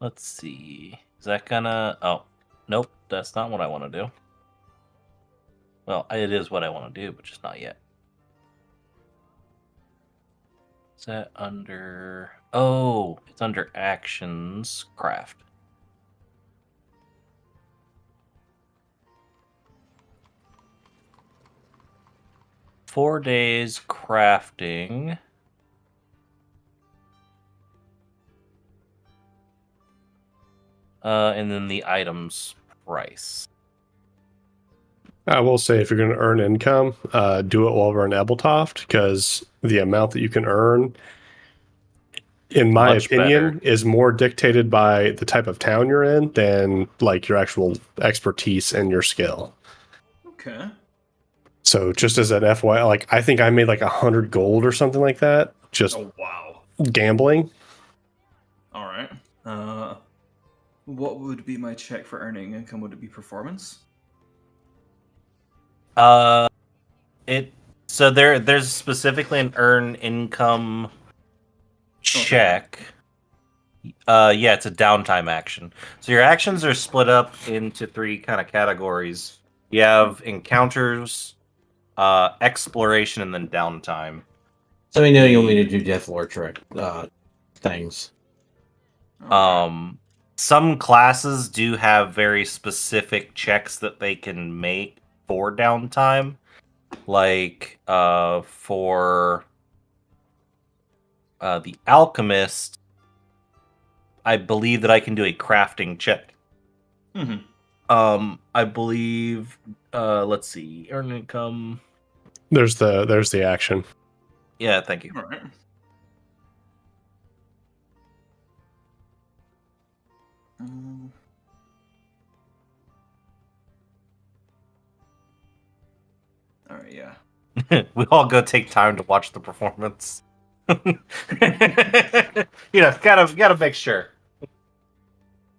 Let's see. Is that gonna... Oh, nope. That's not what I want to do. Well, it is what I want to do, but just not yet. Is that under... Oh, it's under actions, craft. Four days crafting. And then the items price. I will say, if you're going to earn income, do it while we're in Ebeltoft, because the amount that you can earn, in my Much opinion, better. is more dictated by the type of town you're in than like your actual expertise and your skill. Okay. So just as an FYI, like I think I made like 100 gold or something like that, just Oh, wow. gambling. All right. What would be my check for earning income? Would it be performance? There's specifically an earn income check. Yeah, it's a downtime action. So your actions are split up into 3 kind of categories. You have encounters, exploration, and then downtime. so we know you want me to do Death Lord trick things. Some classes do have very specific checks that they can make for downtime. Like for the alchemist, I believe that I can do a crafting check. Mm-hmm. I believe let's see, earn income. There's the action. Yeah, thank you. All right. All right, yeah. We all go take time to watch the performance. Gotta make sure.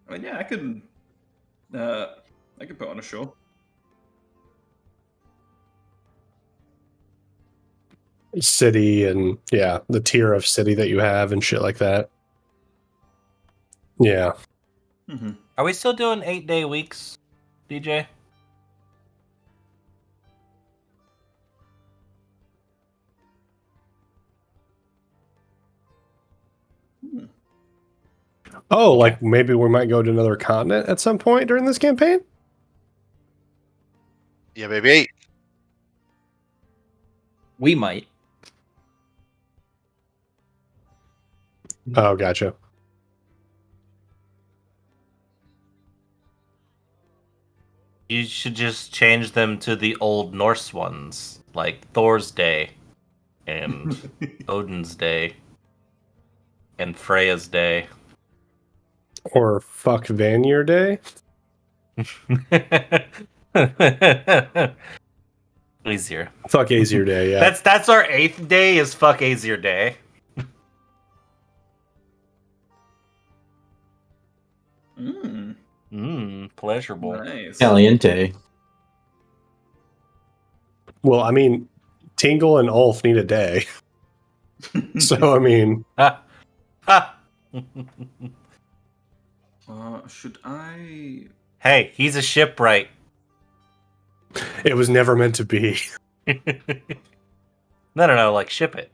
I mean, yeah, I could put on a show. City and the tier of city that you have and shit like that. Yeah. Mm-hmm. Are we still doing 8-day weeks, DJ? Oh, Okay. like maybe we might go to another continent at some point during this campaign? Yeah, baby. We might. Oh, gotcha. You should just change them to the Old Norse ones, like Thor's Day, and Odin's Day, and Freya's Day. Or fuck Vanir Day. Easier. Fuck Azir Day. Yeah. That's our 8th day. Is fuck Azir Day. Pleasurable. Nice. Caliente. Well, I mean, Tingle and Ulf need a day. So I mean, Ha. Should I? Hey, he's a shipwright. it was never meant to be. No, like ship it.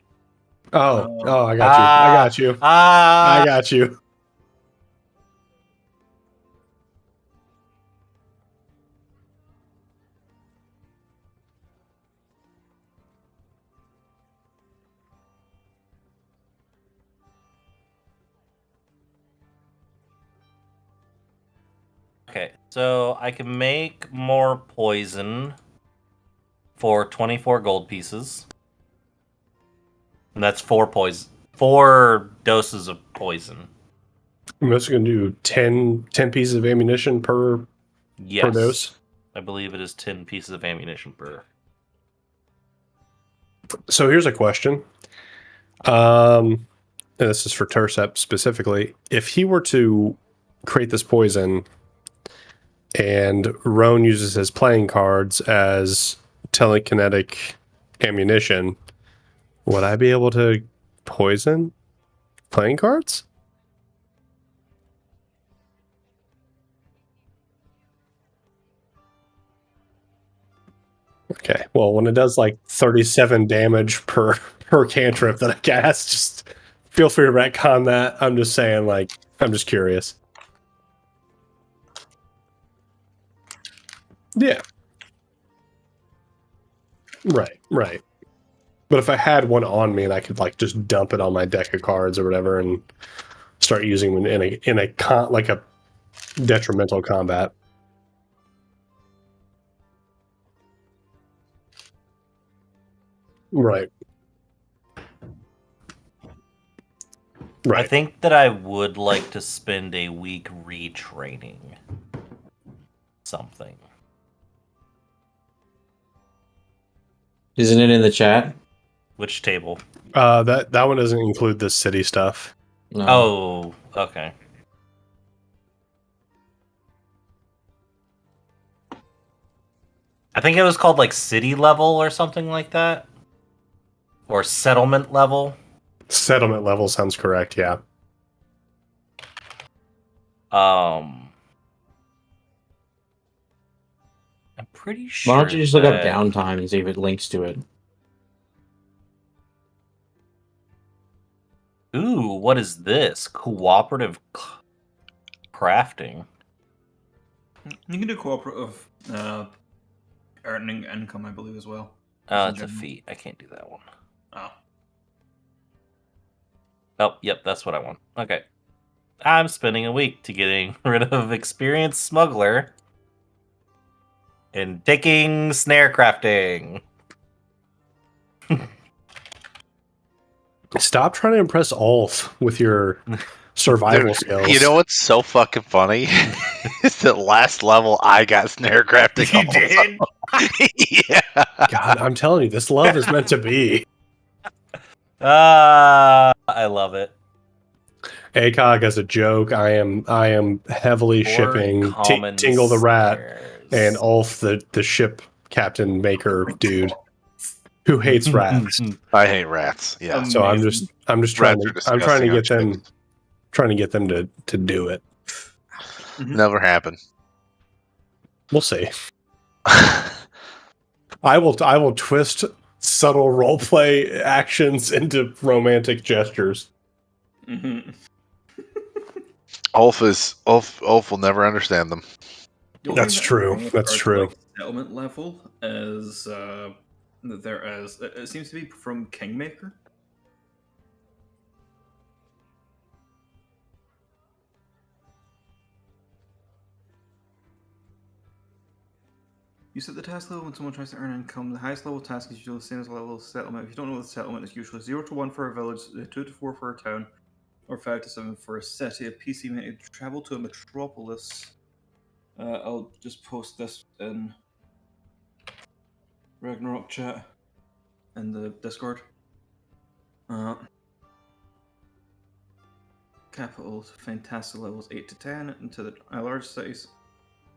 Oh, I got you. I got you. Okay, so I can make more poison for 24 gold pieces. And that's 4 doses of poison. I'm just going to do 10 pieces of ammunition per Yes. dose. I believe it is 10 pieces of ammunition per. So here's a question. And this is for Tursep specifically. If he were to create this poison and Roan uses his playing cards as telekinetic ammunition, would I be able to poison playing cards? Okay. Well, when it does like 37 damage per cantrip that I cast, just feel free to retcon that. I'm just saying, like, I'm just curious. Yeah. Right. But if I had one on me and I could like just dump it on my deck of cards or whatever and start using them in a detrimental combat. Right. I think that I would like to spend a week retraining something. Isn't it in the chat? Which table? That one doesn't include the city stuff. No. Oh, okay. I think it was called like city level or something like that. Or settlement level. Settlement level sounds correct, yeah. I'm pretty sure. Why don't you just look up that- downtime and see if it links to it? Ooh, what is this? Cooperative crafting. You can do cooperative earning income, I believe, as well. Oh, In it's a general. feat. I can't do that one. Oh. Oh, yep, that's what I want. Okay. I'm spending a week to getting rid of experienced smuggler and taking snare crafting. Stop trying to impress Ulf with your survival Dude, skills. You know what's so fucking funny? Is that last level I got snare crafting. You also. did? Yeah. God, I'm telling you, this love is meant to be. I love it. ACOG as a joke. I am heavily Four shipping common Tingle the Rat snares. and Ulf the ship captain maker dude who hates rats. I hate rats. Yeah. So I'm just trying Rats are to disgusting trying to get them to do it. Never happened. We'll see. I will twist subtle roleplay actions into romantic gestures. Mm-hmm. Ulf will never understand them. That's true. That's true. Settlement level is There is. It seems to be from Kingmaker. You set the task level when someone tries to earn income. The highest level task is usually the same as the level of settlement. If you don't know the settlement, it's usually 0 to 1 for a village, 2 to 4 for a town, or 5 to 7 for a city. A PC may travel to a metropolis. I'll just post this in Ragnarok chat in the Discord. Capitals, fantastic levels 8 to 10, into the large cities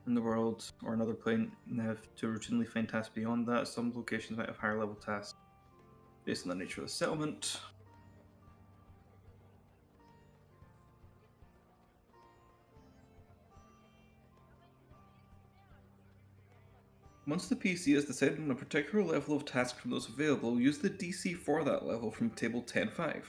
in the world or another plane have to routinely fantastic beyond that. Some locations might have higher level tasks based on the nature of the settlement. Once the PC has decided on a particular level of task from those available, use the DC for that level from table 10.5.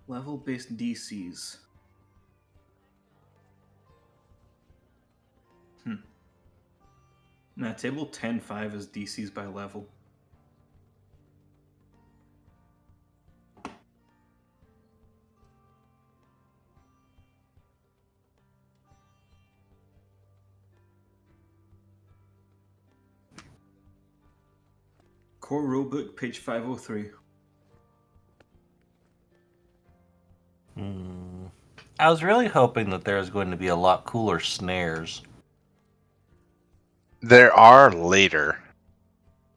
Level-based DCs. Nah, table 10.5 is DCs by level. Core rulebook, page 503. I was really hoping that there was going to be a lot cooler snares. There are later.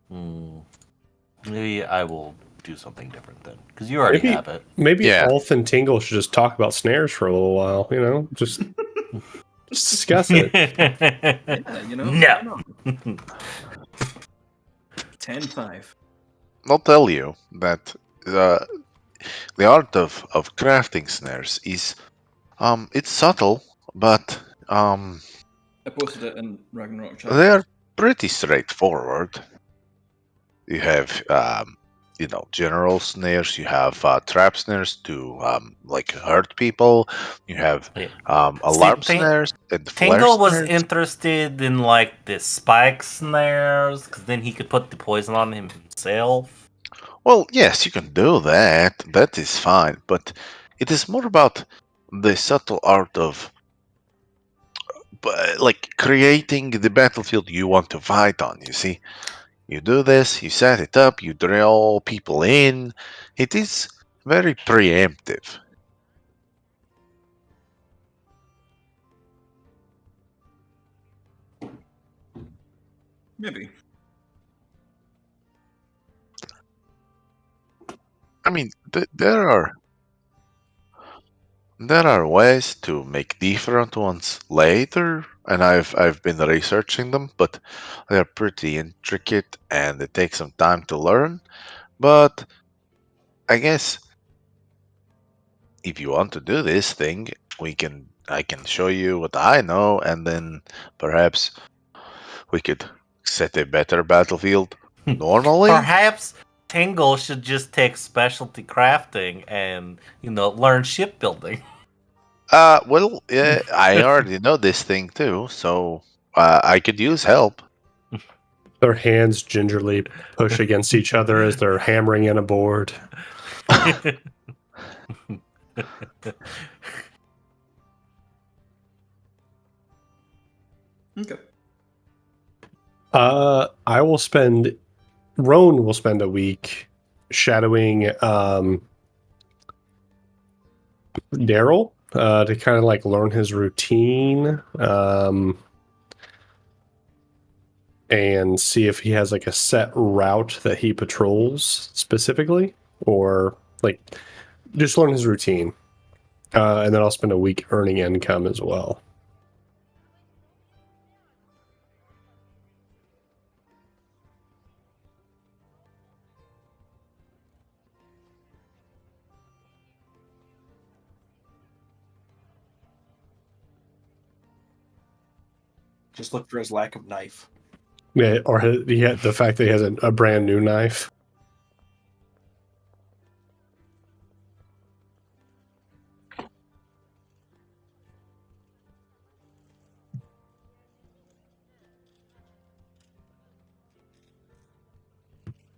Maybe I will do something different then, because you already have it. Maybe Yeah. Ulf and Tingle should just talk about snares for a little while, you know? Just discuss it. Yeah, you know? No. 10.5. I'll tell you that the art of crafting snares is it's subtle, but I posted it in Ragnarok chat. they're pretty straightforward. You have general snares. You have trap snares to like hurt people. You have alarm snares and flare Tingle was snares. interested in like the spike snares, because then he could put the poison on himself. Well, yes, you can do that. That is fine, but it is more about the subtle art of like creating the battlefield you want to fight on. You see, you do this, you set it up, you draw people in. It is very preemptive. Maybe. I mean, there are ways to make different ones later, and I've been researching them, but they're pretty intricate and it takes some time to learn. But I guess if you want to do this thing, I can show you what I know, and then perhaps we could set a better battlefield normally. Perhaps Tingle should just take specialty crafting and, learn shipbuilding. Well, yeah, I already know this thing too, so I could use help. Their hands gingerly push against each other as they're hammering in a board. Okay. Roan will spend a week shadowing Daryl to kind of like learn his routine and see if he has like a set route that he patrols specifically, or like just learn his routine. And then I'll spend a week earning income as well. Just look for his lack of knife. Yeah, or the fact that he has a brand new knife.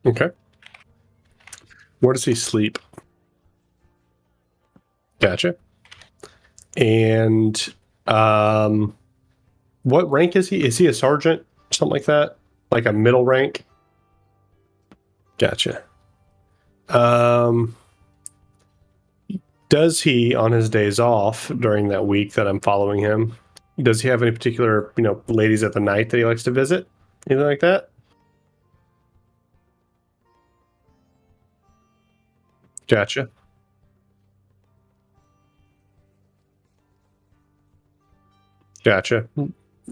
Okay. Where does he sleep? Gotcha. And what rank is he? Is he a sergeant? Something like that? Like a middle rank? Gotcha. Does he, on his days off during that week that I'm following him, does he have any particular, ladies at the night that he likes to visit? Anything like that? Gotcha. Gotcha.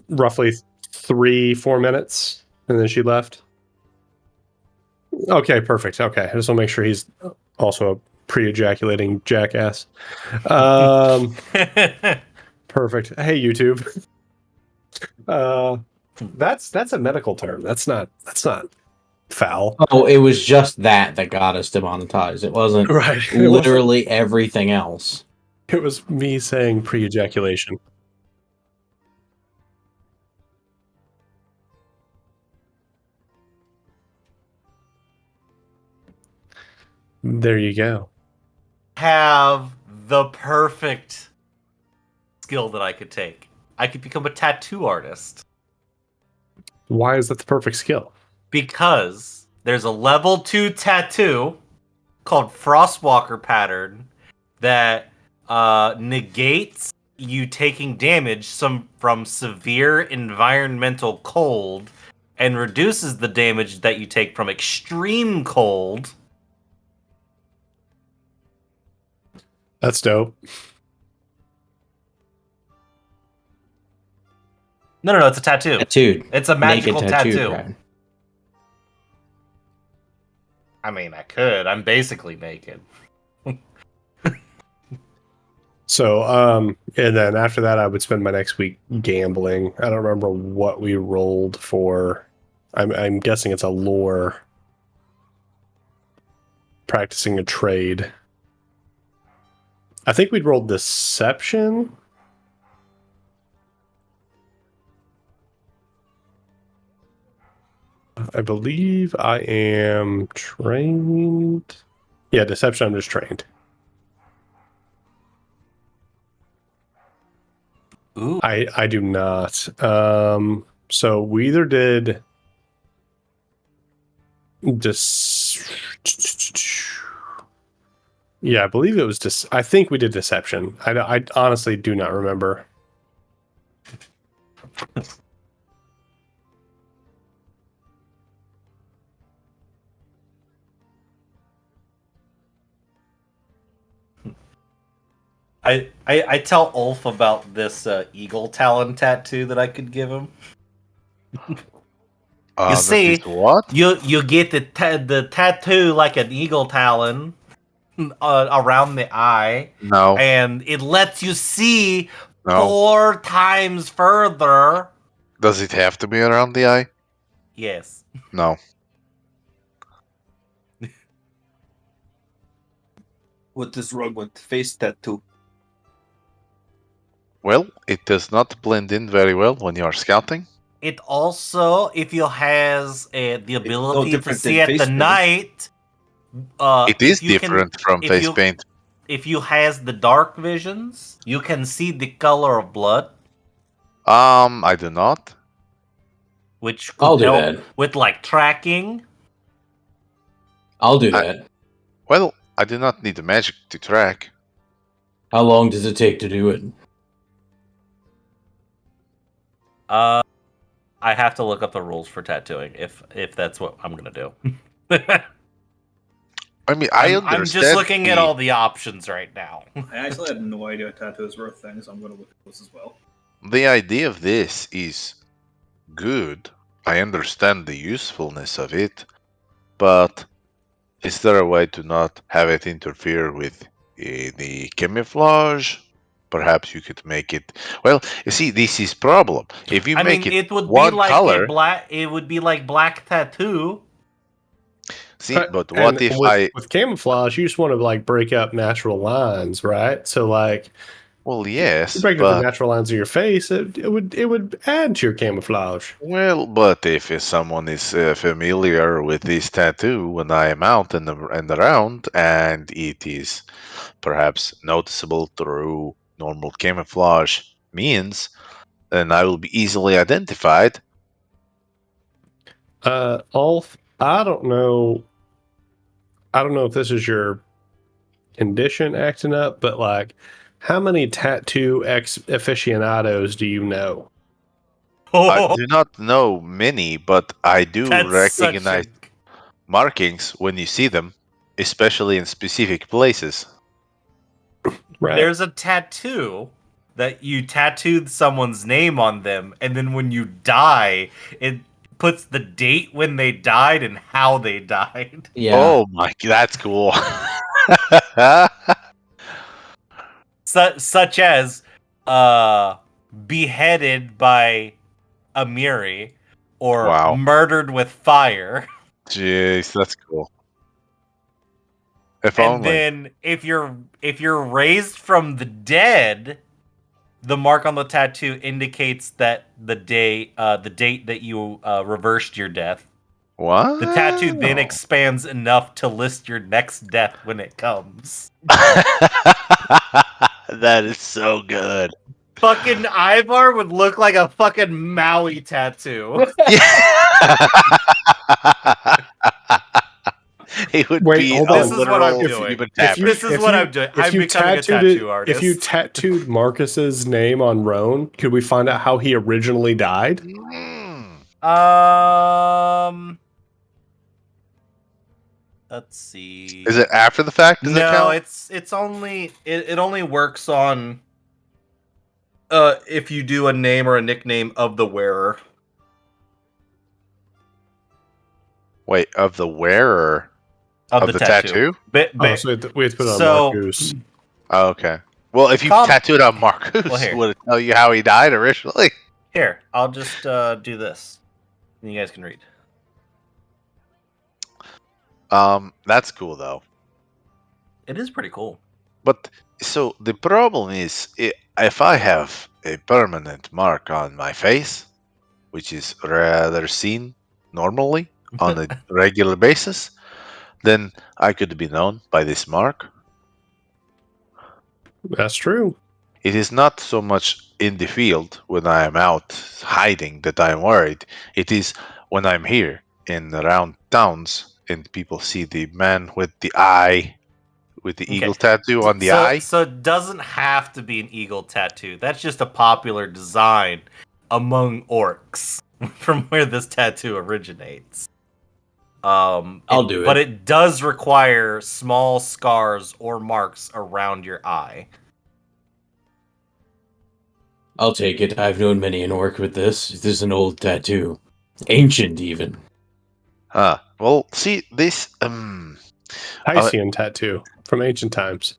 Roughly 3-4 minutes, and then she left. Okay, perfect. Okay, I just want to make sure he's also a pre-ejaculating jackass. Perfect. Hey, YouTube. That's a medical term. That's not foul. Oh, it was just that got us demonetized. It wasn't Right. literally everything else. It was me saying pre-ejaculation. There you go. Have the perfect skill that I could take. I could become a tattoo artist. Why is that the perfect skill? Because there's a level 2 tattoo called Frostwalker Pattern that negates you taking damage from severe environmental cold and reduces the damage that you take from extreme cold. That's dope. No, it's a tattoo. Tattooed. It's a magical Naked tattoo. Right? I mean, I could. I'm basically naked. So, and then after that, I would spend my next week gambling. I don't remember what we rolled for. I'm guessing it's a lore. Practicing a trade. I think we'd rolled deception. I believe I am trained. Yeah, deception, I'm just trained. Ooh. I do not. So we either did yeah, I believe it was I think we did deception. I honestly do not remember. I tell Ulf about this eagle talon tattoo that I could give him. You see, what? you get the tattoo like an eagle talon around the eye. No. And it lets you see No. 4 times further. Does it have to be around the eye? Yes. No. What is wrong with face tattoo? Well, it does not blend in very well when you are scouting. It also, if you has the ability to different see than at face the paint. night, It is if you different from if face you- paint. If you has the dark visions, you can see the color of blood, I do not. which I'll could do help that. with like tracking. I'll do I- that. Well, I do not need the magic to track. How long does it take to do it? I have to look up the rules for tattooing if that's what I'm gonna do. I mean, I I'm understand. just looking at all the options right now. I actually had no idea tattoos were a thing, so I'm going to look at those as well. The idea of this is good. I understand the usefulness of it, but is there a way to not have it interfere with the camouflage? perhaps you could make it. Well, you see, this is problem. If you I make mean, it would be one like color, it would be like black tattoo. see, but what if with camouflage, you just want to like break up natural lines, right? So like, Well, yes, you break up the but natural lines of your face, it would add to your camouflage. well, but if someone is familiar with this tattoo when I am out and around, and it is perhaps noticeable through normal camouflage means, then I will be easily identified. Ulf, I don't know if this is your condition acting up, but like, how many tattoo aficionados do you know? I do not know many, but I do That's such recognize a... markings when you see them, especially in specific places. Right. There's a tattoo that you tattooed someone's name on them, and then when you die, it puts the date when they died and how they died. Yeah. Oh my, that's cool. Such as beheaded by Amiri or Wow. murdered with fire. Jeez, that's cool. If And only. then if you're raised from the dead, the mark on the tattoo indicates that the date that you reversed your death. What? The tattoo then expands enough to list your next death when it comes. That is so good. Fucking Ivar would look like a fucking Maui tattoo. It would Wait, be hold a on. This is what literal I'm doing. human This tapestry. is what I'm doing. I'm becoming a tattoo artist. If you tattooed Marcus's name on Roan, could we find out how he originally died? Let's see. Is it after the fact? Does it No, count? it's only it only works on if you do a name or a nickname of the wearer. Wait, of the wearer Of the tattoo. Oh, so we have to put it on So- Marcus. Oh, okay. Well, if you tattooed on Marcus, here. would it tell you how he died originally? Here, I'll just do this. And you guys can read. That's cool though. It is pretty cool. But so the problem is, if I have a permanent mark on my face, which is rather seen normally on a regular basis, then I could be known by this mark. That's true. It is not so much in the field when I am out hiding that I am worried. It is when I'm here in around towns and people see the man with the eye, with the eagle tattoo on the eye. So it doesn't have to be an eagle tattoo. That's just a popular design among orcs from where this tattoo originates. I'll do it. But it does require small scars or marks around your eye. I'll take it. I've known many an orc with this. This is an old tattoo. Ancient, even. Well, see, this, Piscean tattoo from ancient times.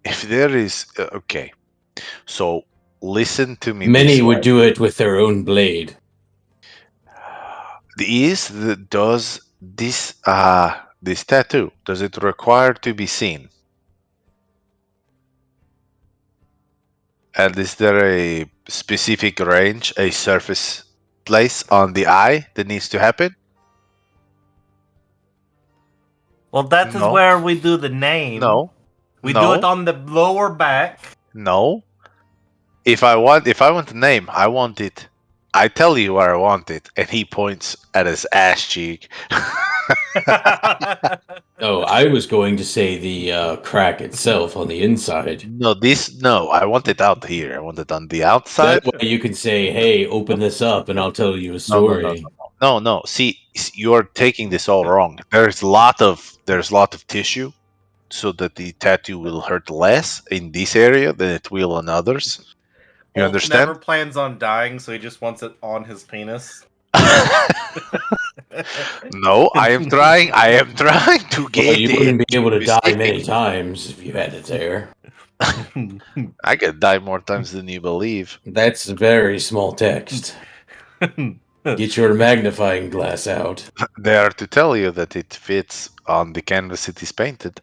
if there is, okay, so listen to me. Many would do it with their own blade. Does this tattoo, does it require to be seen? And is there a specific range, a surface place on the eye that needs to happen? Well, that is No. where we do the name. No. We No. do it on the lower back. No. If I want the name, I want it. I tell you where I want it, and he points at his ass cheek. Oh, I was going to say the crack itself on the inside. No, I want it out here. I want it on the outside. That way you can say, hey, open this up and I'll tell you a story. No. See, you're taking this all wrong. There's a lot of tissue, so that the tattoo will hurt less in this area than it will on others. You Wolf understand? never plans on dying, so he just wants it on his penis. No, I am trying to get Well, you wouldn't it be able to die specific. many times if you had it there. I could die more times than you believe. That's very small text. Get your magnifying glass out. They are to tell you that it fits on the canvas it is painted.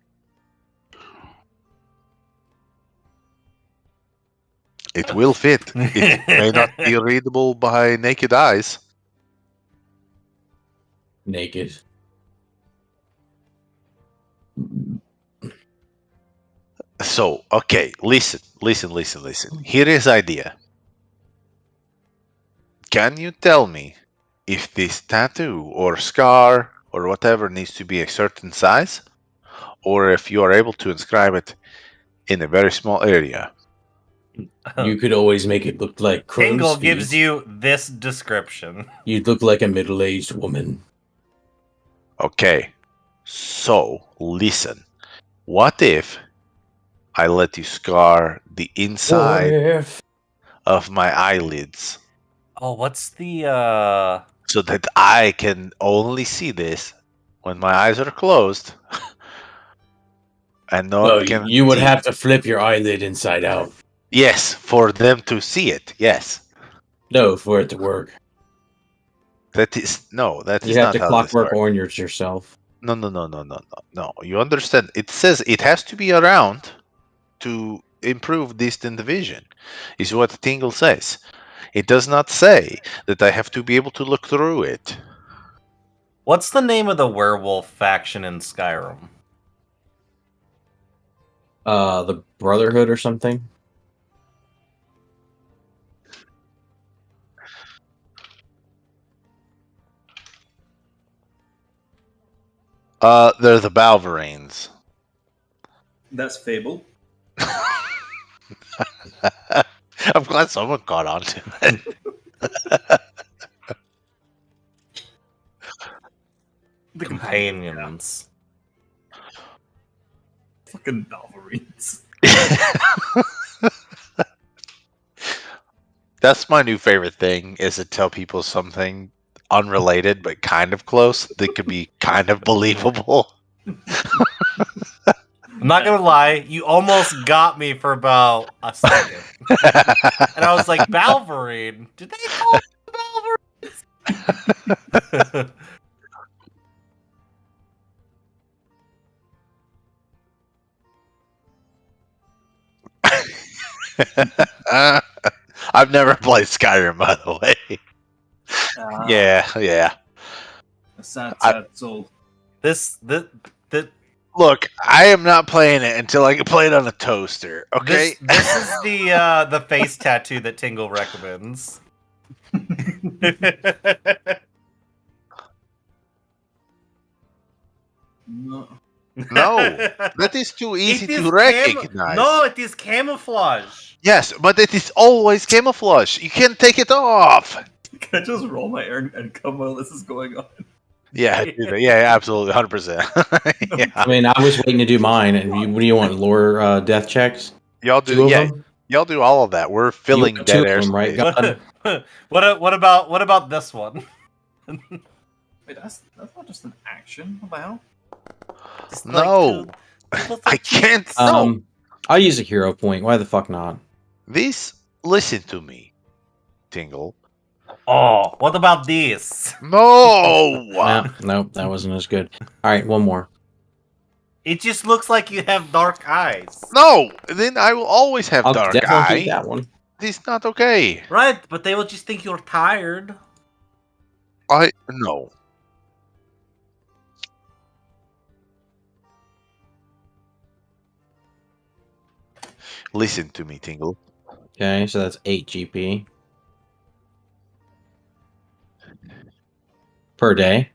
It will fit. It may not be readable by naked eyes. Naked. So, okay, listen. Here is idea. Can you tell me if this tattoo or scar or whatever needs to be a certain size, or if you are able to inscribe it in a very small area? You could always make it look like crow's Tingle feet. gives you this description. You'd look like a middle-aged woman. Okay, so listen. What if I let you scar the inside of my eyelids Oh, what's the so that I can only see this when my eyes are closed and no No, one can you would see? have to flip your eyelid inside out. Yes, for them to see it. Yes. No, for it to work. That is You not have to how this clockwork works. orange yourself. No. You understand? It says it has to be around to improve distant vision, is what Tingle says. It does not say that I have to be able to look through it. what's the name of the werewolf faction in Skyrim? The Brotherhood or something? They're the Balverines. That's Fable. I'm glad someone caught on to it. The companions. Fucking Balverines. That's my new favorite thing, is to tell people something unrelated but kind of close that could be kind of believable. I'm not gonna lie, you almost got me for about a second. And I was like, Balverine? Did they call it Balverine? I've never played Skyrim, by the way. Yeah. A sad I- soul. this Look, I am not playing it until I can play it on a toaster. Okay. This is the face tattoo that Tingle recommends. No. No, that is too easy It is to recognize. No, it is camouflage. Yes, but it is always camouflage. You can't take it off. Can I just roll my ear and come while this is going on? Yeah, absolutely, 100%. Yeah. I mean, I was waiting to do mine, and what do you want? Lore death checks? Y'all Two do, of yeah, them? y'all do all of that. We're filling have dead two air. of them, right? space. What about this one? Wait, that's not just an action. What the hell? Just No, I can't. No, I'll use a hero point. Why the fuck not? Listen to me, Tingle. Oh, what about this? No, Nope, that wasn't as good. All right, one more. It just looks like you have dark eyes. no. Then I will always have I'll dark definitely eye. keep that one. This is not okay. Right, but they will just think you're tired. No. Listen to me, Tingle. Okay, so that's 8 GP per day.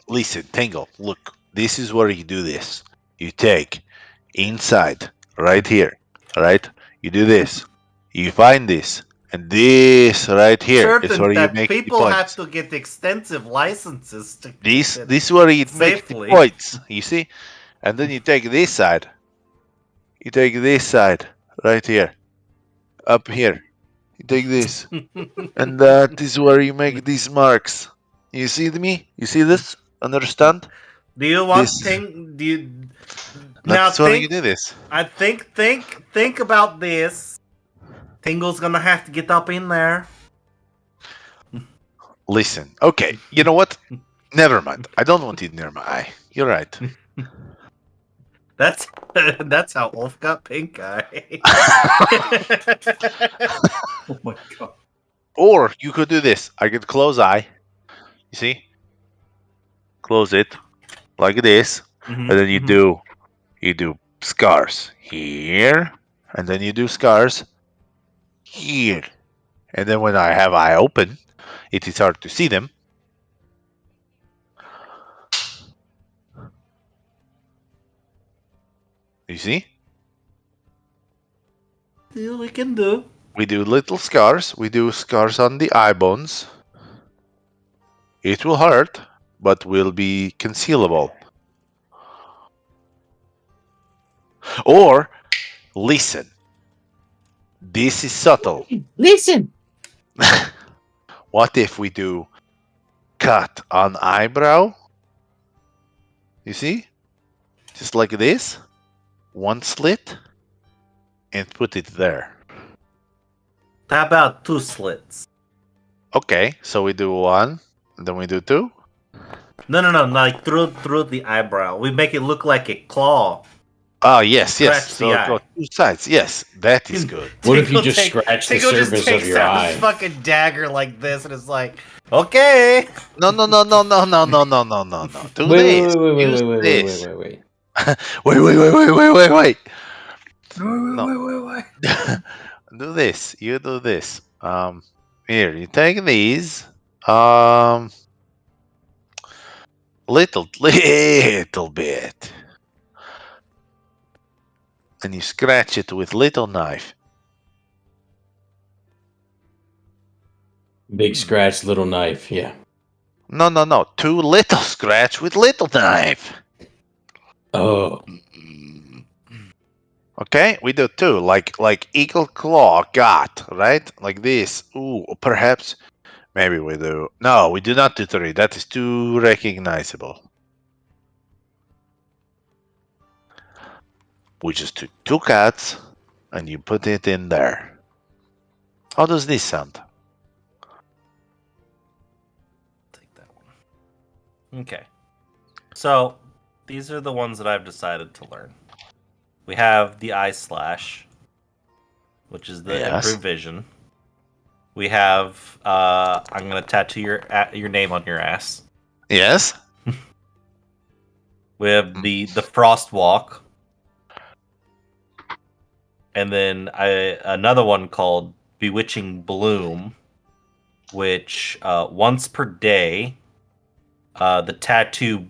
Listen, Tingle. Look, this is where you do this. You take inside, right here, right? You do this. You find this, and this right here is Certain where you that make the people have points. to get extensive licenses to This get is where you make the safely. points. You see, and then you take this side. You take this side right here, up here. You take this, and that is where you make these marks. You see me? You see this? Understand? Do you want This- thing? Do you? Now That's why think- you do this. I think about this. Tingle's gonna have to get up in there. Listen, okay, you know what? Never mind. I don't want you near my eye. You're right. That's that's how Wolf got pink eye. Oh my god. Or you could do this. I could close eye. You see? Close it like this, Mhm, and then you mhm. do scars here, and then you do scars here, and then when I have eye open, it is hard to see them. You see? See what we can do. We do little scars. We do scars on the eye bones. It will hurt, but will be concealable. Or listen. This is subtle. Listen. What if we do cut on eyebrow? You see? Just like this. One slit. And put it there. How about 2 slits? Okay, so we do one, and then we do two. No, like through the eyebrow. We make it look like a claw. Oh, yes, yes. Scratch So the it goes eye. 2 sides. Yes, that is good. What if you Tingle just scratch the Tingle just surface takes of your out eye? his fucking dagger like this, and it's like, okay. No. Do Wait, this. Use wait, this. wait. Wait. Wait. Do this. You do this. Here, you take these. Little bit. And you scratch it with little knife. Big scratch, little knife. Yeah. No. Too little scratch with little knife. Oh. Okay, we do two, like eagle claw got, right? Like this. Ooh, perhaps maybe we do. No, we do not do 3. That is too recognizable. We just do 2 cuts and you put it in there. How does this sound? Take that one. Okay. So these are the ones that I've decided to learn. We have the eye slash, which is the Yes. improved vision. We have I'm gonna tattoo your name on your ass. Yes. We have the frost walk, and then another one called bewitching bloom, which once per day, the tattoo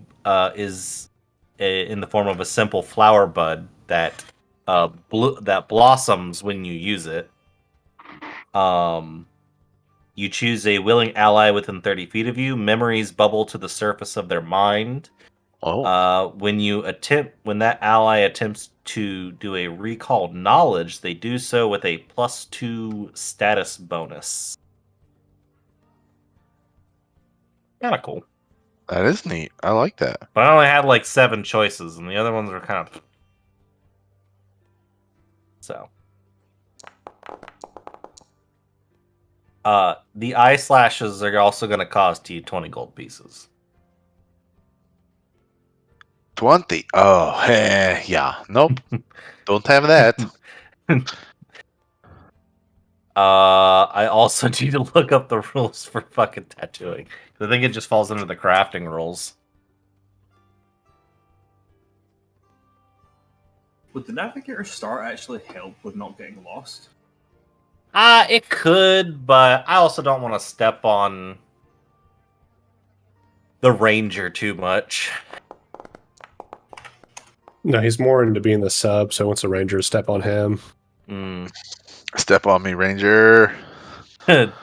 is in the form of a simple flower bud that that blossoms when you use it. You choose a willing ally within 30 feet of you. Memories bubble to the surface of their mind. Oh. When that ally attempts to do a recall knowledge, they do so with a +2 status bonus. Kind of cool. That is neat. I like that. But I only had like 7 choices, and the other ones were kind of so. The eye slashes are also going to cost you 20 gold pieces. 20. Oh, yeah. Nope. Don't have that. I also need to look up the rules for fucking tattooing. I think it just falls under the crafting rules. Would the Navigator Star actually help with not getting lost? It could, but I also don't want to step on the Ranger too much. No, he's more into being the sub, so once the Rangers step on him. Step on me, Ranger.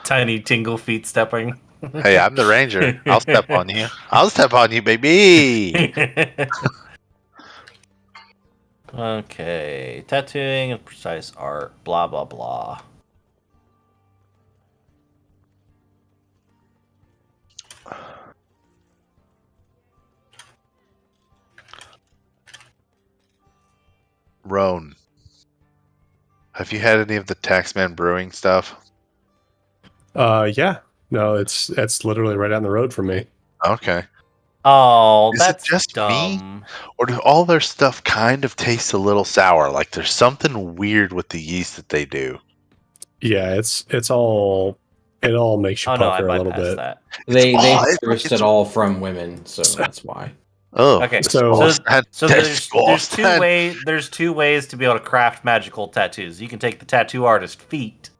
Tiny tingle feet stepping. Hey, I'm the Ranger. I'll step on you. I'll step on you, baby. Okay. Tattooing and precise art. Blah, blah, blah. Roan, have you had any of the Taxman Brewing stuff? Yeah. No, it's literally right down the road from me. Okay. Oh, Is that's it just me? dumb. Or do all their stuff kind of taste a little sour? Like there's something weird with the yeast that they do. Yeah, it all makes you Oh no, I pucker a little bypassed bit. that. They it's sourced it all from women, so that's why. Oh, Okay, So- so there's two ways to be able to craft magical tattoos. You can take the tattoo artist feat,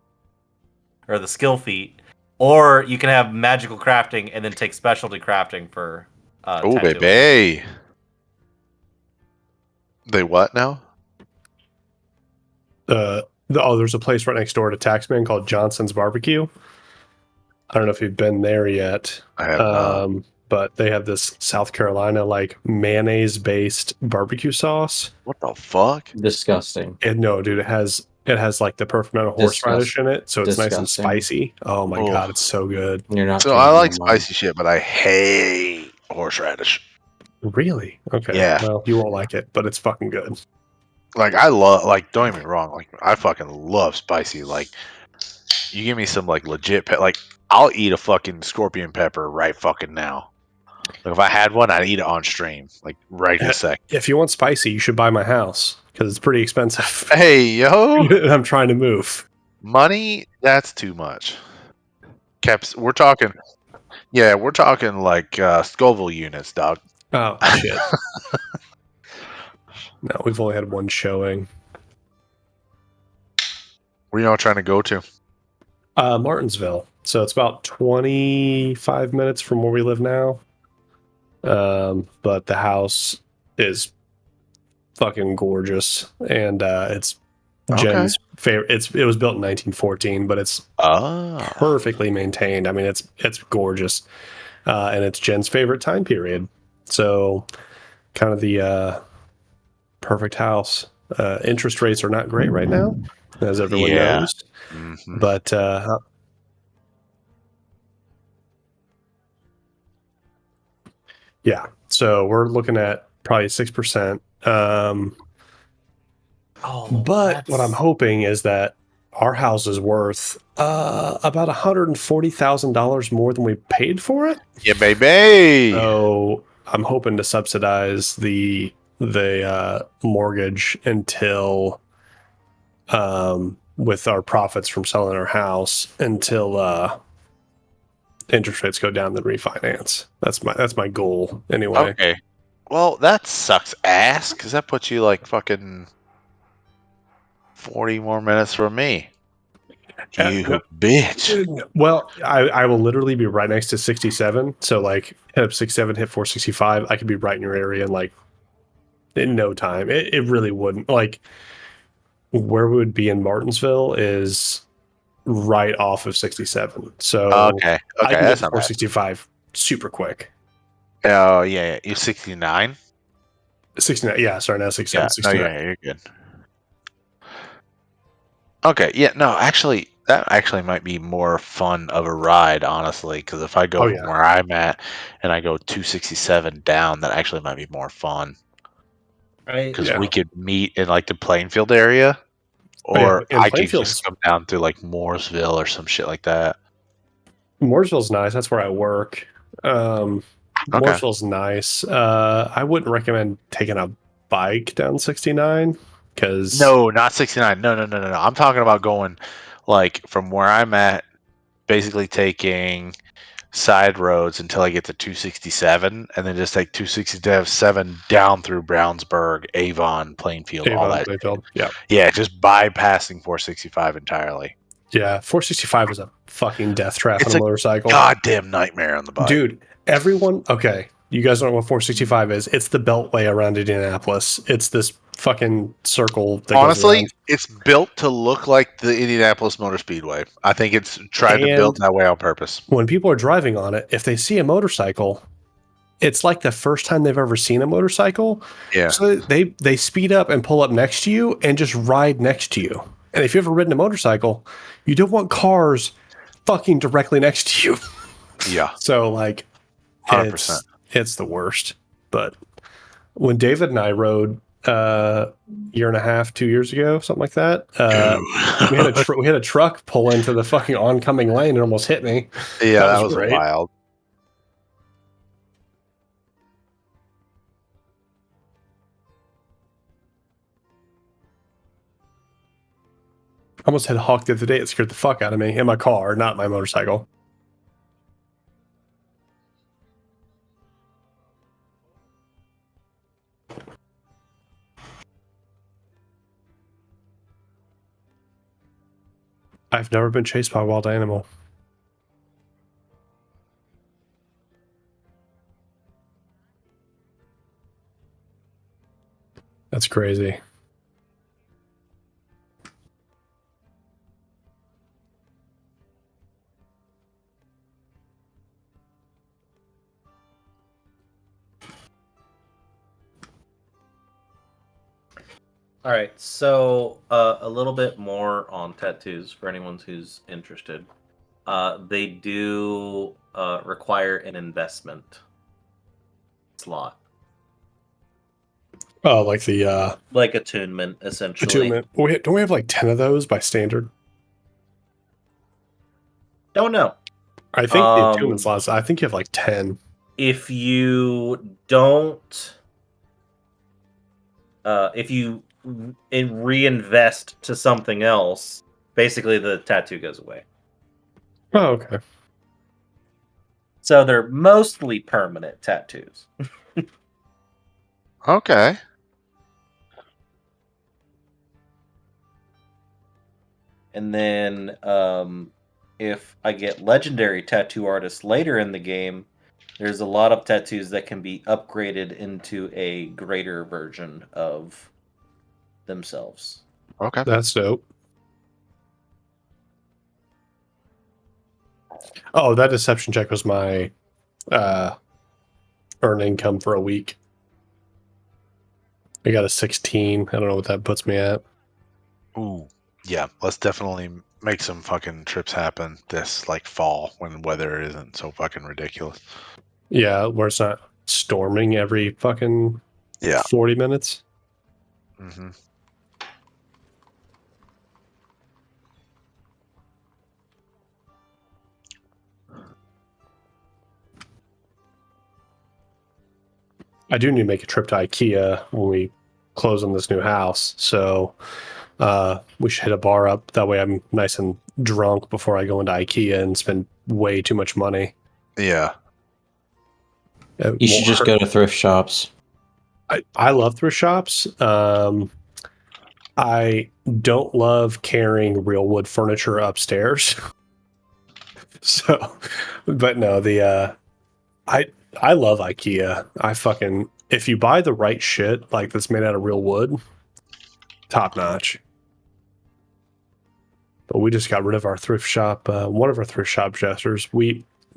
or the skill feat, or you can have magical crafting and then take specialty crafting for oh, tattooing. baby. They what now? There's a place right next door to Taxman called Johnson's Barbecue. I don't know if you've been there yet. I have not. But they have this South Carolina like mayonnaise based barbecue sauce. What the fuck? Disgusting. And no, dude, it has like the perfect amount of horseradish in it, so it's nice and Disgusting. spicy. Oh my Oh. god, it's so good. You're not. So I like changing my mind. spicy shit, but I hate horseradish. Really? Okay. Yeah. Well, you won't like it, but it's fucking good. Like I love, like don't get me wrong, like I fucking love spicy. Like you give me some like legit like I'll eat a fucking scorpion pepper right fucking now. Like if I had one, I'd eat it on stream, like right this second. If you want spicy, you should buy my house because it's pretty expensive. Hey yo, I'm trying to move. money, that's too much. Caps, we're talking like Scoville units, dog. Oh shit. No, we've only had one showing. Where y'all trying to go to? Martinsville. So it's about 25 minutes from where we live now. But the house is fucking gorgeous, and it's Jen's favorite. It was built in 1914, but it's perfectly maintained. I mean, it's gorgeous, and it's Jen's favorite time period. So, kind of the perfect house. Interest rates are not great right now, as everyone knows. Mhm. But yeah, so we're looking at probably 6%. But what I'm hoping is that our house is worth about $140,000 more than we paid for it. Yeah, baby. So I'm hoping to subsidize the mortgage until with our profits from selling our house until interest rates go down, then refinance. That's my goal anyway. Okay. Well, that sucks ass because that puts you like fucking 40 more minutes from me. You bitch. Well, I will literally be right next to 67. So like hit up 67, hit 465. I could be right in your area in like in no time. It really wouldn't. Like where we would be in Martinsville is right off of 67. So Okay. I can That's get to not bad. 465 super quick. Oh yeah. You're 69. 69. Yeah, sorry, not 67. Yeah. No, 69. you're good. Okay. Yeah. No. Actually, that actually might be more fun of a ride, honestly. Because if I go Oh, from yeah. where I'm at and I go 267 down, that actually might be more fun. Right. Because Yeah. we could meet in like the Plainfield area, Oh, yeah, or and I could Plainfield's- just come down to like Mooresville or some shit like that. Mooresville's nice. That's where I work. Mooresville's nice. I wouldn't recommend taking a bike down 69 because No, not 69. No. I'm talking about going like from where I'm at, basically taking side roads until I get to 267, and then just take 267 down through Brownsburg, Avon, Plainfield, all that. Plainfield. Yeah, Yeah, just bypassing 465 entirely. yeah. 465 is a fucking death trap It's on a a motorcycle, Goddamn nightmare on the bike. dude. Everyone, okay. You guys don't know what 465 is? It's the beltway around Indianapolis. It's this fucking circle. That Honestly, goes around. it's built to look like the Indianapolis Motor Speedway. I think it's tried to build And- that way on purpose. When people are driving on it, if they see a motorcycle, it's like the first time they've ever seen a motorcycle. Yeah. So they speed up and pull up next to you and just ride next to you. And if you've ever ridden a motorcycle, you don't want cars fucking directly next to you. Yeah. So like 100%. it's the worst. But when David and I rode year and a half, 2 years ago, something like that. We had a truck pull into the fucking oncoming lane and almost hit me. Yeah, that was great. wild. I almost had a hawk the other day. It scared the fuck out of me in my car, not my motorcycle. I've never been chased by a wild animal. That's crazy. All right, so a little bit more on tattoos for anyone who's interested. They do require an investment slot, Oh, like the like attunement, essentially. attunement. Don't we have like 10 of those by standard? Don't know. I think the attunement slots, I think you have like 10. If you don't, if you reinvest to something else, basically the tattoo goes away. Oh, okay. So they're mostly permanent tattoos. Okay. And then if I get legendary tattoo artists later in the game, there's a lot of tattoos that can be upgraded into a greater version of themselves. Okay. That's dope. Oh, that deception check was my earned income for a week. I got a 16. I don't know what that puts me at. Ooh. Yeah, let's definitely make some fucking trips happen this like fall when weather isn't so fucking ridiculous. Yeah, where it's not storming every fucking 40 minutes. Mm-hmm. I do need to make a trip to IKEA when we close on this new house. So we should hit a bar up. That way I'm nice and drunk before I go into IKEA and spend way too much money. Yeah. You should just go to thrift shops. I love thrift shops. I don't love carrying real wood furniture upstairs. So, but no, I love IKEA. If you buy the right shit, like that's made out of real wood, top notch. But we just got rid of our thrift shop, one of our thrift shop jesters.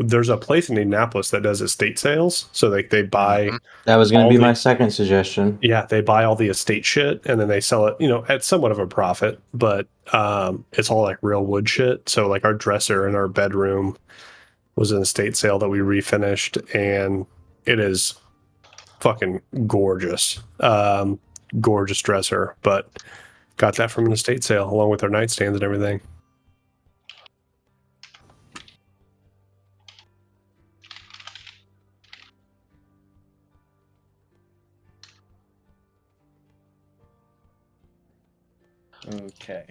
There's a place in Indianapolis that does estate sales. So they buy. That was going to be my second suggestion. Yeah, they buy all the estate shit and then they sell it, at somewhat of a profit, but it's all like real wood shit. So like our dresser in our bedroom was an estate sale that we refinished, and it is fucking gorgeous. Gorgeous dresser, but got that from an estate sale along with our nightstands and everything. Okay.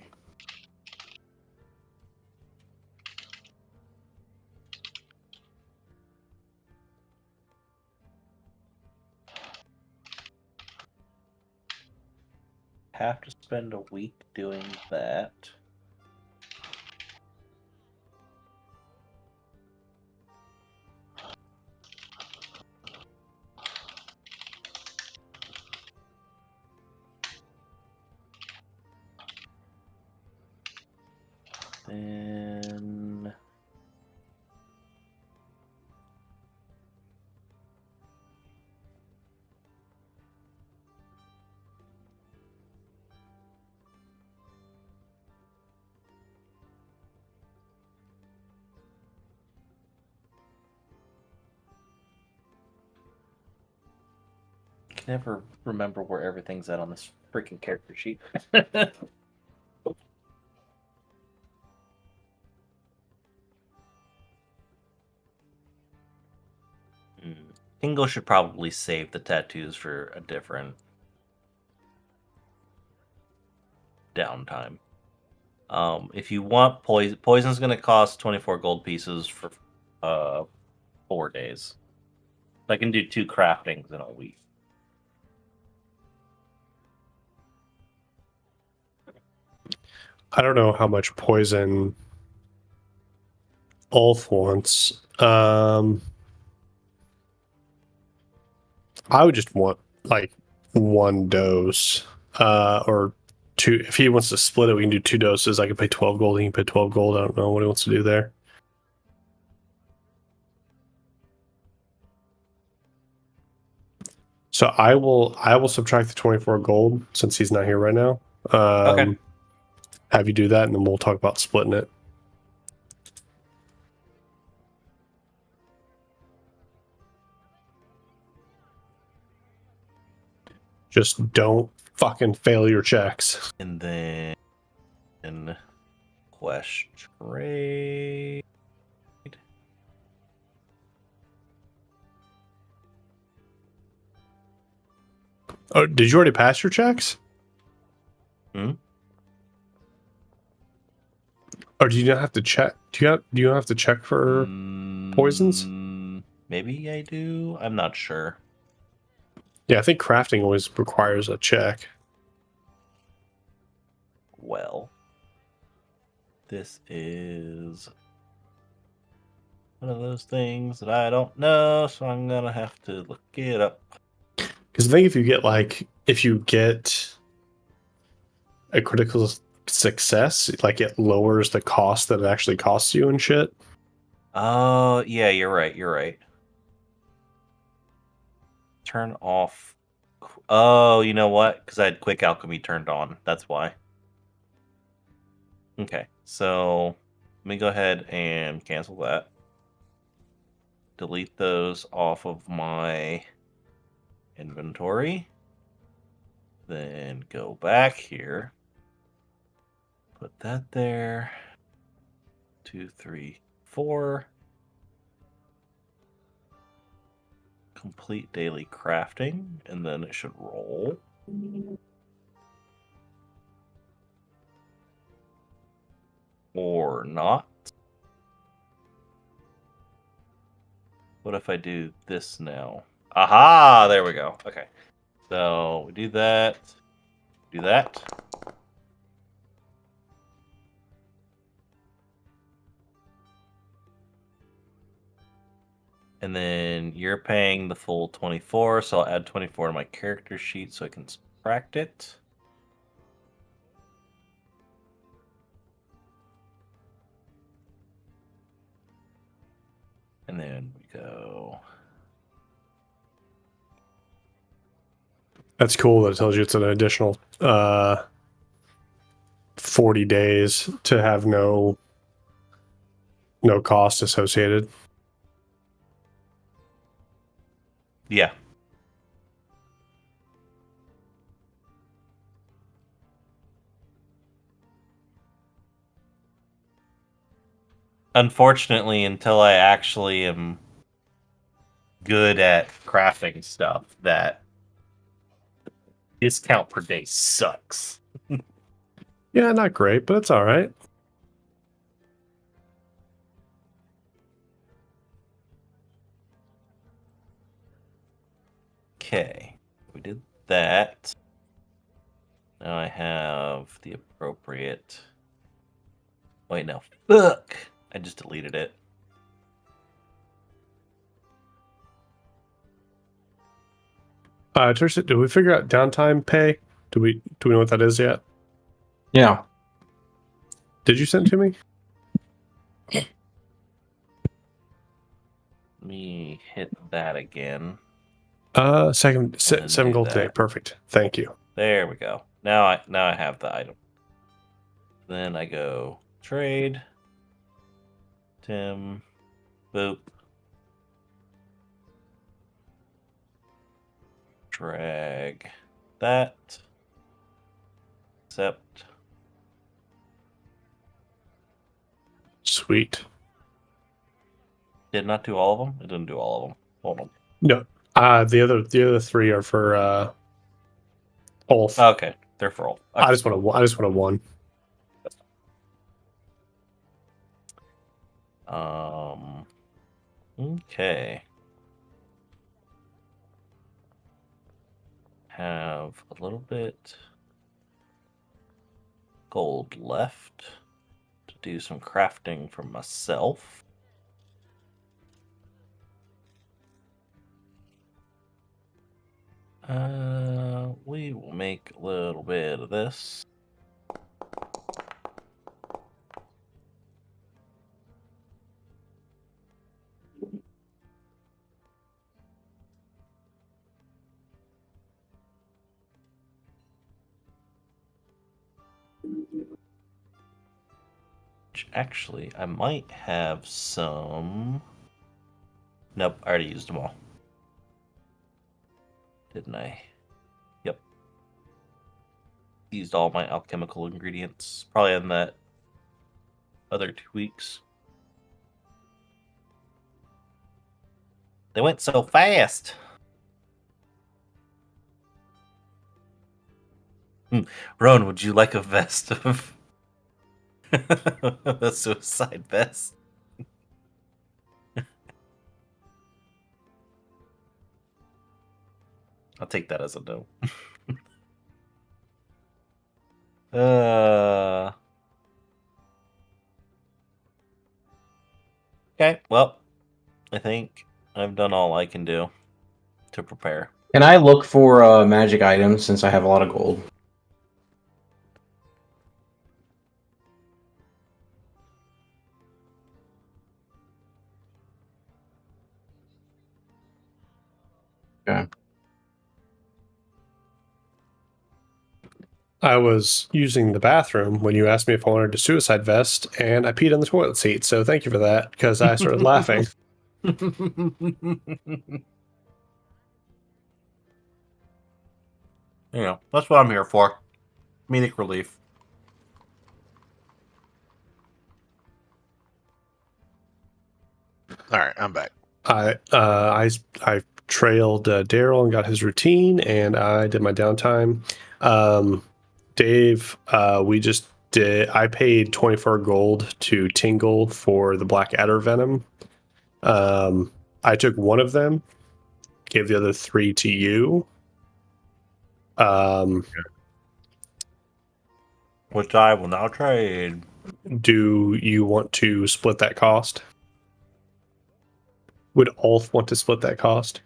Have to spend a week doing that. Then never remember where everything's at on this freaking character sheet. Kingo should probably save the tattoos for a different downtime. If you want poison's going to cost 24 gold pieces for 4 days. I can do 2 craftings in a week. I don't know how much poison Ulf wants. I would just want like 1 dose, or 2. If he wants to split it, we can do 2 doses. I can pay 12 gold. He can pay 12 gold. I don't know what he wants to do there. So I will subtract the 24 gold since he's not here right now. Okay. Have you do that, and then we'll talk about splitting it. Just don't fucking fail your checks. And then quest trade. Oh, did you already pass your checks? Or do you not have to check? Do you have to check for poisons? Maybe I do. I'm not sure. Yeah, I think crafting always requires a check. Well, this is one of those things that I don't know, so I'm gonna have to look it up. Because I think if you get a critical success, like it lowers the cost that it actually costs you and shit. Oh, yeah, you're right. Turn off. Oh, you know what? Because I had quick alchemy turned on. That's why. Okay, so let me go ahead and cancel that. Delete those off of my inventory. Then go back here. Put that there. 2, 3, 4. Complete daily crafting, and then it should roll. Or not. What if I do this now? Aha! There we go. Okay. So we do that. Do that. And then you're paying the full 24, so I'll add 24 to my character sheet so I can subtract it. And then we go. That's cool that it tells you it's an additional 40 days to have no cost associated. Yeah. Unfortunately, until I actually am good at crafting stuff, that discount per day sucks. Yeah, not great, but it's all right. Okay, we did that. Now I have the appropriate. Wait, no. Fuck! I just deleted it. Teresa, did we figure out downtime pay? Do we know what that is yet? Yeah. Did you send it to me? Let me hit that again. 7 do gold that. today. Perfect. Thank you. There we go. Now I have the item. Then I go trade. Tim. Boop. drag that. Except Sweet. did not do all of them. It didn't do all of them. Hold on. No. The other three are for Ulf. Okay, they're for all. Okay. I just want one. Okay. Have a little bit gold left to do some crafting for myself. We will make a little bit of this. Which actually, I might have some. Nope, I already used them all. Didn't I? Yep. Used all my alchemical ingredients. Probably in that other 2 weeks. They went so fast. Roan, would you like a vest of a suicide vest? I'll take that as a no. Okay, well, I think I've done all I can do to prepare. Can I look for magic items since I have a lot of gold? Okay. I was using the bathroom when you asked me if I wanted a suicide vest, and I peed on the toilet seat. So thank you for that, because I started laughing. You know, that's what I'm here for. Comedic relief. All right, I'm back. I trailed Daryl and got his routine, and I did my downtime. Dave, we just did. I paid 24 gold to Tingle for the Black Adder Venom. I took one of them, gave the other 3 to you. Which I will now trade. Do you want to split that cost? Would Ulf want to split that cost?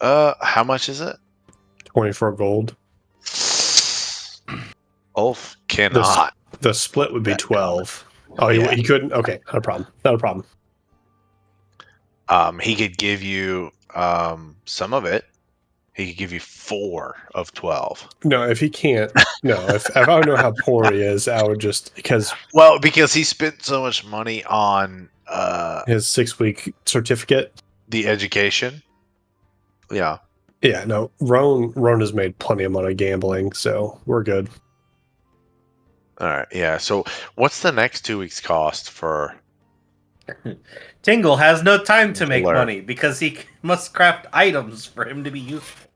How much is it? 24 gold. Ulf cannot. The split would be That 12. Oh, Yeah. he couldn't? Okay, not a problem. Not a problem. He could give you some of it. He could give you 4 of 12. No, if he can't, no. If I don't know how poor he is, I would just because He spent so much money on his 6-week certificate. the education. Yeah. Yeah, no. Roan has made plenty of money gambling, so we're good. All right. Yeah. So, what's the next 2 weeks cost for? Tingle has no time to make Learn. money because he must craft items for him to be useful.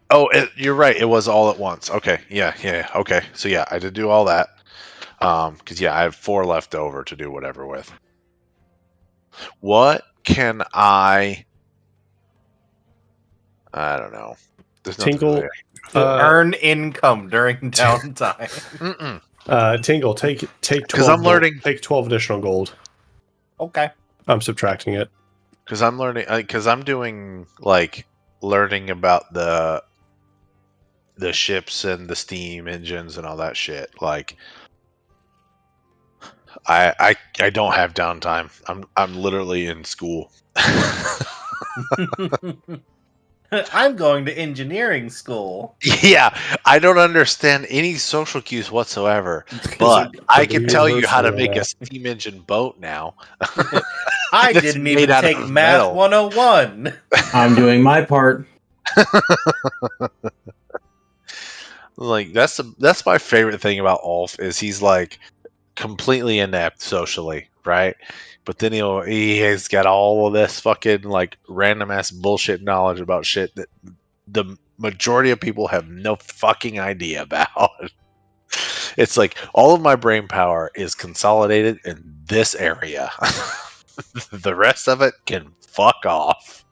Oh, you're right. It was all at once. Okay. Yeah. Okay. So yeah, I did do all that. Because I have 4 left over to do whatever with. What can I don't know. There's nothing Tingle, really Earn income during downtime. Mm-mm. Tingle, take 12. 'Cause I'm learning- Take 12 additional gold. Okay. I'm subtracting it. Because I'm learning. Because I'm doing learning about the ships and the steam engines and all that shit. Like, I don't have downtime. I'm literally in school. I'm going to engineering school. Yeah, I don't understand any social cues whatsoever, but I can tell you how to make a steam engine boat now. I That's didn't made even out take of Math metal. 101. I'm doing my part. Like that's my favorite thing about Ulf is he's like completely inept socially, right? But then he has got all of this fucking like random ass bullshit knowledge about shit that the majority of people have no fucking idea about. It's like all of my brain power is consolidated in this area. The rest of it can fuck off.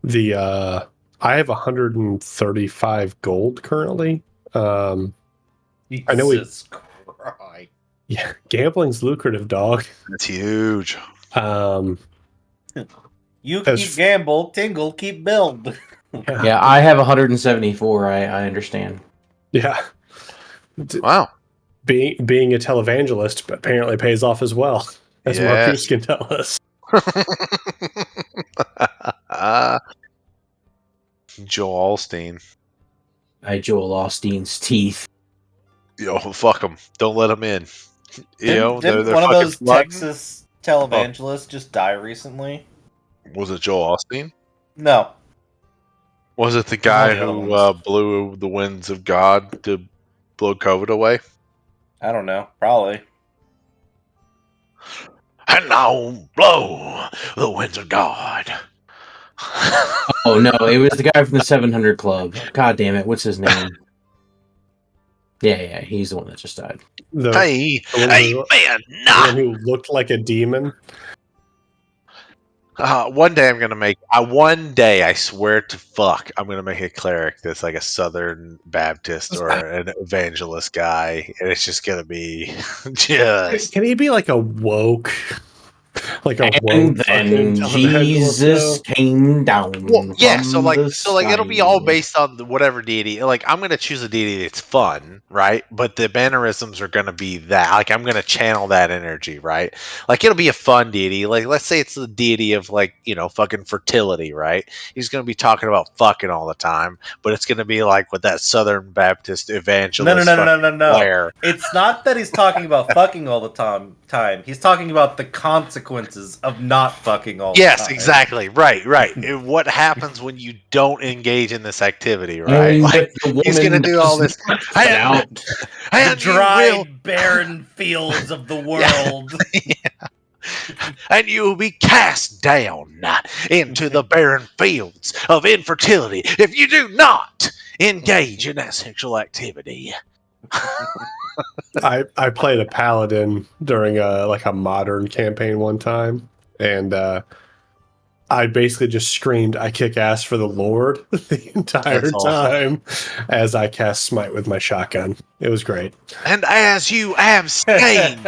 I have 135 gold currently. I know Jesus Christ. yeah, gambling's lucrative, dog. That's huge. You As keep f- gamble, Tingle keep build. Yeah, I have 174. I understand. Yeah. Wow. Being a televangelist apparently pays off as well, as Marcus Yes. can tell us. Joel Alstein. Joel Osteen's teeth. Yo, fuck them. Don't let them in. You know, Didn't they're one of fucking those flooding. Texas televangelists just die recently? Was it Joel Alstein? No. Was it the guy one of the who other ones. blew the winds of God to blow COVID away? I don't know. Probably. And now blow the winds of God. Oh no, it was the guy from the 700 Club. God damn it, what's his name? Yeah, he's the one that just died. Hey, the one who- man, the one who looked like a demon. One day I'm gonna make. One day I swear to fuck, I'm gonna make a cleric that's like a Southern Baptist or an evangelist guy, and it's just gonna be just. Can he be like a woke? Like a And woke then fucking Jesus televangelist, came down. Well, yeah, from so the it'll be all sky. based on whatever deity. Like I'm gonna choose a deity that's fun, right? But the mannerisms are gonna be that. Like I'm gonna channel that energy, right? Like it'll be a fun deity. Like let's say it's the deity of like fucking fertility, right? He's gonna be talking about fucking all the time, but it's gonna be like with that Southern Baptist evangelist. No. Flair. It's not that he's talking about fucking all the time. He's talking about the consequences of not fucking all the time. Yes, exactly. Right. What happens when you don't engage in this activity, right? And Like if the he's gonna woman do all does this. not put out. The And you dry, will, barren fields of the world. and you will be cast down into the barren fields of infertility if you do not engage in that sexual activity. I played a paladin during a modern campaign one time, and I basically just screamed, "I kick ass for the Lord" the entire That's awesome. time as I cast smite with my shotgun. It was great. And as you abstain,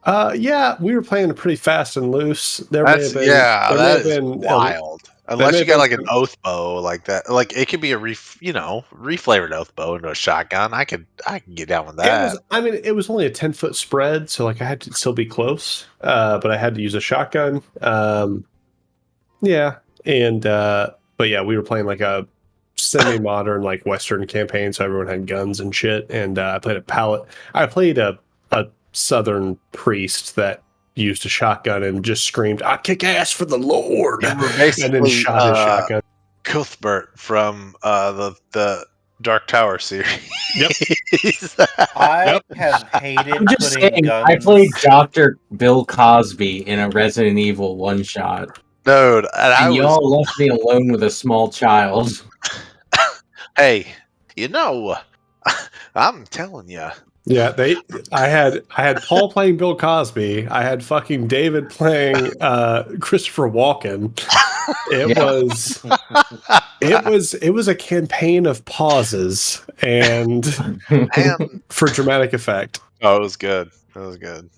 Yeah, we were playing pretty fast and loose. There may have been that is wild. Unless may you have got been like an some- oath bow like that, like it could be a reflavored oath bow into a shotgun. I can get down with that. It was only a 10-foot spread, so like I had to still be close. But I had to use a shotgun. Yeah, and but yeah, we were playing like a semi-modern like Western campaign, so everyone had guns and shit. And I played a Southern priest that used a shotgun and just screamed, "I kick ass for the Lord," You were and basically then shot his shotgun. Cuthbert from the Dark Tower series. Yep. I have hated I'm just putting saying, guns. I played Dr. Bill Cosby in a Resident Evil one-shot. Dude, And y'all left me alone with a small child. Hey, I'm telling you. Yeah, I had Paul playing Bill Cosby. I had fucking David playing Christopher Walken. It was a campaign of pauses and for dramatic effect. Oh, it was good. It was good.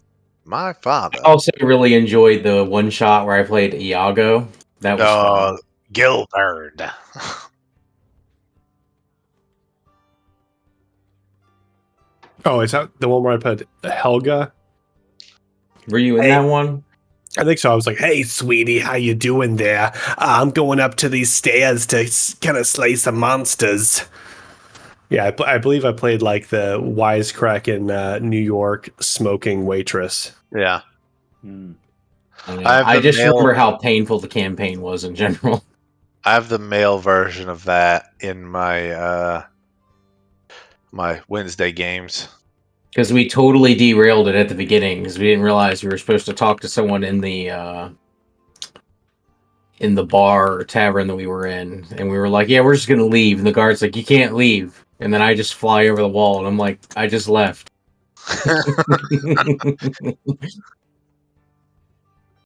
My father. I also really enjoyed the one-shot where I played Iago. That was fun. Gilbert. Oh, is that the one where I played Helga? Were you in that one? I think so. I was like, "Hey, sweetie, how you doing there? I'm going up to these stairs to kind of slay some monsters." Yeah, I believe I played like the wisecrack in New York smoking waitress. Yeah. Hmm. I have I the just male. remember how painful the campaign was in general. I have the male version of that in my my Wednesday games. Because we totally derailed it at the beginning because we didn't realize we were supposed to talk to someone in the bar or tavern that we were in, and we were like, "Yeah, we're just gonna leave." And the guard's like, "You can't leave." And then I just fly over the wall, and I'm like, "I just left."